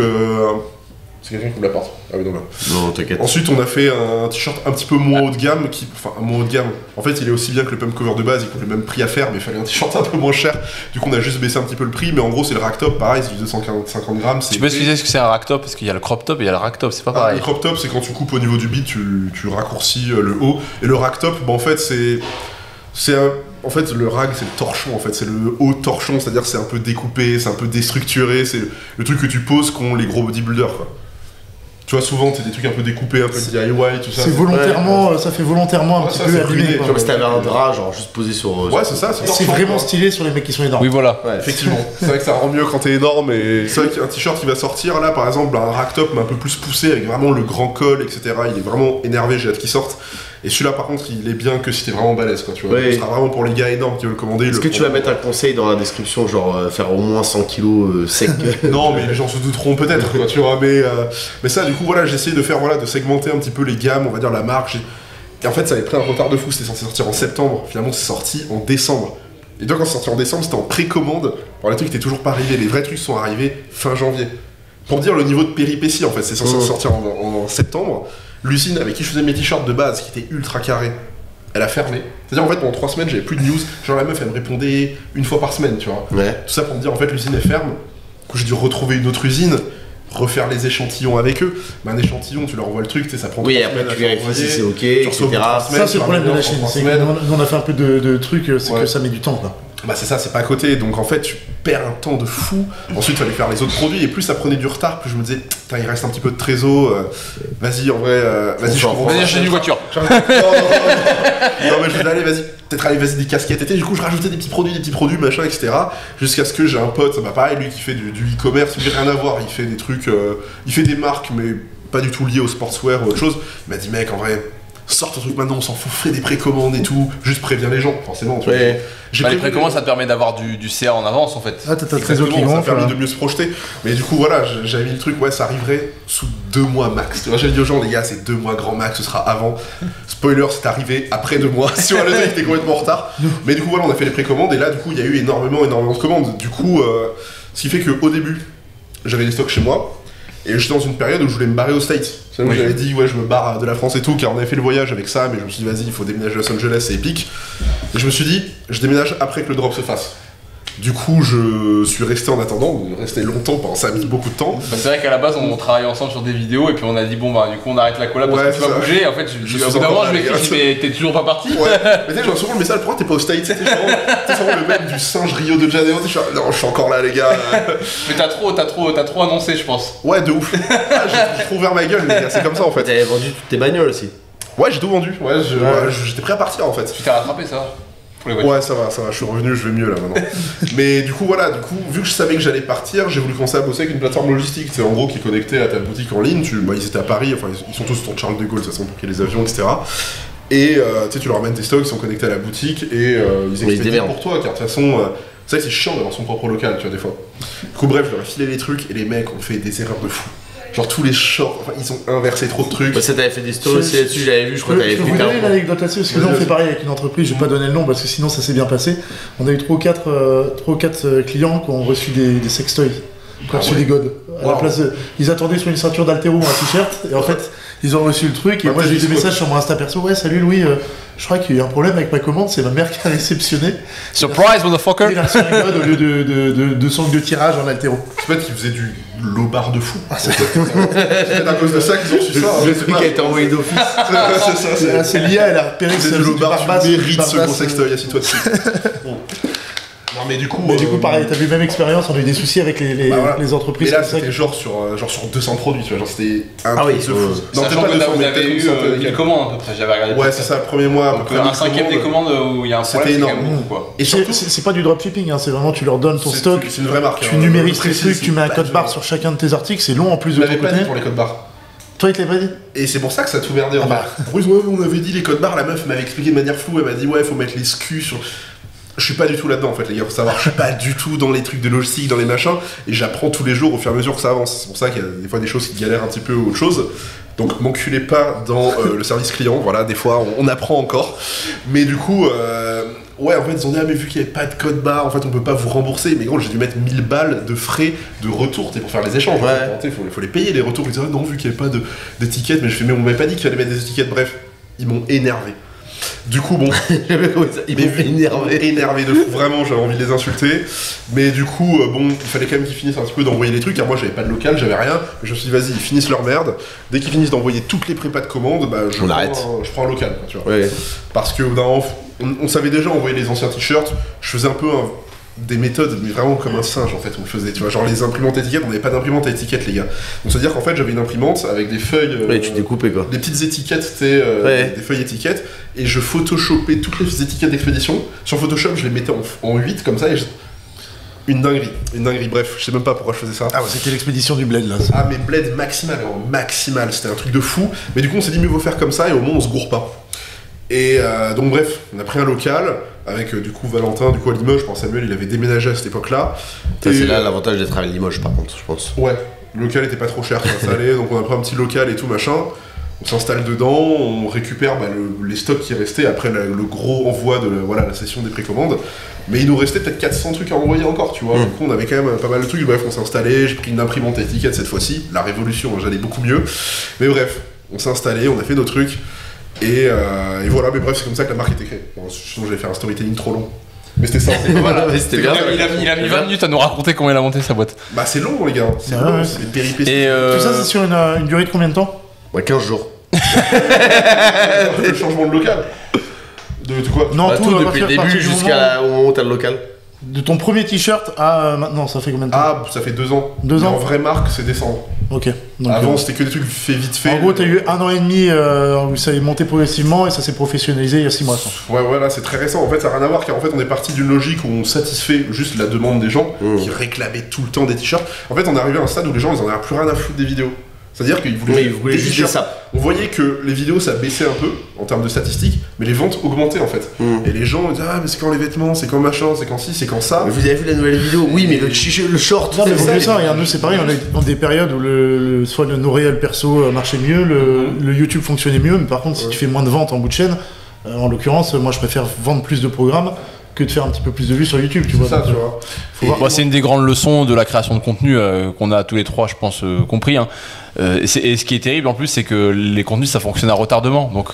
C'est quelqu'un qui me l'apporte. Ah oui, non, là. Non, t'inquiète. Ensuite, on a fait un t-shirt un petit peu moins haut de gamme. Enfin, moins haut de gamme. En fait, il est aussi bien que le pump cover de base, il coûte le même prix à faire, mais il fallait un t-shirt un peu moins cher. Du coup, on a juste baissé un petit peu le prix, mais en gros, c'est le rack top, pareil, c'est du 250 grammes. Tu peux expliquer ce que c'est un rack top? Parce qu'il y a le crop top et il y a le rack top, c'est pas pareil. Le crop top, c'est quand tu coupes au niveau du bit, tu raccourcis le haut. Et le rack top, bah, en fait, en fait, le rag, c'est le torchon, en fait, c'est le haut torchon, c'est-à-dire c'est un peu découpé, c'est un peu déstructuré, c'est le truc que tu poses qu'ont les gros bodybuilders, quoi. Tu vois, souvent, t'as des trucs un peu découpés, un peu DIY, tout ça. C'est volontairement, ça fait volontairement un petit peu abîmé. Comme si t'avais un drap, genre juste posé sur. Ouais, c'est ça, c'est vraiment stylé sur les mecs qui sont énormes. Oui, voilà. Ouais, effectivement. C'est vrai que ça rend mieux quand t'es énorme, et c'est vrai qu'un t-shirt qui va sortir, là, par exemple, un rack top, mais un peu plus poussé, avec vraiment le grand col, etc. Il est vraiment énervé, j'ai hâte qu'il sorte. Et celui-là, par contre, il est bien que si t'es vraiment balèze, quoi, tu vois. Ce sera vraiment pour les gars énormes qui veulent le commander. Est-ce que tu vas mettre un conseil dans la description, genre faire au moins 100 kilos sec? Non, mais les gens se douteront peut-être, quoi, tu vois. Mais ça, du coup, voilà, j'ai essayé de faire, de segmenter un petit peu les gammes, on va dire la marque. Et en fait, ça avait pris un retard de fou, c'était censé sortir en septembre. Finalement, c'est sorti en décembre. Et donc, quand c'est sorti en décembre, c'était en précommande. Alors, les trucs étaient toujours pas arrivés. Les vrais trucs sont arrivés fin janvier. Pour dire le niveau de péripétie, en fait, c'est censé sortir en septembre. L'usine avec qui je faisais mes t-shirts de base, qui était ultra carré, elle a fermé. C'est-à-dire, en fait, pendant 3 semaines, j'avais plus de news. Genre, la meuf, elle me répondait 1 fois par semaine, tu vois. Ouais. Tout ça pour me dire, en fait, l'usine est ferme. Du coup, j'ai dû retrouver une autre usine, refaire les échantillons avec eux. Mais un échantillon, tu leur envoies le truc, tu sais, ça prend 3 semaines. Oui, après, tu vérifies si c'est ok, etc. Ça, c'est le problème de la Chine. Nous, on a fait un peu de trucs, c'est que ça met du temps, quoi. Bah c'est ça, c'est pas à côté, donc en fait tu perds un temps de fou. Ensuite il fallait faire les autres produits, et plus ça prenait du retard, plus je me disais, putain il reste un petit peu de trésor, vas-y en vrai, vas-y je comprends. Vas-y achète une voiture. Non mais je disais allez vas-y des casquettes, et du coup je rajoutais des petits produits, machin, etc. Jusqu'à ce que j'ai un pote, ça m'a pareil, lui qui fait du e-commerce, il n'a rien à voir, il fait des trucs, il fait des marques mais pas du tout liées au sportswear ou autre chose. Il m'a dit mec en vrai, sort ton truc maintenant, on s'en fout, fais des précommandes et tout, juste préviens les gens, forcément. Tu vois. Les précommandes, ça te permet d'avoir du CA en avance en fait. Ah, t'as ta trésor qui gonfle. Ça permet de mieux se projeter. Mais du coup, voilà, j'avais mis le truc, ça arriverait sous 2 mois max. Tu vois, j'avais dit aux gens, les gars, c'est 2 mois grand max, ce sera avant. Spoiler, c'est arrivé après 2 mois. Si on le truc était complètement en retard. Mais du coup, voilà, on a fait les précommandes et là, du coup, il y a eu énormément de commandes. Du coup, ce qui fait qu'au début, j'avais des stocks chez moi. Et j'étais dans une période où je voulais me barrer aux States. C'est là où j'avais dit, je me barre de la France et tout, car on avait fait le voyage avec ça, mais je me suis dit, vas-y, il faut déménager à Los Angeles, c'est épique. Et je me suis dit, je déménage après que le drop se fasse. Du coup, je suis resté en attendant, resté longtemps, ça a mis beaucoup de temps. Bah, c'est vrai qu'à la base, on travaillait ensemble sur des vidéos, et puis on a dit, bon, bah, du coup, on arrête la collab parce que tu vas bouger. En fait, au bout d'un moment, je lui ai écrit, mais t'es toujours pas parti. Ouais, mais tu sais, je vois souvent le message, pourquoi t'es pas aux States? T'es souvent le mec du singe Rio de Janeiro, non, je suis encore là, les gars. Mais t'as trop annoncé, je pense. Ouais, de ouf. J'ai trop ouvert ma gueule, les gars, c'est comme ça en fait. T'avais vendu toutes tes bagnoles aussi? Ouais, j'ai tout vendu. J'étais prêt à partir en fait. Tu t'es rattrapé ça? Ouais, ça va, je suis revenu, je vais mieux là maintenant. Mais du coup, voilà, vu que je savais que j'allais partir, j'ai voulu commencer à bosser avec une plateforme logistique, c'est en gros qui est connectée à ta boutique en ligne. Ils étaient à Paris, enfin ils sont tous sur Charles de Gaulle, de toute façon, pour qu'il y ait les avions, etc. Et tu leur amènes tes stocks, ils sont connectés à la boutique et ils expédient pour toi, car de toute façon, c'est vrai que c'est chiant d'avoir son propre local, tu vois, des fois. Du coup, bref, je leur ai filé les trucs et les mecs ont fait des erreurs de fou. Genre tous les shorts, ils ont inversé trop de trucs. Ça t'avais fait des stories aussi là-dessus, j'avais vu, je crois que t'avais fait. Je vais vous donner l'anecdote là-dessus, parce que là on fait pareil avec une entreprise, je vais pas donner le nom parce que sinon ça s'est bien passé. On a eu 3 ou 4 clients qui ont reçu des sextoys, qui ont reçu des godes. À la place ils attendaient sur une ceinture d'haltéro ou un t-shirt, et en fait ils ont reçu le truc, et moi j'ai eu des messages sur mon Insta perso, ouais salut Louis, je crois qu'il y a eu un problème avec ma commande, c'est ma mère qui a réceptionné. Surprise motherfucker! Il a reçu un god au lieu de sangles de tirage en haltéro. En fait, ils faisaient du low-bar de fou. C'est à cause de ça qu'ils ont su ça. Le truc a été envoyé d'office. C'est ça. C'est l'IA, elle a repéré que c'est du low-bar, tu mérites ce gros sextoy, assis-toi dessus. Non, mais du coup, pareil, t'as vu la même expérience, on a eu des soucis avec les entreprises. Mais là, c'était genre sur 200 produits, tu vois, genre c'était un truc de fou. Non, peut-être pas 200, mais t'avais eu une commande à peu près, j'avais regardé. Ouais, c'est ça, le premier mois. Donc un 5ème des commandes où il y a un problème, c'était énorme. Et surtout, c'est pas du dropshipping, c'est vraiment tu leur donnes ton stock, c'est une vraie marque. Tu numérises tes trucs, tu mets un code barre sur chacun de tes articles, c'est long en plus de ton côté. Je l'avais pas dit pour les codes barres. Toi, il te l'avait pas dit? Et c'est pour ça que ça a tout merdé en fait. En plus, on avait dit les codes barres, la meuf m'avait expliqué de manière floue, elle m'a dit ouais, faut mettre les SKU sur. Je suis pas du tout là-dedans en fait les gars, faut savoir, je suis pas du tout dans les trucs de logistique, dans les machins, et j'apprends tous les jours au fur et à mesure que ça avance. C'est pour ça qu'il y a des fois des choses qui galèrent un petit peu ou autre chose. Donc m'enculez pas dans le service client, voilà, des fois on apprend encore. Mais du coup, Ouais, en fait, ils ont dit, ah, mais vu qu'il n'y avait pas de code barre, en fait, on peut pas vous rembourser. Mais gros, j'ai dû mettre 1000 balles de frais de retour, pour faire les échanges. Il faut les payer, les retours. Ils disaient, ah, non, vu qu'il n'y avait pas d'étiquette, mais je fais, mais on m'avait pas dit qu'il fallait mettre des étiquettes. Bref, ils m'ont énervé. Du coup, bon. Ils m'ont énervé de fou, vraiment, j'avais envie de les insulter. Mais du coup, bon, il fallait quand même qu'ils finissent un petit peu d'envoyer les trucs, car moi j'avais pas de local, j'avais rien. Mais je me suis dit, vas-y, ils finissent leur merde. Dès qu'ils finissent d'envoyer toutes les prépas de commandes, bah je prends un local, tu vois. Ouais. Parce que on savait déjà envoyer les anciens t-shirts, je faisais un peu des méthodes, mais vraiment comme un singe en fait, on le faisait, tu vois, genre les imprimantes étiquettes, on n'avait pas d'imprimante à étiquette les gars. Donc c'est-à-dire qu'en fait j'avais une imprimante avec des feuilles, tu découpais quoi. des petites étiquettes, des feuilles étiquettes, et je photoshopais toutes les étiquettes d'expédition. Sur Photoshop je les mettais en 8 comme ça, et une dinguerie, bref, je sais même pas pourquoi je faisais ça. Ah ouais, c'était l'expédition du bled là. Ah mais bled maximal, c'était un truc de fou, mais du coup on s'est dit mieux vaut faire comme ça et au moins on se gourre pas. Et donc bref, on a pris un local avec du coup Valentin, du coup à Limoges, je pense Samuel il avait déménagé à cette époque-là. C'est là l'avantage d'être à Limoges par contre, je pense. Ouais, le local était pas trop cher pour s'installer, donc on a pris un petit local et tout machin. On s'installe dedans, on récupère les stocks qui restaient après le gros envoi de la session des précommandes. Mais il nous restait peut-être 400 trucs à envoyer encore, tu vois. Du coup on avait quand même pas mal de trucs, bref on s'est installé, j'ai pris une imprimante étiquette cette fois-ci, la révolution, j'allais beaucoup mieux. Mais bref, on s'est installé, on a fait nos trucs. Et voilà, mais bref, c'est comme ça que la marque était créée. Bon, sinon, j'allais faire un storytelling trop long. Mais c'était ça. Voilà, c'était bien. Il a mis 20 minutes à nous raconter comment il a monté sa boîte. Bah, c'est long, les gars. C'est long, c'est des péripéties. Et tout ça, c'est sur une durée de combien de temps? Ouais, 15 jours. Le changement de local. De quoi? Non, tout depuis le début jusqu'au moment où t'as le local. De ton premier t-shirt à maintenant, ça fait combien de temps? Ah, ça fait 2 ans. 2 ans. En vraie marque, c'est décembre. Ok. Donc, avant, c'était que des trucs faits vite fait. En gros, t'as eu 1 an et demi où ça est monté progressivement et ça s'est professionnalisé il y a 6 mois. Ouais, voilà, c'est très récent. En fait, ça n'a rien à voir car en fait, on est parti d'une logique où on satisfait juste la demande des gens qui réclamaient tout le temps des t-shirts. En fait, on est arrivé à un stade où les gens, ils en avaient plus rien à foutre des vidéos. C'est-à-dire qu'ils voulaient juste ça. On voyait que les vidéos ça baissait un peu en termes de statistiques, mais les ventes augmentaient en fait. Et les gens disaient ah mais c'est quand les vêtements, c'est quand machin, c'est quand ci, c'est quand ça. Mais vous avez vu la nouvelle vidéo? Oui mais le short. Non mais vaut mieux ça, regarde nous c'est pareil, on est dans des périodes où soit nos réels perso marchait mieux, le YouTube fonctionnait mieux, mais par contre si tu fais moins de ventes en bout de chaîne, en l'occurrence moi je préfère vendre plus de programmes que de faire un petit peu plus de vues sur YouTube, tu vois. Ça, tu vois. C'est une des grandes leçons de la création de contenu qu'on a tous les trois, je pense, compris. Hein. Et ce qui est terrible en plus, c'est que les contenus, ça fonctionne à retardement. Donc,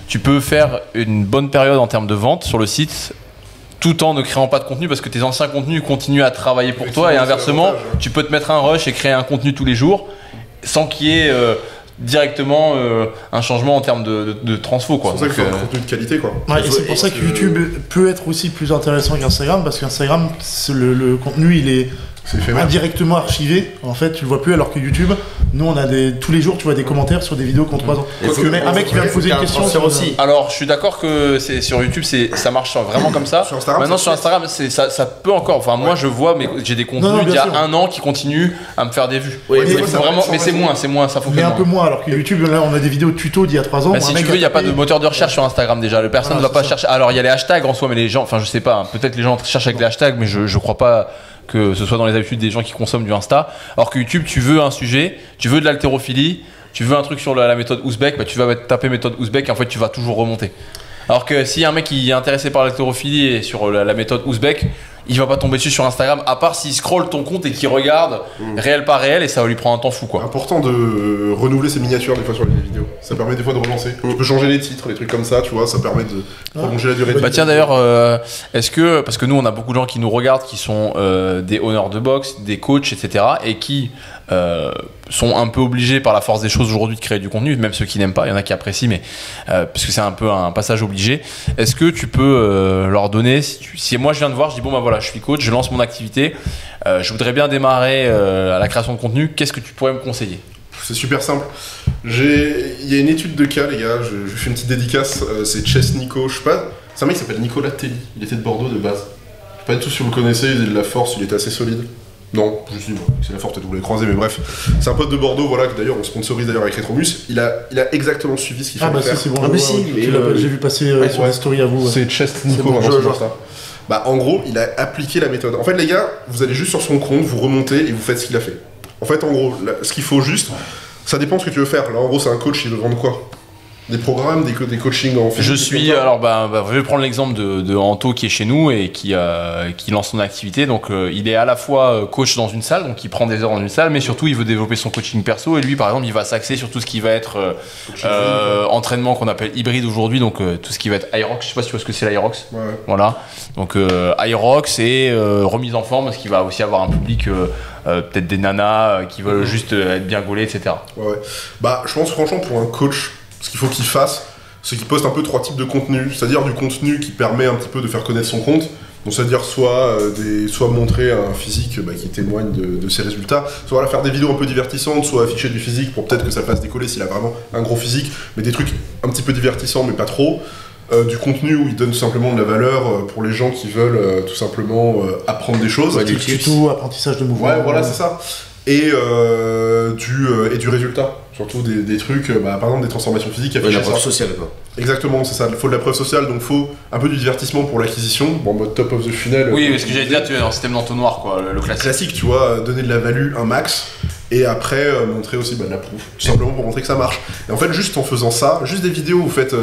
tu peux faire une bonne période en termes de vente sur le site, tout en ne créant pas de contenu, parce que tes anciens contenus continuent à travailler pour toi. Et inversement, tu peux te mettre un rush et créer un contenu tous les jours, sans qu'il y ait directement un changement en termes de transfo quoi. C'est pour ça qu'il faut un contenu de qualité quoi. Ouais, et c'est pour ça que YouTube peut être aussi plus intéressant qu'Instagram parce qu'Instagram le contenu il est indirectement archivé, en fait tu le vois plus alors que YouTube, nous on a tous les jours tu vois des commentaires sur des vidéos qui ont 3 ans. Un mec qui vient me poser une question aussi. Alors je suis d'accord que c'est sur YouTube ça marche vraiment comme ça. Sur Instagram, maintenant sur Instagram ça peut encore, enfin moi je vois mais j'ai des contenus il y a 1 an qui continuent à me faire des vues. Ouais, mais c'est moins, ça fonctionne. Mais un peu moins alors que YouTube là on a des vidéos tuto d'il y a 3 ans. Bah, si tu veux il n'y a pas de moteur de recherche sur Instagram déjà, personne ne va pas chercher. Alors il y a les hashtags en soi mais les gens, enfin je sais pas, peut-être les gens cherchent avec les hashtags mais je crois pas que ce soit dans les habitudes des gens qui consomment du Insta. Alors que YouTube, tu veux un sujet, tu veux de l'haltérophilie, tu veux un truc sur la méthode Ouzbek, bah tu vas taper méthode Ouzbek et en fait tu vas toujours remonter. Alors que si y a un mec qui est intéressé par l'haltérophilie et sur la méthode Ouzbek, il va pas tomber dessus sur Instagram, à part s'il scrolle ton compte et qu'il regarde réel par réel et ça va lui prendre un temps fou quoi. Important de renouveler ses miniatures des fois sur les vidéos. Ça permet des fois de relancer. Tu peux changer les titres, les trucs comme ça, tu vois, ça permet de prolonger la durée de vie. Bah tiens d'ailleurs, est-ce que, parce que nous on a beaucoup de gens qui nous regardent qui sont des owners de boxe, des coachs, etc. et qui sont un peu obligés par la force des choses aujourd'hui de créer du contenu, même ceux qui n'aiment pas, il y en a qui apprécient, mais parce que c'est un peu un passage obligé. Est-ce que tu peux leur donner, si moi je viens de voir, je dis bon bah voilà, je suis coach, je lance mon activité, je voudrais bien démarrer à la création de contenu, qu'est-ce que tu pourrais me conseiller? C'est super simple. Il y a une étude de cas, les gars, je fais une petite dédicace, c'est Chess Nico, je sais pas, c'est un mec qui s'appelle Nicolas Telly, il était de Bordeaux de base. Je sais pas du tout si vous le connaissez, il faisait de la force, il était assez solide. Non, je dis, c'est la force, peut-être vous l'avez croisé, mais bref. C'est un pote de Bordeaux, voilà, que d'ailleurs on sponsorise d'ailleurs avec Retromus. Il a exactement suivi ce qu'il fallait faire. C'est bon, j'ai vu passer sur la story à vous. C'est Chess Nico, ça. Bah en gros, il a appliqué la méthode. En fait les gars, vous allez juste sur son compte, vous remontez et vous faites ce qu'il a fait. En fait en gros, ce qu'il faut juste, ça dépend de ce que tu veux faire. Là en gros c'est un coach, il veut vendre quoi? Des programmes, des coachings en physique? Je suis, alors je vais prendre l'exemple de Anto qui est chez nous et qui lance son activité. Donc il est à la fois coach dans une salle, donc il prend des heures dans une salle, mais surtout il veut développer son coaching perso. Et lui par exemple il va s'axer sur tout ce qui va être entraînement qu'on appelle hybride aujourd'hui, donc tout ce qui va être Aerox. Je sais pas si tu vois ce que c'est l'Aerox. Ouais. Voilà. Donc Aerox et remise en forme, parce qu'il va aussi avoir un public peut-être des nanas qui veulent juste être bien gaulées, etc. Ouais. Bah je pense franchement pour un coach, ce qu'il faut qu'il fasse, c'est qu'il poste un peu 3 types de contenu, c'est-à-dire du contenu qui permet un petit peu de faire connaître son compte, donc c'est-à-dire soit montrer un physique qui témoigne de ses résultats, soit faire des vidéos un peu divertissantes, soit afficher du physique pour peut-être que ça fasse décoller s'il a vraiment un gros physique, mais des trucs un petit peu divertissants mais pas trop. Du contenu où il donne tout simplement de la valeur pour les gens qui veulent tout simplement apprendre des choses. Ouais, du tuto, apprentissage de mouvement. Ouais, voilà, c'est ça. Et du résultat, surtout des trucs, par exemple des transformations physiques. La preuve sociale, quoi. Exactement, c'est ça, il faut de la preuve sociale, donc il faut un peu du divertissement pour l'acquisition, en mode top of the funnel. Oui, mais ce que j'allais dire, tu es dans le système d'entonnoir, quoi, le classique. Classique, tu vois, donner de la value, un max, et après montrer aussi de la proof, tout simplement pour montrer que ça marche. Et en fait, juste en faisant ça, juste des vidéos, vous faites...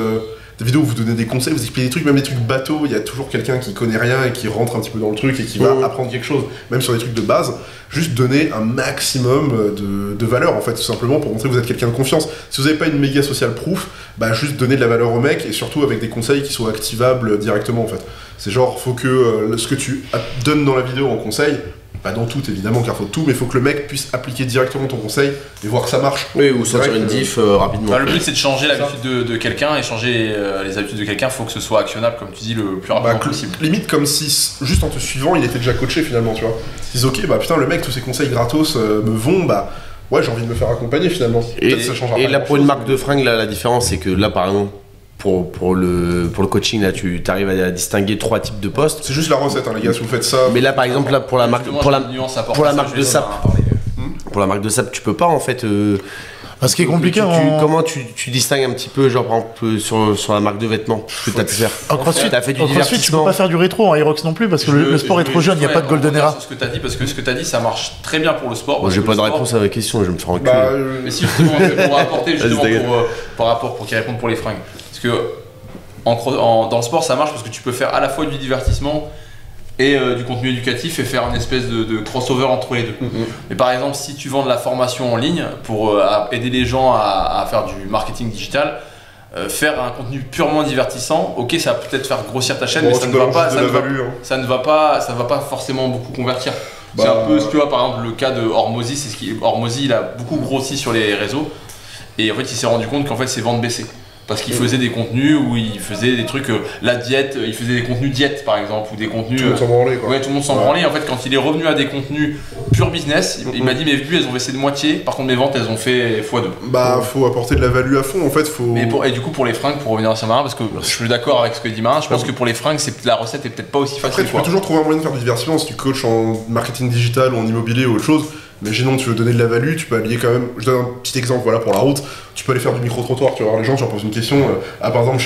des vidéos où vous donnez des conseils, vous expliquez des trucs, même des trucs bateaux, il y a toujours quelqu'un qui connaît rien et qui rentre un petit peu dans le truc et qui va apprendre quelque chose, même sur des trucs de base, juste donner un maximum de valeur en fait, tout simplement pour montrer que vous êtes quelqu'un de confiance. Si vous n'avez pas une méga social proof, juste donner de la valeur au mec et surtout avec des conseils qui soient activables directement en fait. C'est genre, faut que ce que tu donnes dans la vidéo en conseil, pas dans tout évidemment car faut tout, mais il faut que le mec puisse appliquer directement ton conseil et voir que ça marche. Oui, ou sortir une diff rapidement. Le but c'est de changer l'habitude de quelqu'un, et changer les habitudes de quelqu'un, faut que ce soit actionnable comme tu dis le plus rapidement possible. Limite comme si juste en te suivant il était déjà coaché finalement, tu vois. Ils disent ok putain le mec tous ses conseils gratos me vont, ouais j'ai envie de me faire accompagner finalement. Et là pour une marque de fringues là, la différence c'est que là par exemple pour le coaching, là, tu arrives à distinguer 3 types de postes. C'est juste la recette, hein, les gars, si vous faites ça. Mais là, par exemple, là, pour la marque de SAP, tu peux pas en fait. Ce qui est compliqué. Comment tu distingues un petit peu, genre par exemple sur la marque de vêtements que tu as pu faire. En CrossFit, tu peux pas faire du rétro en Aerox non plus parce que le sport est trop jeune, il n'y a pas de Golden Era. Ce que tu as dit, parce que ce que tu as dit, ça marche très bien pour le sport. J'ai pas de réponse à la question, je vais me faire enculer. Mais si justement, pour apporter justement par rapport pour qu'ils répondent pour les fringues. Parce que dans le sport, ça marche parce que tu peux faire à la fois du divertissement et du contenu éducatif et faire une espèce de crossover entre les deux. Mais par exemple, si tu vends de la formation en ligne pour aider les gens à faire du marketing digital, faire un contenu purement divertissant, ok, ça va peut-être faire grossir ta chaîne, mais ça ne va pas forcément beaucoup convertir. C'est un peu, tu vois, par exemple, le cas de Hormozy, Hormozy, il a beaucoup grossi sur les réseaux et en fait, il s'est rendu compte qu'en fait, ses ventes baissaient. Parce qu'il faisait des contenus où il faisait des trucs, la diète, il faisait des contenus diète par exemple, ou des contenus. Tout le monde s'en branlait quoi. Ouais, tout le monde s'en branlait. En fait, quand il est revenu à des contenus pur business, il m'a dit mes vues elles ont baissé de moitié, par contre mes ventes elles ont fait x2. Faut apporter de la value à fond en fait. Et du coup, pour les fringues, pour revenir sur Marin, parce que je suis d'accord avec ce que dit Marin, je pense que pour les fringues, la recette est peut-être pas aussi facile. Après, tu peux toujours trouver un moyen de faire du divertissement si tu coaches en marketing digital ou en immobilier ou autre chose. Imaginons tu veux donner de la value, tu peux habiller quand même. Je donne un petit exemple pour la route. Tu peux aller faire du micro-trottoir, tu vas voir les gens, tu leur poses une question. Par exemple,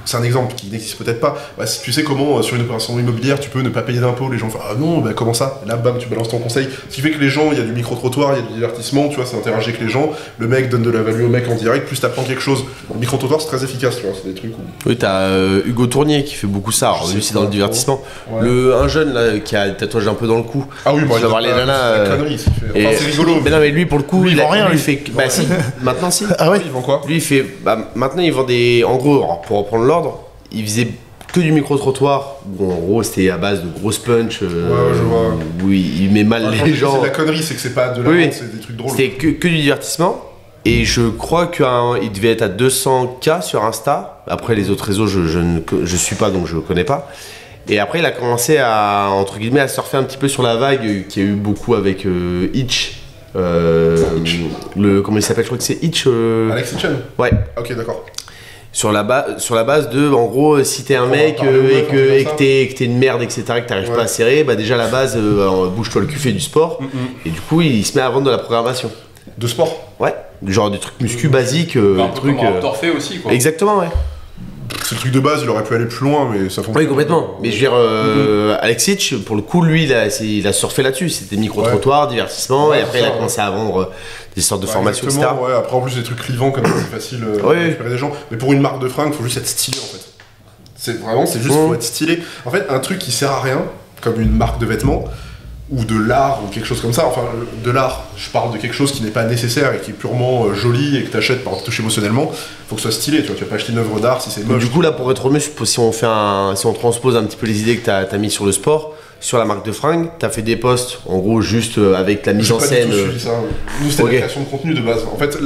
c'est un exemple qui n'existe peut-être pas. Si tu sais comment, sur une opération immobilière, tu peux ne pas payer d'impôts, les gens font ah non, comment ça? Et là, bam, tu balances ton conseil. Ce qui fait que les gens, il y a du micro-trottoir, il y a du divertissement, tu vois, ça interagit avec les gens. Le mec donne de la value au mec en direct, plus t'apprends quelque chose. Le micro-trottoir, c'est très efficace, tu vois, c'est des trucs où. Oui, t'as Hugo Tournier qui fait beaucoup ça, lui c'est dans le divertissement. Ouais. Un jeune là qui a le tatouage un peu dans le cou. Ah oui, moi, je vais voir les nanas. C'est rigolo. Mais non, mais lui pour le coup, lui, il vend rien. Lui fait. Bah si, maintenant si. Ah ouais, il vend quoi? Lui il fait. Maintenant il vend des. En gros, pour reprendre l'ordre, il faisait que du micro-trottoir. Bon, en gros, c'était à base de grosses punch. Ouais, je vois. Où il met mal les gens. C'est la connerie, c'est que c'est pas de la vente, c'est des trucs drôles. C'était que du divertissement. Et je crois qu'il devait être à 200K sur Insta. Après, les autres réseaux, je suis pas, donc je connais pas. Et après, il a commencé à, entre guillemets, à surfer un petit peu sur la vague qu'il y a eu beaucoup avec Itch. Comment il s'appelle? Je crois que c'est Itch. Alex Hitchen. Ouais. Ok, d'accord. Sur la base de, en gros, si t'es un mec et que t'es une merde, etc., que t'arrives pas à serrer, déjà la base, bouge-toi le cul, fais du sport. Et du coup, il se met à vendre de la programmation. De sport? Ouais, genre des trucs muscu basiques. Un peu comme Raptor fait aussi, quoi. Exactement, ouais. c'est le truc de base, il aurait pu aller plus loin, mais ça fonctionne. Oui, complètement. Mais je veux dire, Alexic, pour le coup, lui, il a surfé là-dessus. C'était micro-trottoir, divertissement, et après, il a commencé à vendre des sortes de formations, etc. Ouais, après, en plus, des trucs clivants, comme ça, c'est facile de récupérer des gens. Mais pour une marque de fringues, il faut juste être stylé, en fait. C'est juste pour être stylé. En fait, un truc qui sert à rien, comme une marque de vêtements, ou de l'art, ou quelque chose comme ça, enfin, de l'art, je parle de quelque chose qui n'est pas nécessaire et qui est purement joli et que t'achètes par toucher émotionnellement, faut que ce soit stylé, tu vois, tu vas pas acheter une œuvre d'art si c'est moche. Du coup, là, pour Retromuscle, si on transpose un petit peu les idées que t'as mis sur le sport, sur la marque de fringues, t'as fait des posts, en gros, juste avec la mise en scène. Pas du tout suivi ça. Nous, c'était la création de contenu de base. En fait,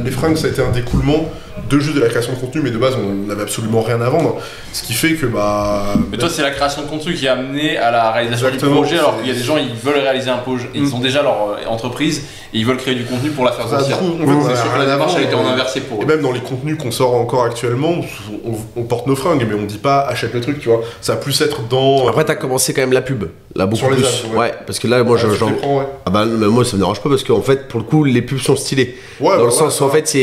les fringues, ça a été un découlement de juste de la création de contenu, mais de base, on n'avait absolument rien à vendre. Ce qui fait que, Mais toi, c'est la création de contenu qui a amené à la réalisation du projet, alors qu'il y a des gens, ils veulent réaliser un projet, ils ont déjà leur entreprise, et ils veulent créer du contenu pour la faire sortir. C'est sûr que la démarche a été en inversé pour eux. Et même dans les contenus qu'on sort encore actuellement, on porte nos fringues, mais on dit pas achète le truc, tu vois. Ça va plus être dans. Après, t'as commencé quand même la pub, là, beaucoup sur les plus. apps, ouais, parce que là, moi, Ah bah, mais moi, ça me dérange pas, parce qu'en fait, pour le coup, les pubs sont stylées. Dans le sens où, en fait,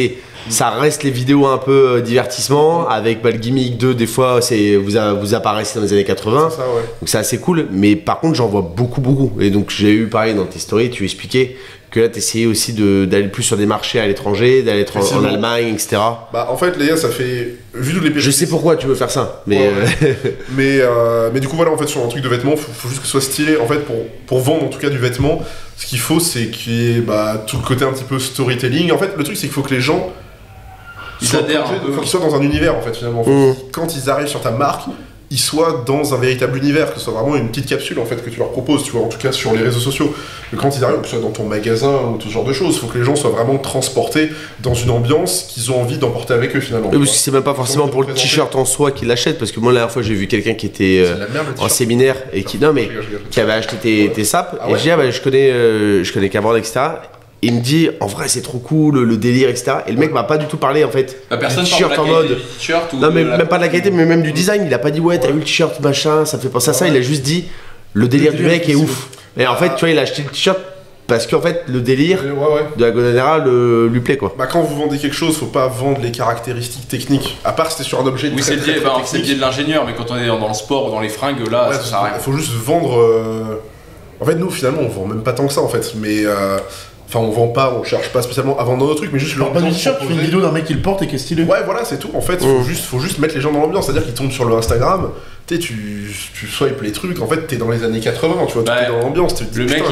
ça reste les vidéos un peu divertissement, avec le gimmick 2, des fois, vous apparaissez dans les années 80. C'est ça, donc c'est assez cool, mais par contre, j'en vois beaucoup. Et donc, j'ai eu pareil dans tes stories, tu expliquais que là, t'essayais aussi d'aller plus sur des marchés à l'étranger, d'aller en Allemagne, etc. Bah, en fait, les gars, ça fait. Vu toutes les Je sais pourquoi tu veux faire ça, mais. Mais du coup, voilà, en fait, sur un truc de vêtements, faut juste que ce soit stylé. En fait, pour vendre en tout cas du vêtement, ce qu'il faut, c'est qu'il y ait tout le côté un petit peu storytelling. En fait, le truc, c'est qu'il faut que les gens. Ils adhèrent. Faut qu'ils soient dans un univers, en fait, finalement. Quand ils arrivent sur ta marque, ils soient dans un véritable univers, que ce soit vraiment une petite capsule en fait que tu leur proposes, tu vois, en tout cas sur les réseaux sociaux. Que quand ils arrivent, que ce soit dans ton magasin ou tout ce genre de choses, il faut que les gens soient vraiment transportés dans une ambiance qu'ils ont envie d'emporter avec eux finalement. Oui, parce que c'est même pas forcément pour le t-shirt en soi qu'ils l'achètent, parce que moi la dernière fois j'ai vu quelqu'un qui était en séminaire et qui avait acheté tes sapes, et j'ai dit je connais Cameron, etc. Il me dit, en vrai, c'est trop cool, le délire, etc. Et le mec m'a pas du tout parlé, en fait. Personne du t-shirt en mode. Non, mais même pas de la qualité, mais même du design. Il a pas dit, ouais, t'as vu le t-shirt, machin, ça me fait penser à ça. Il a juste dit, le délire du mec est ouf. Et en fait, tu vois, il a acheté le t-shirt parce qu'en fait, le délire de la Gonadera lui plaît, quoi. Bah, quand vous vendez quelque chose, faut pas vendre les caractéristiques techniques. À part si c'était sur un objet. Oui, c'est le biais de l'ingénieur, mais quand on est dans le sport ou dans les fringues, là, ça sert à rien. Faut juste vendre. En fait, nous, finalement, on vend même pas tant que ça, en fait. Mais. Enfin, on vend pas, on cherche pas spécialement à vendre nos trucs, mais juste pas du t-shirt, tu fais une vidéo d'un mec qui le porte et qui est stylé. Ouais, voilà, c'est tout. En fait, faut juste mettre les gens dans l'ambiance. C'est-à-dire qu'ils tombent sur le Instagram, tu swipes les trucs, en fait, t'es dans les années 80, tu vois, t'es dans l'ambiance. Le mec,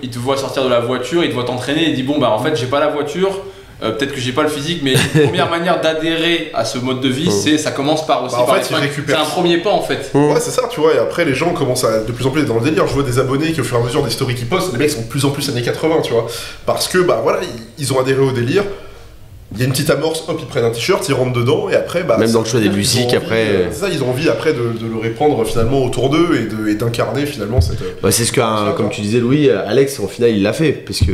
il te voit sortir de la voiture, il te voit t'entraîner, il dit bon, bah en fait, j'ai pas la voiture. Peut-être que j'ai pas le physique, mais la première manière d'adhérer à ce mode de vie, ça commence par aussi par c'est un premier pas en fait. Ouais, c'est ça, tu vois, et après les gens commencent à de plus en plus être dans le délire. Je vois des abonnés qui au fur et à mesure des stories qu'ils postent, les mecs sont de plus en plus années 80, tu vois, parce que bah voilà, ils ont adhéré au délire. Il y a une petite amorce, hop, ils prennent un t-shirt, ils rentrent dedans, et après, bah. Même dans le choix des musiques, après. C'est ça, ils ont envie après de le répandre finalement autour d'eux et d'incarner finalement cette. Bah, c'est ce que, comme tu disais, Louis, Alex, au final, il l'a fait, parce que.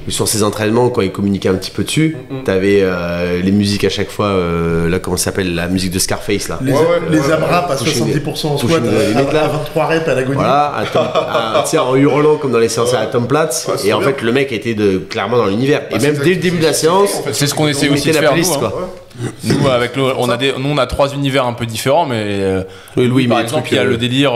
Sur ses entraînements, quand il communiquait un petit peu dessus, t'avais les musiques à chaque fois, là comment ça s'appelle, la musique de Scarface là. Les AMRAP à 70% en squat, à 23 reps à l'agonie. Voilà, en hurlant comme dans les séances à Tom Platz, et en fait le mec était clairement dans l'univers. Et même dès le début de la séance, c'est ce qu'on essaie aussi de faire nous, avec on a trois univers un peu différents, mais Louis, par exemple, il y a le délire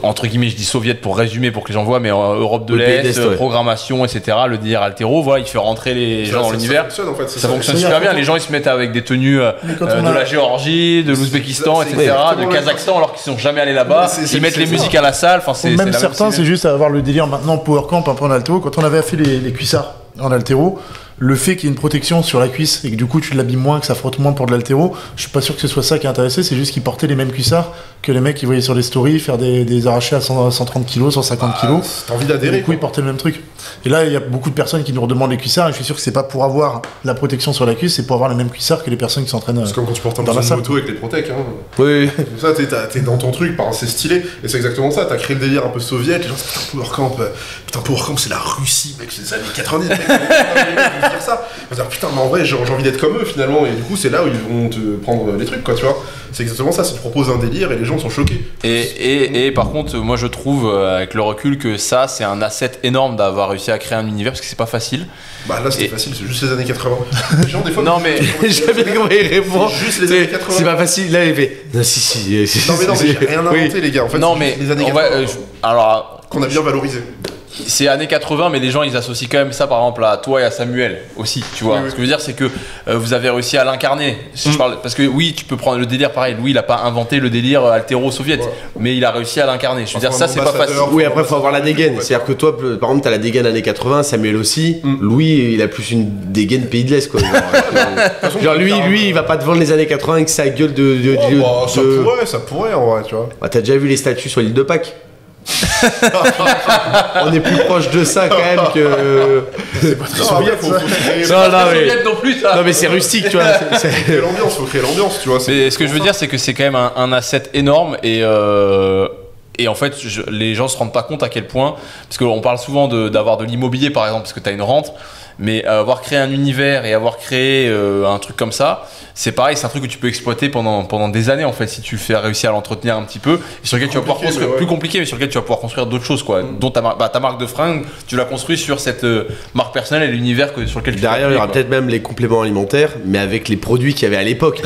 entre guillemets, je dis soviet pour résumer, pour que les gens voient, mais Europe de l'Est, programmation, etc. Le délire altéro, voilà, il fait rentrer les gens dans l'univers. Ça fonctionne super bien. Les gens ils se mettent avec des tenues de la Géorgie, de l'Ouzbékistan, etc., de Kazakhstan, alors qu'ils sont jamais allés là-bas. Ils mettent les musiques à la salle. Même certains, c'est juste avoir le délire maintenant Power Camp un peu en altéro. Quand on avait fait les cuissards en altéro, le fait qu'il y ait une protection sur la cuisse et que du coup tu l'habilles moins, que ça frotte moins pour de l'altéro, je suis pas sûr que ce soit ça qui est intéressé, c'est juste qu'ils portaient les mêmes cuissards que les mecs qui voyaient sur les stories faire des arrachés à 130 kg, 150 kg. T'as envie d'adhérer. Du coup, ils portaient le même truc. Et là, il y a beaucoup de personnes qui nous redemandent les cuissards et je suis sûr que c'est pas pour avoir la protection sur la cuisse, c'est pour avoir les mêmes cuissards que les personnes qui s'entraînent. C'est comme quand tu portes un dans la salle. moto avec les protèques. Hein. Oui. Ça, t'es dans ton truc, c'est stylé. Et c'est exactement ça. T'as créé le délire un peu soviète. Les gens, putain, Power Camp, c'est la Russie, mec, c'est les années 90. Mec, ça. On va dire putain, mais en vrai, j'ai envie d'être comme eux finalement, et du coup, c'est là où ils vont te prendre les trucs, quoi, tu vois. C'est exactement ça, c'est que tu proposes un délire et les gens sont choqués. Et par contre, moi je trouve avec le recul que ça, c'est un asset énorme d'avoir réussi à créer un univers parce que c'est pas facile. Bah là, c'était facile, c'est juste les années 80. Les gens, des fois, non, mais j'avais comment il répond. C'est juste les années 80. C'est pas facile, là, il fait. Non, si. Non, mais j'ai rien inventé, les gars. En fait, non, mais les années 80. Alors. Qu'on a bien valorisé. C'est années 80, mais les gens ils associent quand même ça par exemple à toi et à Samuel aussi, tu vois. Ce que je veux dire, c'est que vous avez réussi à l'incarner. Si je parle, parce que oui, tu peux prendre le délire pareil. Louis, il a pas inventé le délire altéro-soviète, mais il a réussi à l'incarner. Je veux dire, ça c'est pas facile. Oui, après faut avoir la dégaine. C'est-à-dire que toi, par exemple, t'as la dégaine années 80, Samuel aussi. Louis, il a plus une dégaine pays de l'Est, quoi. Genre lui, il va pas te vendre les années 80 avec sa gueule de. Ça pourrait en vrai, tu vois. Bah, t'as déjà vu les statues sur l'île de Pâques? On est plus proche de ça quand même que. C'est pas très soviète, non plus ça. Non mais c'est rustique, tu vois. Faut créer l'ambiance, tu vois. Mais ce que je veux dire, c'est que c'est quand même un asset énorme et en fait, les gens se rendent pas compte à quel point, parce qu'on parle souvent d'avoir de l'immobilier par exemple, parce que tu as une rente, mais avoir créé un univers et avoir créé un truc comme ça, c'est pareil, c'est un truc que tu peux exploiter pendant des années en fait, si tu fais réussir à l'entretenir un petit peu, et sur lequel tu vas pouvoir construire, plus compliqué, mais sur lequel tu vas pouvoir construire d'autres choses, quoi, dont ta marque de fringues, tu l'as construit sur cette marque personnelle et l'univers sur lequel tu derrière, il y aura peut-être même les compléments alimentaires, mais avec les produits qu'il y avait à l'époque.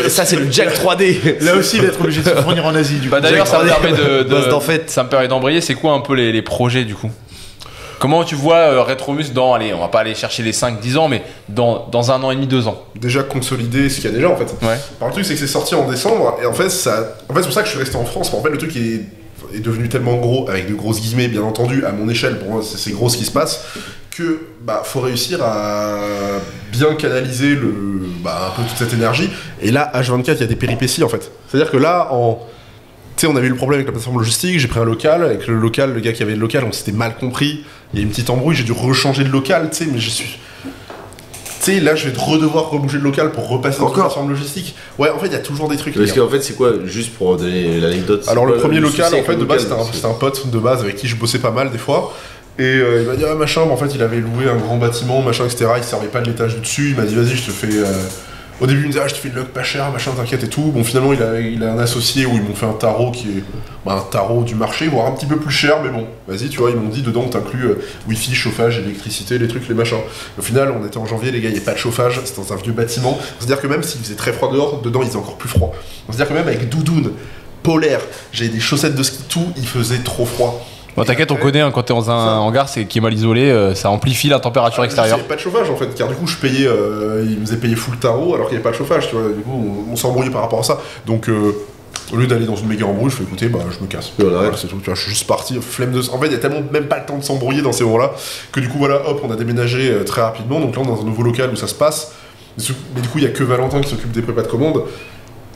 Ça, c'est le Jack 3D. Là aussi, il va être obligé de se fournir en Asie. Du coup. D'ailleurs, ça me permet d'embrayer. C'est quoi un peu les projets du coup? Comment tu vois Retromus dans, allez, on va pas aller chercher les 5-10 ans, mais dans 1 an et demi, 2 ans? Déjà consolider ce qu'il y a déjà en fait. Ouais. Alors, le truc c'est que c'est sorti en décembre, et en fait c'est pour ça que je suis resté en France. En fait le truc est devenu tellement gros, avec de grosses guillemets bien entendu, à mon échelle, pour moi c'est gros ce qui se passe, que faut réussir à bien canaliser un peu toute cette énergie. Et là, H24, il y a des péripéties en fait. C'est-à-dire que là, tu sais, on avait eu le problème avec la plateforme logistique, j'ai pris un local, avec le gars qui avait le local, on s'était mal compris, il y a une petite embrouille, j'ai dû rechanger de local, tu sais, mais je suis... Tu sais, là, je vais devoir rebouger le local pour repasser dans la plateforme logistique. Ouais, en fait, il y a toujours des trucs. Parce qu'en fait, c'est quoi, juste pour donner l'anecdote? Alors, le premier local, en fait, de base, c'était un pote de base avec qui je bossais pas mal des fois. Et il m'a dit, ah machin, en fait, il avait loué un grand bâtiment, machin, etc. Il servait pas de l'étage du dessus. Il m'a dit, vas-y, je te fais. Au début, il me disait, je te fais le loc pas cher, machin, t'inquiète et tout. Bon, finalement, il a un associé où ils m'ont fait un tarot qui est un tarot du marché, voire un petit peu plus cher, mais bon, vas-y, tu vois, ils m'ont dit, dedans, t'inclus wifi, chauffage, électricité, les trucs, les machins. Au final, on était en janvier, les gars, il n'y avait pas de chauffage, c'était dans un vieux bâtiment. C'est-à-dire que même s'il faisait très froid dehors, dedans, il faisait encore plus froid. C'est-à-dire que même avec doudoune, polaire, j'avais des chaussettes de ski, tout, il faisait trop froid. Bon, t'inquiète, on connaît, quand t'es dans un hangar qui est mal isolé, ça amplifie la température extérieure. Il n'y avait pas de chauffage en fait, car du coup je payais, il me faisait payer full tarot alors qu'il n'y avait pas de chauffage, tu vois, du coup on s'embrouillait par rapport à ça. Donc au lieu d'aller dans une méga embrouille, je fais écoutez, je me casse. Voilà, c'est tout, tu vois, je suis juste parti, flemme de... En fait, il y a tellement même pas le temps de s'embrouiller dans ces moments-là, que du coup voilà, hop, on a déménagé très rapidement, donc là on est dans un nouveau local où ça se passe. Mais du coup, il n'y a que Valentin qui s'occupe des prépas de commandes.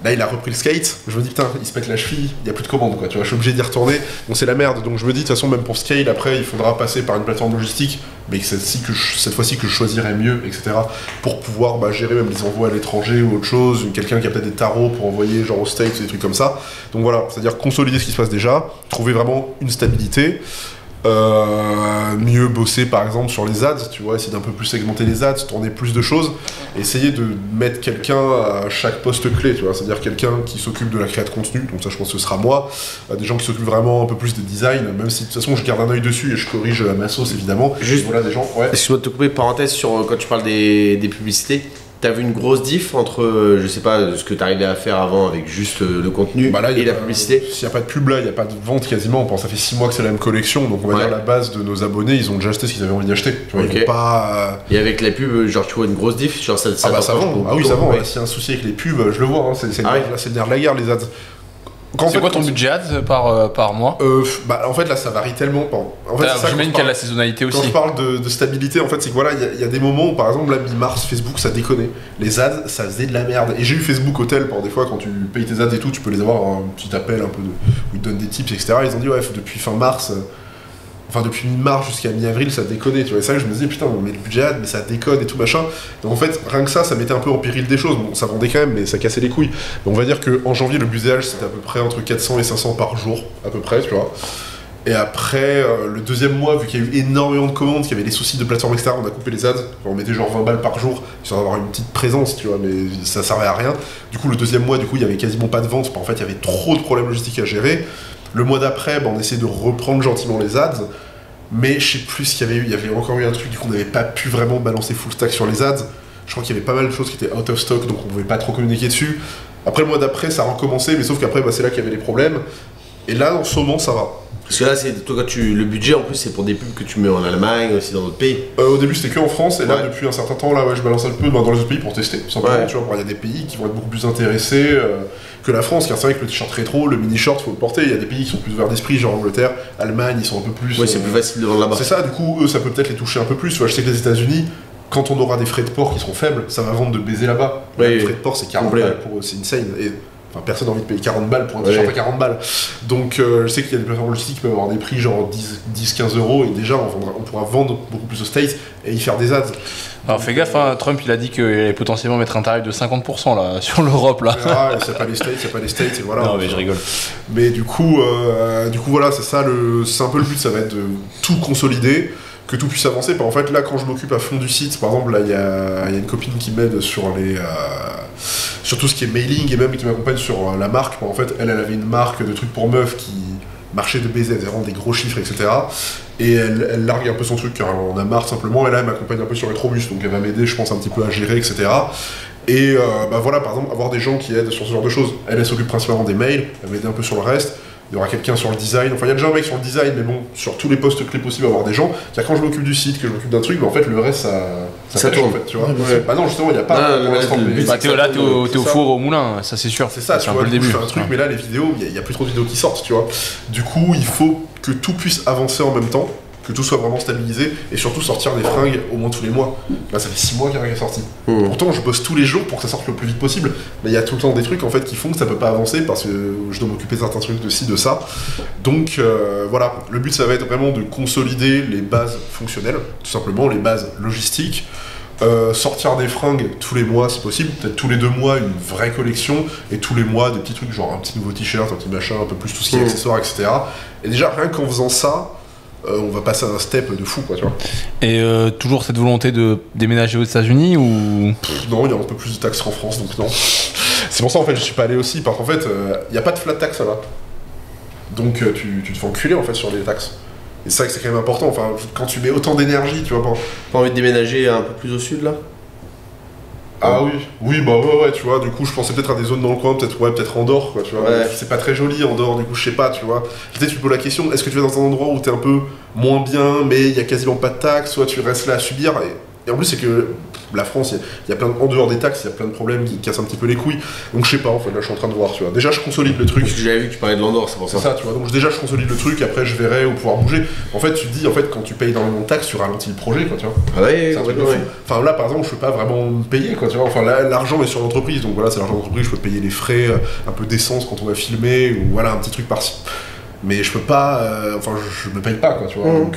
Là, il a repris le skate. Je me dis, putain, il se pète la cheville, il n'y a plus de commandes, quoi. Tu vois, je suis obligé d'y retourner. Bon, c'est la merde. Donc, je me dis, de toute façon, même pour scale, après, il faudra passer par une plateforme logistique, mais que cette fois-ci que je choisirais mieux, etc. Pour pouvoir gérer même les envois à l'étranger ou autre chose. Quelqu'un qui a peut-être des tarots pour envoyer, genre aux States, des trucs comme ça. Donc, voilà. C'est-à-dire consolider ce qui se passe déjà, trouver vraiment une stabilité. Mieux bosser par exemple sur les ads, tu vois, essayer d'un peu plus segmenter les ads, tourner plus de choses, essayer de mettre quelqu'un à chaque poste clé, tu vois, c'est-à-dire quelqu'un qui s'occupe de la création de contenu, donc ça je pense que ce sera moi, des gens qui s'occupent vraiment un peu plus des designs, même si de toute façon je garde un œil dessus et je corrige à ma sauce évidemment. Juste, voilà des gens, ouais. Excuse-moi de te couper, parenthèse sur quand tu parles des publicités. T'as vu une grosse diff entre, je sais pas, ce que t'arrivais à faire avant avec juste le contenu là, et la publicité? S'il n'y a pas de pub là, il n'y a pas de vente quasiment. Ça fait 6 mois que c'est la même collection, donc on va dire la base de nos abonnés, ils ont déjà acheté ce qu'ils avaient envie d'acheter. Tu vois, ils vont pas. Et avec la pub, genre tu vois une grosse diff, genre ça vend. Ah oui, ça vend. S'il y a un souci avec les pubs, je le vois. Hein, c'est le nerf de la guerre, les ads. C'est quoi ton budget ads par mois? En fait là ça varie tellement. En fait, j'imagine qu'il y a la saisonnalité aussi. Quand je parle de stabilité, en fait c'est que voilà, il y a des moments où par exemple là mi-mars Facebook ça déconnait. Les ads ça faisait de la merde. Et j'ai eu Facebook Hotel des fois quand tu payes tes ads et tout, tu peux les avoir un petit appel un peu où ils te donnent des tips etc. Ils ont dit ouais depuis fin mars. Enfin, depuis mi-mars jusqu'à mi-avril, ça déconnait, tu vois. Et ça, je me disais, putain, on met le budget ad, mais ça déconne et tout machin. Donc en fait, rien que ça mettait un peu en péril des choses. Bon, ça vendait quand même, mais ça cassait les couilles. Donc on va dire qu'en janvier, le budget ad, c'était à peu près entre 400 et 500 par jour, à peu près, tu vois. Et après, le deuxième mois, vu qu'il y a eu énormément de commandes, qu'il y avait des soucis de plateforme, etc., on a coupé les ads. On mettait genre 20 balles par jour, histoire d'avoir une petite présence, tu vois, mais ça servait à rien. Du coup, le deuxième mois, il y avait quasiment pas de vente. En fait, il y avait trop de problèmes logistiques à gérer. Le mois d'après, on essayait de reprendre gentiment les ads. Mais je sais plus ce qu'il y avait eu. Il y avait encore eu un truc, du coup, on n'avait pas pu vraiment balancer full stack sur les ads. Je crois qu'il y avait pas mal de choses qui étaient out of stock, donc on pouvait pas trop communiquer dessus. Après, le mois d'après, ça a recommencé, mais sauf qu'après, c'est là qu'il y avait les problèmes. Et là, en ce moment, ça va. Parce que là, toi, le budget en plus, c'est pour des pubs que tu mets en Allemagne, aussi dans d'autres pays. Au début, c'était que en France, et là, depuis un certain temps, là, je balance un peu dans les autres pays pour tester. Tout simplement, tu vois, il y a des pays qui vont être beaucoup plus intéressés que la France, car c'est vrai que le t-shirt rétro, le mini-short, faut le porter. Il y a des pays qui sont plus ouverts d'esprit, genre Angleterre, Allemagne, ils sont un peu plus. Ouais, c'est plus facile de vendre là-bas. C'est ça, du coup, eux, ça peut peut-être les toucher un peu plus. Tu vois, je sais que les États-Unis, quand on aura des frais de port qui seront faibles, ça va vendre de baiser là-bas. Les frais de port, c'est 40 balles pour eux, c'est insane. Enfin, personne n'a envie de payer 40 balles pour un t-shirt à 40 balles. Donc je sais qu'il y a des plateformes logistiques qui peuvent avoir des prix genre 10-15 euros, et déjà on pourra vendre beaucoup plus aux States et y faire des ads. Alors fais gaffe, Trump il a dit qu'il allait potentiellement mettre un tarif de 50% là, sur l'Europe là. C'est pas les States, et voilà. Non mais je rigole. Mais du coup voilà, c'est ça, c'est un peu le but, ça va être de tout consolider, que tout puisse avancer. En fait là, quand je m'occupe à fond du site, par exemple, là il y a une copine qui m'aide sur tout ce qui est mailing, et même qui m'accompagne sur la marque. En fait, elle avait une marque de trucs pour meufs qui marchait de baiser, elle faisait vraiment des gros chiffres, etc. Et elle largue un peu son truc car elle en a marre simplement, et là elle m'accompagne un peu sur Retrobus, donc elle va m'aider, je pense, un petit peu à gérer, etc. Et voilà, par exemple, avoir des gens qui aident sur ce genre de choses. Elle s'occupe principalement des mails, elle va m'aider un peu sur le reste. Il y aura quelqu'un sur le design, enfin il y a déjà un mec sur le design, mais bon, sur tous les postes clés possibles, avoir des gens. C'est-à-dire quand je m'occupe du site, que je m'occupe d'un truc, en fait le reste ça tourne, en fait, tu vois. Bah non, justement, il n'y a pas. Là t'es au four au moulin, ça c'est sûr. C'est ça, c'est un peu le début. Je fais un truc, mais là les vidéos, il n'y a plus trop de vidéos qui sortent, tu vois. Du coup, il faut que tout puisse avancer en même temps, que tout soit vraiment stabilisé, et surtout sortir des fringues au moins tous les mois. Là, ça fait 6 mois qu'il n'y a rien sorti. Pourtant, je bosse tous les jours pour que ça sorte le plus vite possible, mais il y a tout le temps des trucs en fait qui font que ça peut pas avancer parce que je dois m'occuper de certains trucs de ci, de ça. Donc voilà, le but ça va être vraiment de consolider les bases fonctionnelles, tout simplement les bases logistiques. Sortir des fringues tous les mois si possible, peut-être tous les 2 mois une vraie collection, et tous les mois des petits trucs genre un petit nouveau t-shirt, un petit machin, un peu plus tout ce qui est accessoires, etc. Et déjà rien qu'en faisant ça, on va passer à un step de fou, quoi, tu vois. Et toujours cette volonté de déménager aux États-Unis ou Non, il y a un peu plus de taxes qu'en France, donc non. C'est pour ça en fait je suis pas allé aussi, parce qu'en fait il n'y a pas de flat tax là-bas. Donc tu te fais enculer en fait sur les taxes. Et c'est vrai que c'est quand même important, enfin quand tu mets autant d'énergie, tu vois. Pas envie de déménager un peu plus au sud là? Ah oui, bah ouais, tu vois, du coup je pensais peut-être à des zones dans le coin, peut-être Andorre, quoi, tu vois. Ouais. C'est pas très joli Andorre, du coup je sais pas, tu vois. Peut-être tu poses la question, est-ce que tu vas dans un endroit où t'es un peu moins bien, mais il y a quasiment pas de taxes, soit tu restes là à subir, et en plus c'est que la France, il y a plein en dehors des taxes, il y a plein de problèmes qui cassent un petit peu les couilles, donc je sais pas, en fait, là je suis en train de voir, tu vois. Déjà je consolide le truc. Parce que j'avais vu que tu parlais de l'Andorre, c'est pour ça. C'est ça, tu vois, donc déjà je consolide le truc, après je verrai où pouvoir bouger. En fait, tu te dis, en fait, quand tu payes énormément de taxes, tu ralentis le projet, quoi, tu vois. Ah ouais, Enfin là, par exemple, je peux pas vraiment me payer, quoi, tu vois. Enfin là, l'argent est sur l'entreprise, donc voilà, c'est l'argent de l'entreprise, je peux payer les frais, un peu d'essence quand on va filmer, ou voilà, un petit truc par-ci. Mais je peux pas, je me paye pas, quoi, tu vois. Donc,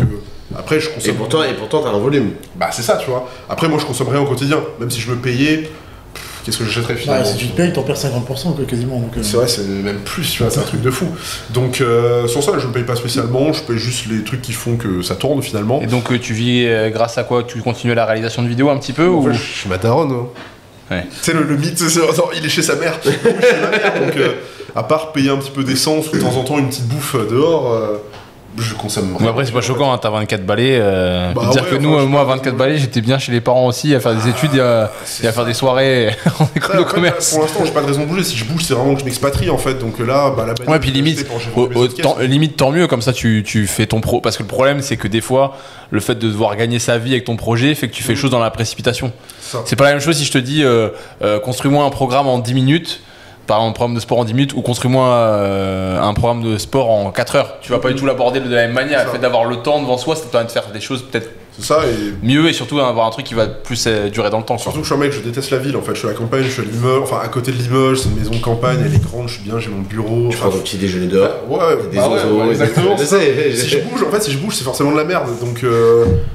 après, je consomme. Et pourtant, t'as un volume. Bah, c'est ça, tu vois. Après, moi, je consomme rien au quotidien. Même si je me payais, qu'est-ce que j'achèterais finalement? Si tu te payes, t'en perds 50% quoi, quasiment. Donc, c'est vrai, c'est même plus, tu vois, c'est un truc de fou. Donc, sur ça, je me paye pas spécialement. Je paye juste les trucs qui font que ça tourne finalement. Et donc, tu vis grâce à quoi? Tu continues la réalisation de vidéos un petit peu en ou... fait, je suis ma daronne. Hein. Ouais. Tu sais, le mythe, il est chez sa mère. Je suis chez ma mère, donc à part payer un petit peu d'essence ou de temps en temps une petite bouffe dehors. Je consomme. Mais après, c'est pas choquant, hein, t'as 24 balais. Dire que nous, moi, à 24 balais, j'étais bien chez les parents aussi, à faire des études et à faire des soirées en école de commerce. Pour l'instant, j'ai pas de raison de bouger. Si je bouge, c'est vraiment que je m'expatrie en fait. Donc là, la bagnole. Ouais, puis limite, tant mieux, comme ça, tu fais ton pro. Parce que le problème, c'est que des fois, le fait de devoir gagner sa vie avec ton projet fait que tu fais les choses dans la précipitation. C'est pas la même chose si je te dis, construis-moi un programme en 10 minutes. Par exemple, un programme de sport en 10 minutes ou construis-moi un programme de sport en 4 heures. Tu vas pas du tout l'aborder de la même manière. Le fait d'avoir le temps devant soi, ça te permet de faire des choses peut-être C'est ça, et... Mieux, et surtout avoir un truc qui va plus durer dans le temps. Surtout que je suis un mec, je déteste la ville, en fait. Je suis à la campagne, je suis à Limoges, enfin à côté de Limoges, c'est une maison de campagne, elle est grande, je suis bien, j'ai mon bureau. Tu prends ton petit déjeuner dehors. Des oiseaux, exactement. Si je bouge, c'est forcément de la merde. Donc,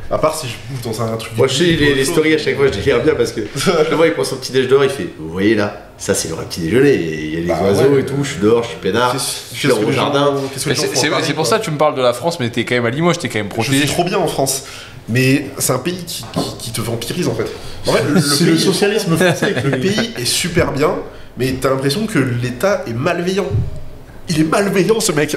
à part si je bouge dans un truc... Moi, je sais, les stories à chaque fois, je délire bien parce que je le vois, il prend son petit déj dehors, il fait, vous voyez là, ça c'est le vrai petit déjeuner, il y a les oiseaux et tout, je suis dehors, je suis peinard, je suis dans mon jardin. C'est pour ça que tu me parles de la France, mais t'es quand même à Limoges, t'es quand même protégé. Je suis trop bien en France. Mais c'est un pays qui te vampirise en fait. En fait, c'est le socialisme français. Le pays est super bien, mais t'as l'impression que l'État est malveillant. Il est malveillant ce mec.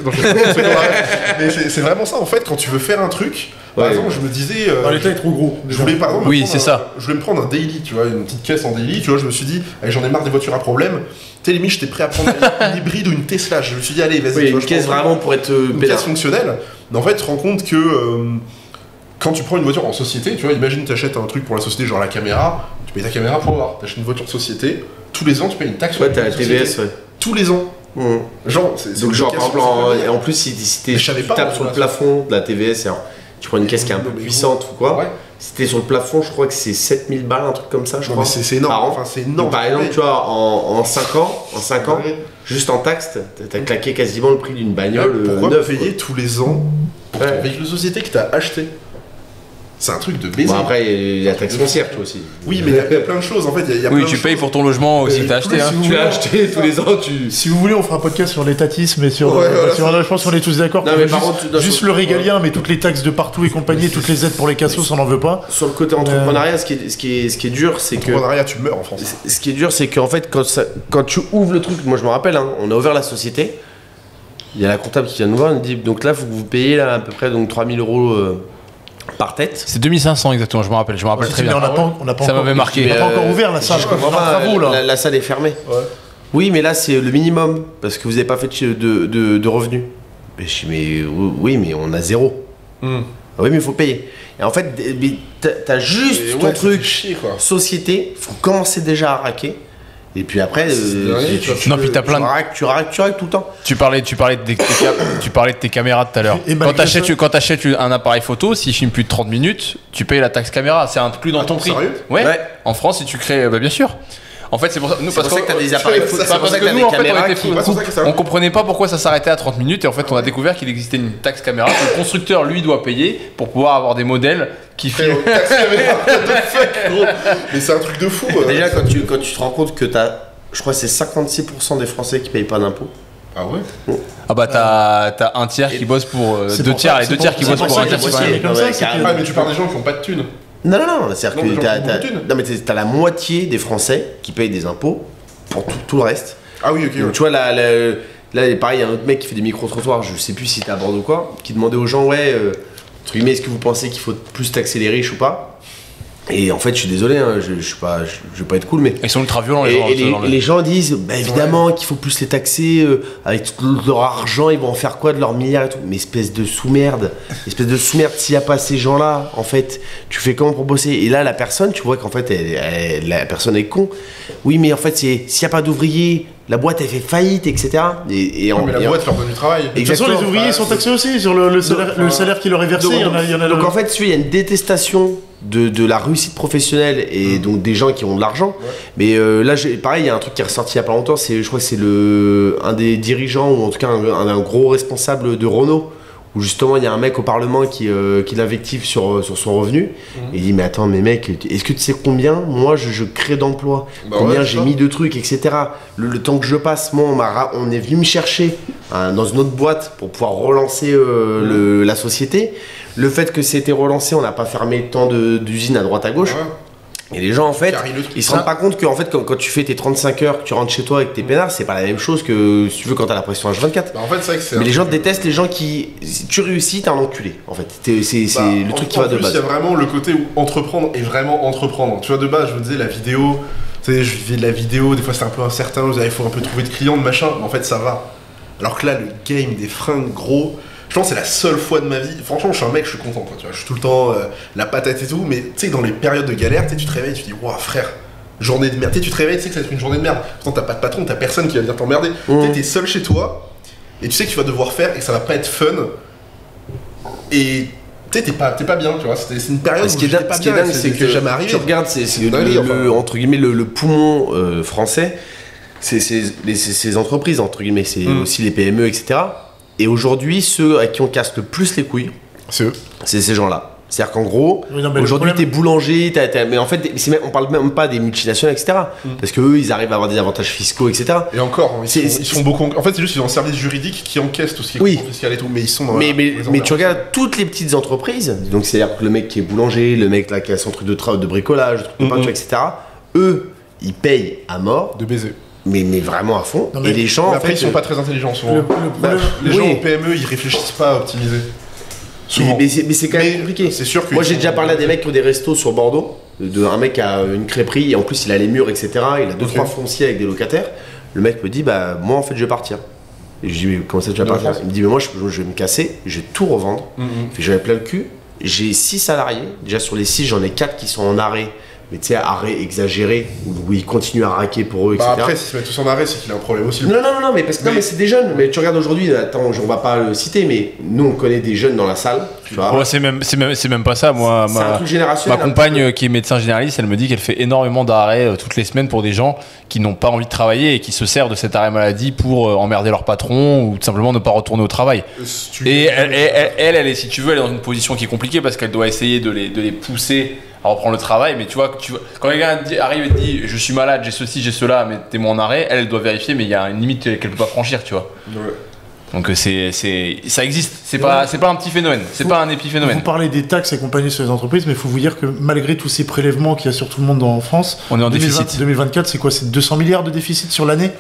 Mais c'est vraiment ça en fait, quand tu veux faire un truc. Par exemple, je me disais. L'État est trop gros. Je voulais par exemple. Oui, c'est ça. Je voulais me prendre un daily, tu vois, une petite caisse en daily. Tu vois, je me suis dit, allez, j'en ai marre des voitures à problème. Tu sais, limite, j'étais prêt à prendre une hybride ou une Tesla. Je me suis dit, allez, vas-y. Oui, une caisse vraiment pour être une caisse fonctionnelle. Mais en fait, tu te rends compte que. Quand tu prends une voiture en société, tu vois, imagine tu achètes un truc pour la société, genre la caméra, tu payes ta caméra pour voir. Tu achètes une voiture de société, tous les ans tu payes une taxe. Ouais, t'as la TVS, ouais. Tous les ans. Genre, donc genre, par exemple, en plus, si tu tapes sur le plafond de la TVS, alors, tu prends une caisse qui est un peu puissante ou quoi, si t'es sur le plafond, je crois que c'est 7000 balles, un truc comme ça, je crois. C'est énorme. Enfin, c'est énorme. Donc, par exemple, tu vois, en 5 ans, juste en taxe, t'as claqué quasiment le prix d'une bagnole neuve. Pourquoi payer tous les ans pour ton véhicule de société que t'as acheté? C'est un truc de baiser. Bon, après, il y a la taxe foncière, toi aussi. Oui, mais il y a plein de choses en fait. Oui, tu payes pour ton logement aussi que t'as acheté. Tu l'as acheté tous les ans. Si vous voulez, on fera un podcast sur l'étatisme et sur. Je pense qu'on est tous d'accord. Juste le régalien, mais toutes les taxes de partout et compagnie, toutes les aides pour les cassos, on n'en veut pas. Sur le côté entrepreneuriat, ce qui est dur, c'est que. Entrepreneuriat, tu meurs en France. Ce qui est dur, c'est qu'en fait, quand tu ouvres le truc, moi je me rappelle, on a ouvert la société. Il y a la comptable qui vient nous voir, elle nous dit donc là, il faut que vous payiez là, à peu près donc 3000 € par tête. C'est 2500 exactement, je me rappelle très bien. Ça m'avait marqué. On n'a pas encore ouvert la salle. La salle est fermée. Ouais. Oui, mais là c'est le minimum parce que vous n'avez pas fait de revenus. Mais je dis oui, mais on a 0. Oui, mais il faut payer. Et en fait, t'as juste ton truc société, faut commencer déjà à raquer. Et puis après, puis t'as plein tu raques tout le temps. Tu parlais de tes caméras tout à l'heure. Quand t'achètes un appareil photo, s'il filme plus de 30 minutes, tu payes la taxe caméra. C'est inclus dans ton prix. Sérieux ? Ouais. En France, si tu crées, bien sûr. En fait, c'est pour ça. C'est pour ça que t'as des appareils photo. C'est pour ça que t'as des caméras on comprenait pas pourquoi ça s'arrêtait à 30 minutes et en fait, on a découvert qu'il existait une taxe caméra que le constructeur lui doit payer pour pouvoir avoir des modèles qui filment. Mais c'est un truc de fou. Déjà, quand tu te rends compte que je crois que c'est 56% des Français qui payent pas d'impôts. Ah ouais. Ah bah t'as un tiers qui bosse pour 2 tiers et 2 tiers qui bossent pour un tiers. Mais tu parles des gens qui ont pas de thunes. Non, c'est-à-dire que t'as la moitié des Français qui payent des impôts pour tout le reste. Ah oui, ok. Donc tu vois, là, pareil, il y a un autre mec qui fait des micro-trottoirs, je sais plus si c'était à Bordeaux ou quoi, qui demandait aux gens, entre guillemets, est-ce que vous pensez qu'il faut plus taxer les riches ou pas? Et en fait, je suis désolé, je vais pas être cool, mais. Ils sont ultra violents, les gens. Et les gens disent, évidemment qu'il faut plus les taxer, avec tout leur argent, ils vont en faire quoi de leurs milliards et tout. Mais espèce de sous-merde, s'il n'y a pas ces gens-là, en fait, tu fais comment pour bosser? Et là, la personne, tu vois qu'en fait, la personne est con. Oui, mais en fait, s'il n'y a pas d'ouvriers, la boîte elle fait faillite, etc. Mais la boîte leur donne du travail. De toute façon, les ouvriers sont taxés aussi sur le salaire qui leur est versé. Donc en fait, il y a une détestation de la réussite professionnelle et donc des gens qui ont de l'argent. Ouais. Mais là, pareil, il y a un truc qui est ressorti il n'y a pas longtemps. Je crois que c'est un des dirigeants ou en tout cas un gros responsable de Renault. Où justement il y a un mec au Parlement qui l'invective sur son revenu et il dit mais attends mais mec, est-ce que tu sais combien moi je crée d'emplois, combien j'ai mis de trucs, etc. Le temps que je passe, moi on est venu me chercher dans une autre boîte pour pouvoir relancer la société. Le fait que c'était relancé, on n'a pas fermé tant d'usines à droite à gauche. Et les gens en fait, ils se rendent pas compte que en fait, quand tu fais tes 35 heures, que tu rentres chez toi avec tes peinards, c'est pas la même chose que si tu veux quand t'as la pression H24. En fait, c'est vrai que mais les gens détestent les gens qui, si tu réussis, t'es un enculé. En fait, c'est le truc qui va de base. Il y a vraiment le côté où entreprendre est vraiment entreprendre. Tu vois, de base, je me disais la vidéo, tu sais, je vivais de la vidéo, des fois c'est un peu incertain, il faut un peu trouver de clients, de machin, mais en fait ça va. Alors que là, le game des fringues gros. Je pense que c'est la seule fois de ma vie. Franchement, je suis un mec, je suis content. Quoi, tu vois, je suis tout le temps la patate et tout. Mais tu sais, dans les périodes de galère, tu te réveilles, tu te dis, waouh, frère, journée de merde. Tu te réveilles, tu sais que ça va être une journée de merde. Pourtant, t'as pas de patron, t'as personne qui va venir t'emmerder. T'es seul chez toi et tu sais que tu vas devoir faire et que ça va pas être fun. Et tu sais, t'es pas bien, tu vois. C'est une période où j'étais pas bien. C'est que jamais arrivé. Tu regardes, c'est entre guillemets le poumon français, c'est ces entreprises, entre guillemets, c'est aussi les PME, etc. Et aujourd'hui, ceux à qui on casse le plus les couilles, c'est eux. C'est ces gens-là. C'est-à-dire qu'en gros, aujourd'hui, t'es boulanger, mais en fait, on parle même pas des multinationales, etc. Parce qu'eux, ils arrivent à avoir des avantages fiscaux, etc. Et encore, ils sont beaucoup. En fait, c'est juste qu'ils ont un service juridique qui encaisse tout ce qui est confiscal et tout, mais ils sont dans mais tu regardes toutes les petites entreprises, donc c'est-à-dire que le mec qui est boulanger, le mec là qui a son truc de bricolage, de truc de peinture, etc. Eux, ils payent à mort. De baiser. Mais vraiment à fond. Non, et les gens. Après, ils sont pas très intelligents souvent. Les gens au PME, ils réfléchissent pas à optimiser. Mais c'est quand même compliqué. C'est sûr que moi j'ai déjà parlé à des mecs qui ont des restos sur Bordeaux, un mec qui a une crêperie, et en plus il a les murs, etc. Il a 2-3 fonciers avec des locataires. Le mec me dit bah moi en fait je vais partir. Et je dis mais comment ça tu vas partir? Il me dit mais moi je vais me casser, je vais tout revendre. J'avais plein le cul. J'ai 6 salariés. Déjà sur les 6 j'en ai 4 qui sont en arrêt. Mais tu sais, arrêt exagéré, où ils continuent à raquer pour eux, etc. Après, s'ils se mettent tous en arrêt, c'est qu'il a un problème aussi. Non, mais parce que mais c'est des jeunes. Mais tu regardes aujourd'hui, attends, on va pas le citer, mais nous on connaît des jeunes dans la salle. Tu vois. Ouais, c'est même pas ça. Moi, ma compagne qui est médecin généraliste, elle me dit qu'elle fait énormément d'arrêts toutes les semaines pour des gens qui n'ont pas envie de travailler et qui se servent de cet arrêt maladie pour emmerder leur patron ou tout simplement ne pas retourner au travail. Et elle est, si tu veux, elle est dans une position qui est compliquée parce qu'elle doit essayer de les pousser à reprendre le travail, mais tu vois, quand quelqu'un arrive et te dit je suis malade, j'ai ceci, j'ai cela, mettez-moi en arrêt, elle doit vérifier, mais il y a une limite qu'elle peut pas franchir, tu vois. Ouais. Donc ça existe, c'est pas un petit phénomène, c'est pas un épiphénomène. Vous parlez des taxes et compagnie sur les entreprises, mais il faut vous dire que malgré tous ces prélèvements qu'il y a sur tout le monde en France, on est en déficit. 2024, c'est quoi? C'est 200 milliards de déficit sur l'année?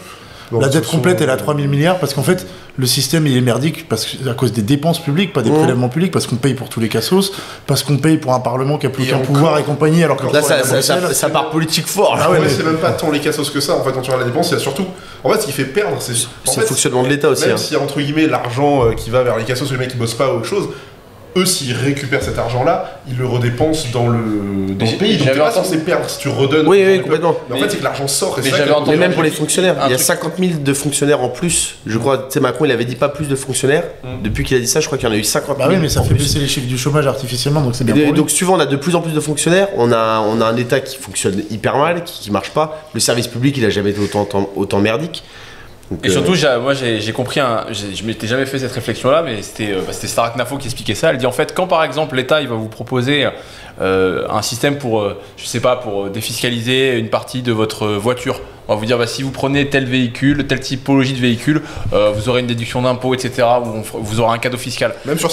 La dette complète, elle est à 3000 milliards parce qu'en fait, le système il est merdique à cause des dépenses publiques, pas des prélèvements publics, parce qu'on paye pour tous les cassos, parce qu'on paye pour un parlement qui a plus aucun pouvoir et compagnie, alors que là, ça part politique fort. Ah ouais, mais c'est même pas tant les cassos que ça. En fait, quand tu regardes la dépense, il y a surtout. En fait, ce qui fait perdre, c'est le fonctionnement de l'État aussi. Même s'il y a entre guillemets l'argent qui va vers les cassos, les mecs qui bossent pas ou autre chose. Eux, s'ils récupèrent cet argent-là, ils le redépensent dans le pays. Donc, t'es pas censé perdre si tu redonnes. Oui, complètement. Mais en fait, c'est que l'argent sort. Mais même pour les fonctionnaires, il y a 50 000 de fonctionnaires en plus. Je crois, tu sais, Macron, il avait dit pas plus de fonctionnaires. Depuis qu'il a dit ça, je crois qu'il y en a eu 50 000. Bah oui, mais ça fait baisser les chiffres du chômage artificiellement, donc c'est bien. Donc, souvent, on a de plus en plus de fonctionnaires. On a un État qui fonctionne hyper mal, qui marche pas. Le service public, il a jamais été autant merdique. Donc, et surtout, moi j'ai compris, je m'étais jamais fait cette réflexion-là, mais c'était Sarah Knafo qui expliquait ça. Elle dit en fait, quand par exemple l'État il va vous proposer un système pour, je sais pas, pour défiscaliser une partie de votre voiture, on va vous dire si vous prenez tel véhicule, telle typologie de véhicule, vous aurez une déduction d'impôt, etc. Vous aurez un cadeau fiscal. Même sur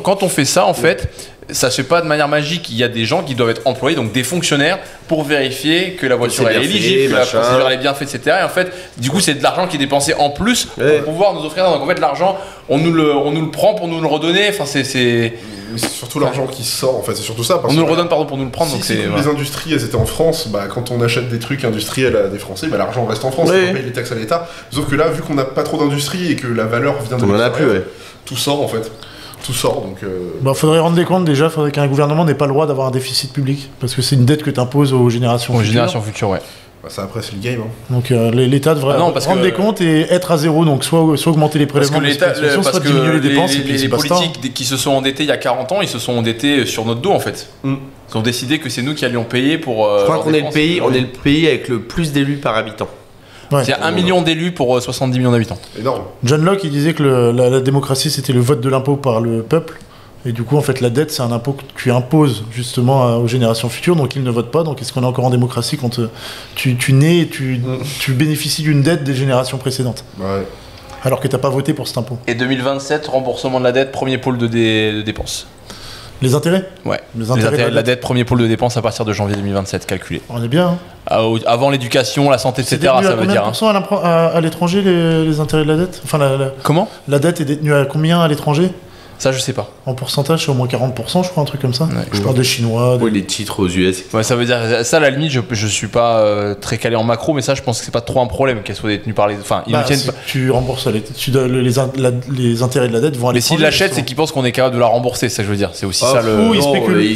quand on fait ça, en fait, ça se fait pas de manière magique. Il y a des gens qui doivent être employés, donc des fonctionnaires, pour vérifier que la voiture est éligible, que la procédure elle est bien faite, etc. Et en fait, du coup, c'est de l'argent qui est dépensé en plus pour pouvoir nous offrir. Donc en fait, l'argent, on nous le prend pour nous le redonner. Enfin, c'est surtout l'argent qui sort. En fait, c'est surtout ça. Parce on nous le redonne pour nous le prendre. Si les industries elles étaient en France, quand on achète des trucs industriels à des Français, l'argent reste en France. On paye les taxes à l'État. Sauf que là, vu qu'on n'a pas trop d'industrie et que la valeur vient de l'extérieur, tout sort en fait. Tout sort donc. Faudrait rendre des comptes déjà, faudrait qu'un gouvernement n'ait pas le droit d'avoir un déficit public parce que c'est une dette que tu imposes aux générations futures. Aux générations futures, ouais. Ça après c'est le game. Donc l'État devrait rendre des comptes et être à zéro, donc soit augmenter les prélèvements, soit diminuer les dépenses. Les politiques qui se sont endettés il y a 40 ans, ils se sont endettés sur notre dos en fait. Ils ont décidé que c'est nous qui allions payer pour. Je crois qu'on est le pays avec le plus d'élus par habitant. Ouais. Il y a 1 million d'élus pour 70 millions d'habitants. Énorme. John Locke il disait que la démocratie c'était le vote de l'impôt par le peuple. Et du coup, en fait, la dette, c'est un impôt que tu imposes justement aux générations futures, donc ils ne votent pas. Donc est-ce qu'on est encore en démocratie quand tu nais et tu bénéficies d'une dette des générations précédentes? Ouais. Alors que tu n'as pas voté pour cet impôt. Et 2027, remboursement de la dette, premier pôle de dépenses. Les intérêts? Ouais. Les intérêts de la dette, premier pôle de dépenses à partir de janvier 2027, calculé. On est bien. Avant l'éducation, la santé, etc. Ça veut dire. Combien de pourcents à l'étranger les intérêts de la dette? Enfin, Comment? La dette est détenue à combien à l'étranger? Ça, je sais pas. En pourcentage, c'est au moins 40%, je crois, un truc comme ça. Ouais. Je parle des Chinois. Oui, les titres aux US. Ouais, ça veut dire. Ça, à la limite, je suis pas très calé en macro, mais ça, je pense que c'est pas trop un problème qu'elle soit détenue par les. Enfin, ils ne tiennent pas. Tu rembourses les intérêts de la dette vont à l'étranger. Mais s'ils l'achètent, c'est qu'ils pensent qu'on est capable de la rembourser, ça, je veux dire. C'est aussi ça le. Ou ils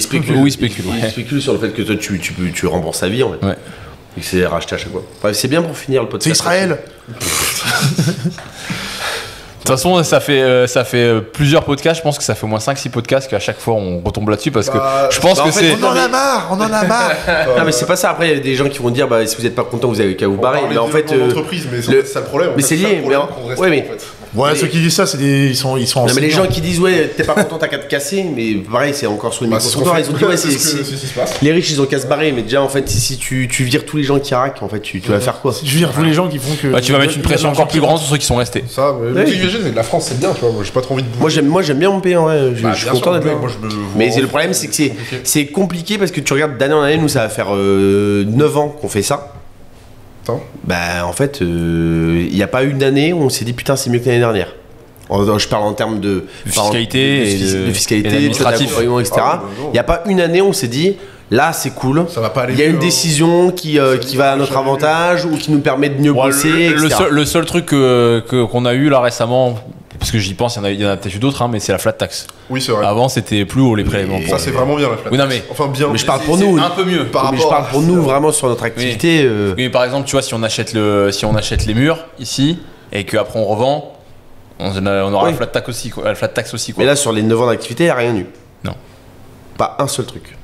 spéculent. Ils spéculent sur le fait que toi, tu rembourses sa vie, en fait. Ouais. Et que c'est racheté à chaque fois. C'est bien pour finir le podcast. C'est Israël. toute façon, ça fait plusieurs podcasts. Je pense que ça fait au moins 5-6 podcasts qu'à chaque fois on retombe là-dessus parce que je pense que c'est. On en a marre. Non, mais c'est pas ça. Après, il y a des gens qui vont dire si vous êtes pas content, vous avez qu'à vous barrer. Mais en fait. L'entreprise, mais c'est ça le problème. Mais c'est lié. Ouais, ceux qui disent ça, ils sont non, mais les gens qui disent t'es pas content, t'as qu'à te casser, mais pareil, c'est encore sur une micro-trottoir. Ils ont dit les riches, ils ont qu'à se barrer, mais déjà en fait, si tu vires tous les gens qui raquent, en fait, tu vas faire quoi? Si tu vires tous les gens qui font que. Tu vas mettre une pression encore plus grande sur ceux qui sont restés. Ça, la France, c'est bien, tu vois. Moi, j'ai pas trop envie de bouger. Moi, j'aime bien mon pays, en vrai. Je suis content d'être là. Mais le problème, c'est que c'est compliqué parce que tu regardes d'année en année, nous, ça va faire 9 ans qu'on fait ça. Bah, en fait, il n'y a pas une année où on s'est dit putain, c'est mieux que l'année dernière. Je parle en termes de fiscalité, de fiscalité, d'administratif, etc. Il n'y a pas une année où on s'est dit là c'est cool. Ça va pas aller. Il y a une décision qui va à notre avantage ou qui nous permet de mieux bosser. Le seul truc qu'on a eu là récemment, parce que j'y pense, il y en a peut-être eu d'autres, mais c'est la flat tax. Oui, c'est vrai. Avant c'était plus haut les prélèvements. Ça c'est vraiment bien la flat tax. Oui, non, mais bien. Mais je parle pour nous. Un peu mieux. Mais je parle pour nous vraiment sur notre activité. Oui, par exemple, tu vois, si on achète les murs ici et qu'après on revend. On aura la flat tax aussi, quoi. Mais là, sur les 9 ans d'activité, il n'y a rien eu. Non. Pas un seul truc.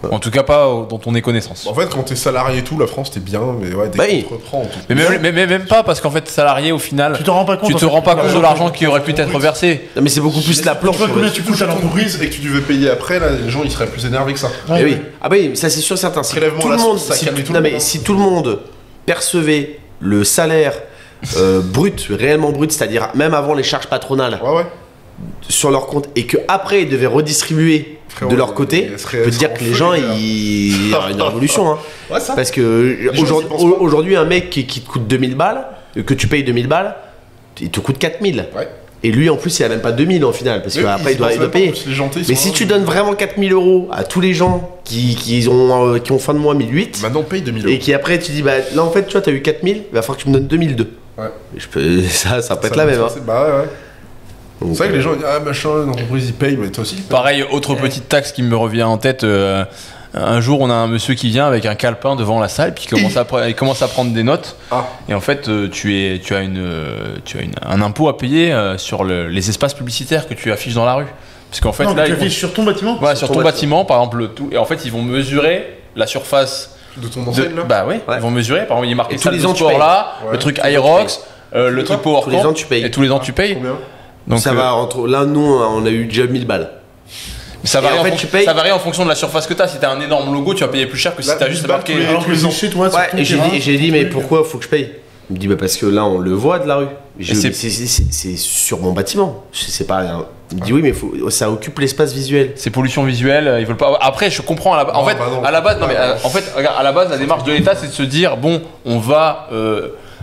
En tout cas, pas dont on ait connaissance. En fait, quand t'es salarié et tout, la France, t'es bien, mais ouais, dès que tu reprends. Mais même pas, parce qu'en fait, salarié, au final, tu te rends pas compte de l'argent qui aurait pu être versé. Non, mais c'est beaucoup plus la planche. Tu touches à l'entreprise et que tu devais payer après, là, les gens, ils seraient plus énervés que ça. Oui. Ah bah oui, ça c'est sûr, certain. Si tout le monde percevait le salaire brut, réellement brut, c'est-à-dire même avant les charges patronales sur leur compte et qu'après ils devaient redistribuer de leur côté, je peux te dire que les gens, il y a une révolution. Hein. Parce que aujourd'hui, un mec qui te coûte 2000 balles, que tu payes 2000 balles, il te coûte 4000. Et lui, en plus, il a même pas 2000 en final, parce qu'après, il doit payer. Mais si tu donnes vraiment 4000 euros à tous les gens qui ont fin de mois 1008, maintenant paye 2000 euros. Et qui après, tu dis, bah là, en fait, tu vois, t'as eu 4000, il va falloir que tu me donnes 2002. Ça peut être la même. C'est vrai que les gens disent machin, l'entreprise ils payent, mais toi aussi. Pareil, autre petite taxe qui me revient en tête. Un jour, on a un monsieur qui vient avec un calepin devant la salle, puis il commence à prendre des notes. Et en fait, tu as un impôt à payer sur les espaces publicitaires que tu affiches dans la rue. Parce qu'en fait, tu affiches sur ton bâtiment. Ouais, sur ton bâtiment, par exemple, tout. Et en fait, ils vont mesurer la surface de ton enseigne là. Bah oui, ils vont mesurer. Par exemple, il est marqué salle de sport là, le truc Aerox, le truc PowerPoint. Tous les ans, tu payes. Et tous les ans, tu payes. Donc ça va entre. Là, nous, on a eu déjà 1000 balles. Ça varie en fonction de la surface que tu as. Si tu as un énorme logo, tu vas payer plus cher que si tu as juste marqué. Chez toi, et j'ai dit, mais pourquoi faut que je paye? Il me dit, bah parce que là, on le voit de la rue. C'est sur mon bâtiment. C'est pas. Il me dit, oui, mais ça occupe l'espace visuel. C'est pollution visuelle. Ils veulent pas. Après, je comprends. En fait, à la base, à la base, la démarche de l'État, c'est de se dire, bon, on va.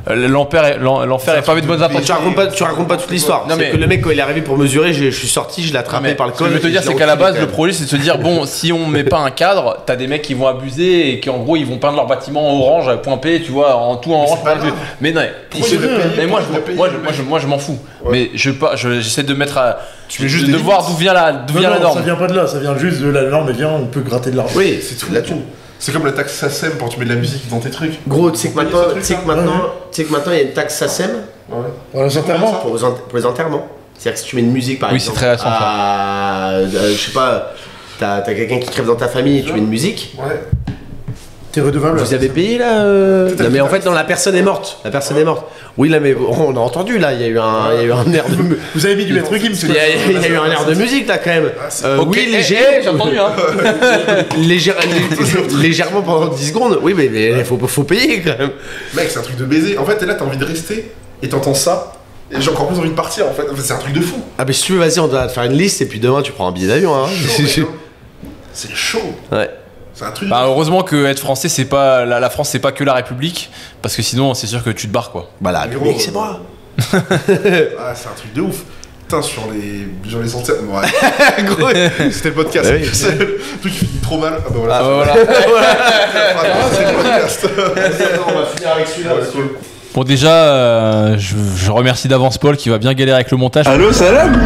L'enfer est pavé de bonnes intentions. Tu racontes pas toute l'histoire. C'est que le mec, quand il est arrivé pour mesurer, je suis sorti, je l'ai attrapé par le col. Ce que je veux te dire, c'est qu'à la base, le projet, c'est de se dire bon, si on met pas un cadre, t'as des mecs qui vont abuser et qui en gros ils vont peindre leur bâtiment en orange, point P, tu vois, en tout en orange. Mais non, moi je m'en fous. Mais j'essaie de mettre de voir d'où vient la norme. Ça vient pas de là, ça vient juste de la norme et vient, on peut gratter de l'argent. Oui, c'est tout. La thune. C'est comme la taxe SACEM quand tu mets de la musique dans tes trucs. Gros, tu sais que maintenant, il y a une taxe SACEM pour les enterrements. Pour les enterrements. C'est-à-dire que si tu mets une musique par exemple. Oui, c'est très récent. Je sais pas, t'as quelqu'un qui crève dans ta famille et tu mets une musique. T'es redevable. Vous avez payé là Non, mais en fait, non, la personne est morte. Oui, là, mais on a entendu là, il y a eu un air de. Vous avez mis du maître Gims. Il y a eu un air de musique là quand même. Oui, léger, j'ai entendu. Légèrement pendant 10 secondes. Oui, mais faut payer quand même. Mec, c'est un truc de baiser. En fait, t'es là, t'as envie de rester et t'entends ça. Et j'ai encore plus envie de partir en fait. C'est un truc de fou. Ah, mais si tu veux, vas-y, on doit te faire une liste et puis demain tu prends un billet d'avion. Hein. C'est chaud. Ouais. Heureusement que être français, c'est pas la France, c'est pas que la République, parce que sinon, c'est sûr que tu te barres quoi. Bah la République, c'est moi. C'est un truc de ouf. Putain, sur les enterrements. Ouais. C'était le podcast. Oui. C'est le truc qui finit trop mal. Ah bah voilà. C'est le podcast. On va finir avec celui-là. Bon, déjà, je remercie d'avance Paul qui va bien galérer avec le montage. Allô, salam.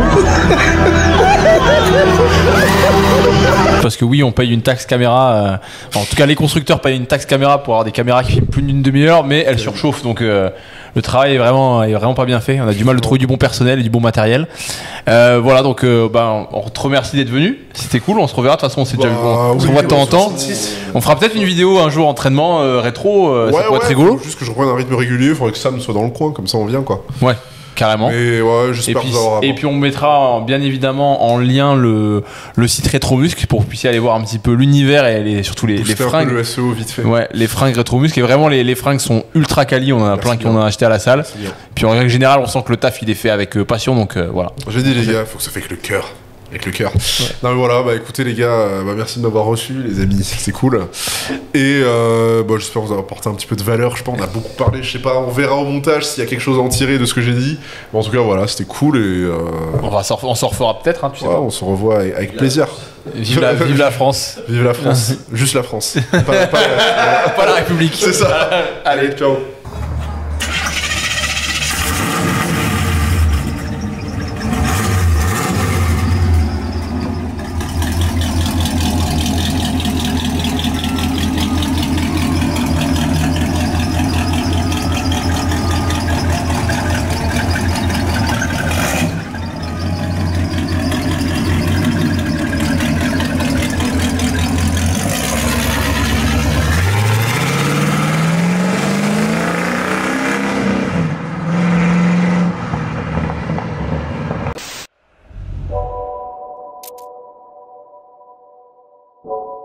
parce que oui, on paye une taxe caméra. En tout cas, les constructeurs payent une taxe caméra pour avoir des caméras qui filment plus d'une demi-heure, mais elles surchauffent. Donc le travail est vraiment pas bien fait. On a du mal de trouver du bon personnel et du bon matériel. Voilà, donc on te remercie d'être venu. C'était cool. On se reverra. De toute façon, on s'est déjà vu. On se revoit de temps en temps. On fera peut-être une vidéo un jour entraînement rétro. Ça pourrait être rigolo. Juste que je reprenne un rythme régulier. Il faudrait que Sam soit dans le coin, comme ça on vient quoi. Ouais. Carrément. Et ouais, j'espère vous avoir. Et puis on mettra bien évidemment en lien le site Rétromuscle pour que vous puissiez aller voir un petit peu l'univers et surtout les fringues. Un peu le SEO vite fait. Ouais, les fringues Rétromuscle et vraiment les fringues sont ultra quali. On en a plein qui en ont acheté à la salle. Puis en règle générale, on sent que le taf il est fait avec passion, donc voilà. J'ai dit les gars, faut que ça fait avec le cœur. Avec le cœur. Ouais. Non mais voilà, écoutez les gars, merci de m'avoir reçu les amis, c'est cool. Et j'espère vous avoir apporté un petit peu de valeur, je sais pas, on a beaucoup parlé, je sais pas, on verra au montage s'il y a quelque chose à en tirer de ce que j'ai dit. Mais en tout cas voilà, c'était cool et... On s'en refera peut-être, hein, tu sais pas. On se revoit avec plaisir. Vive la France. Vive la France. Juste la France. Pas la République. C'est ça. Allez, ciao. You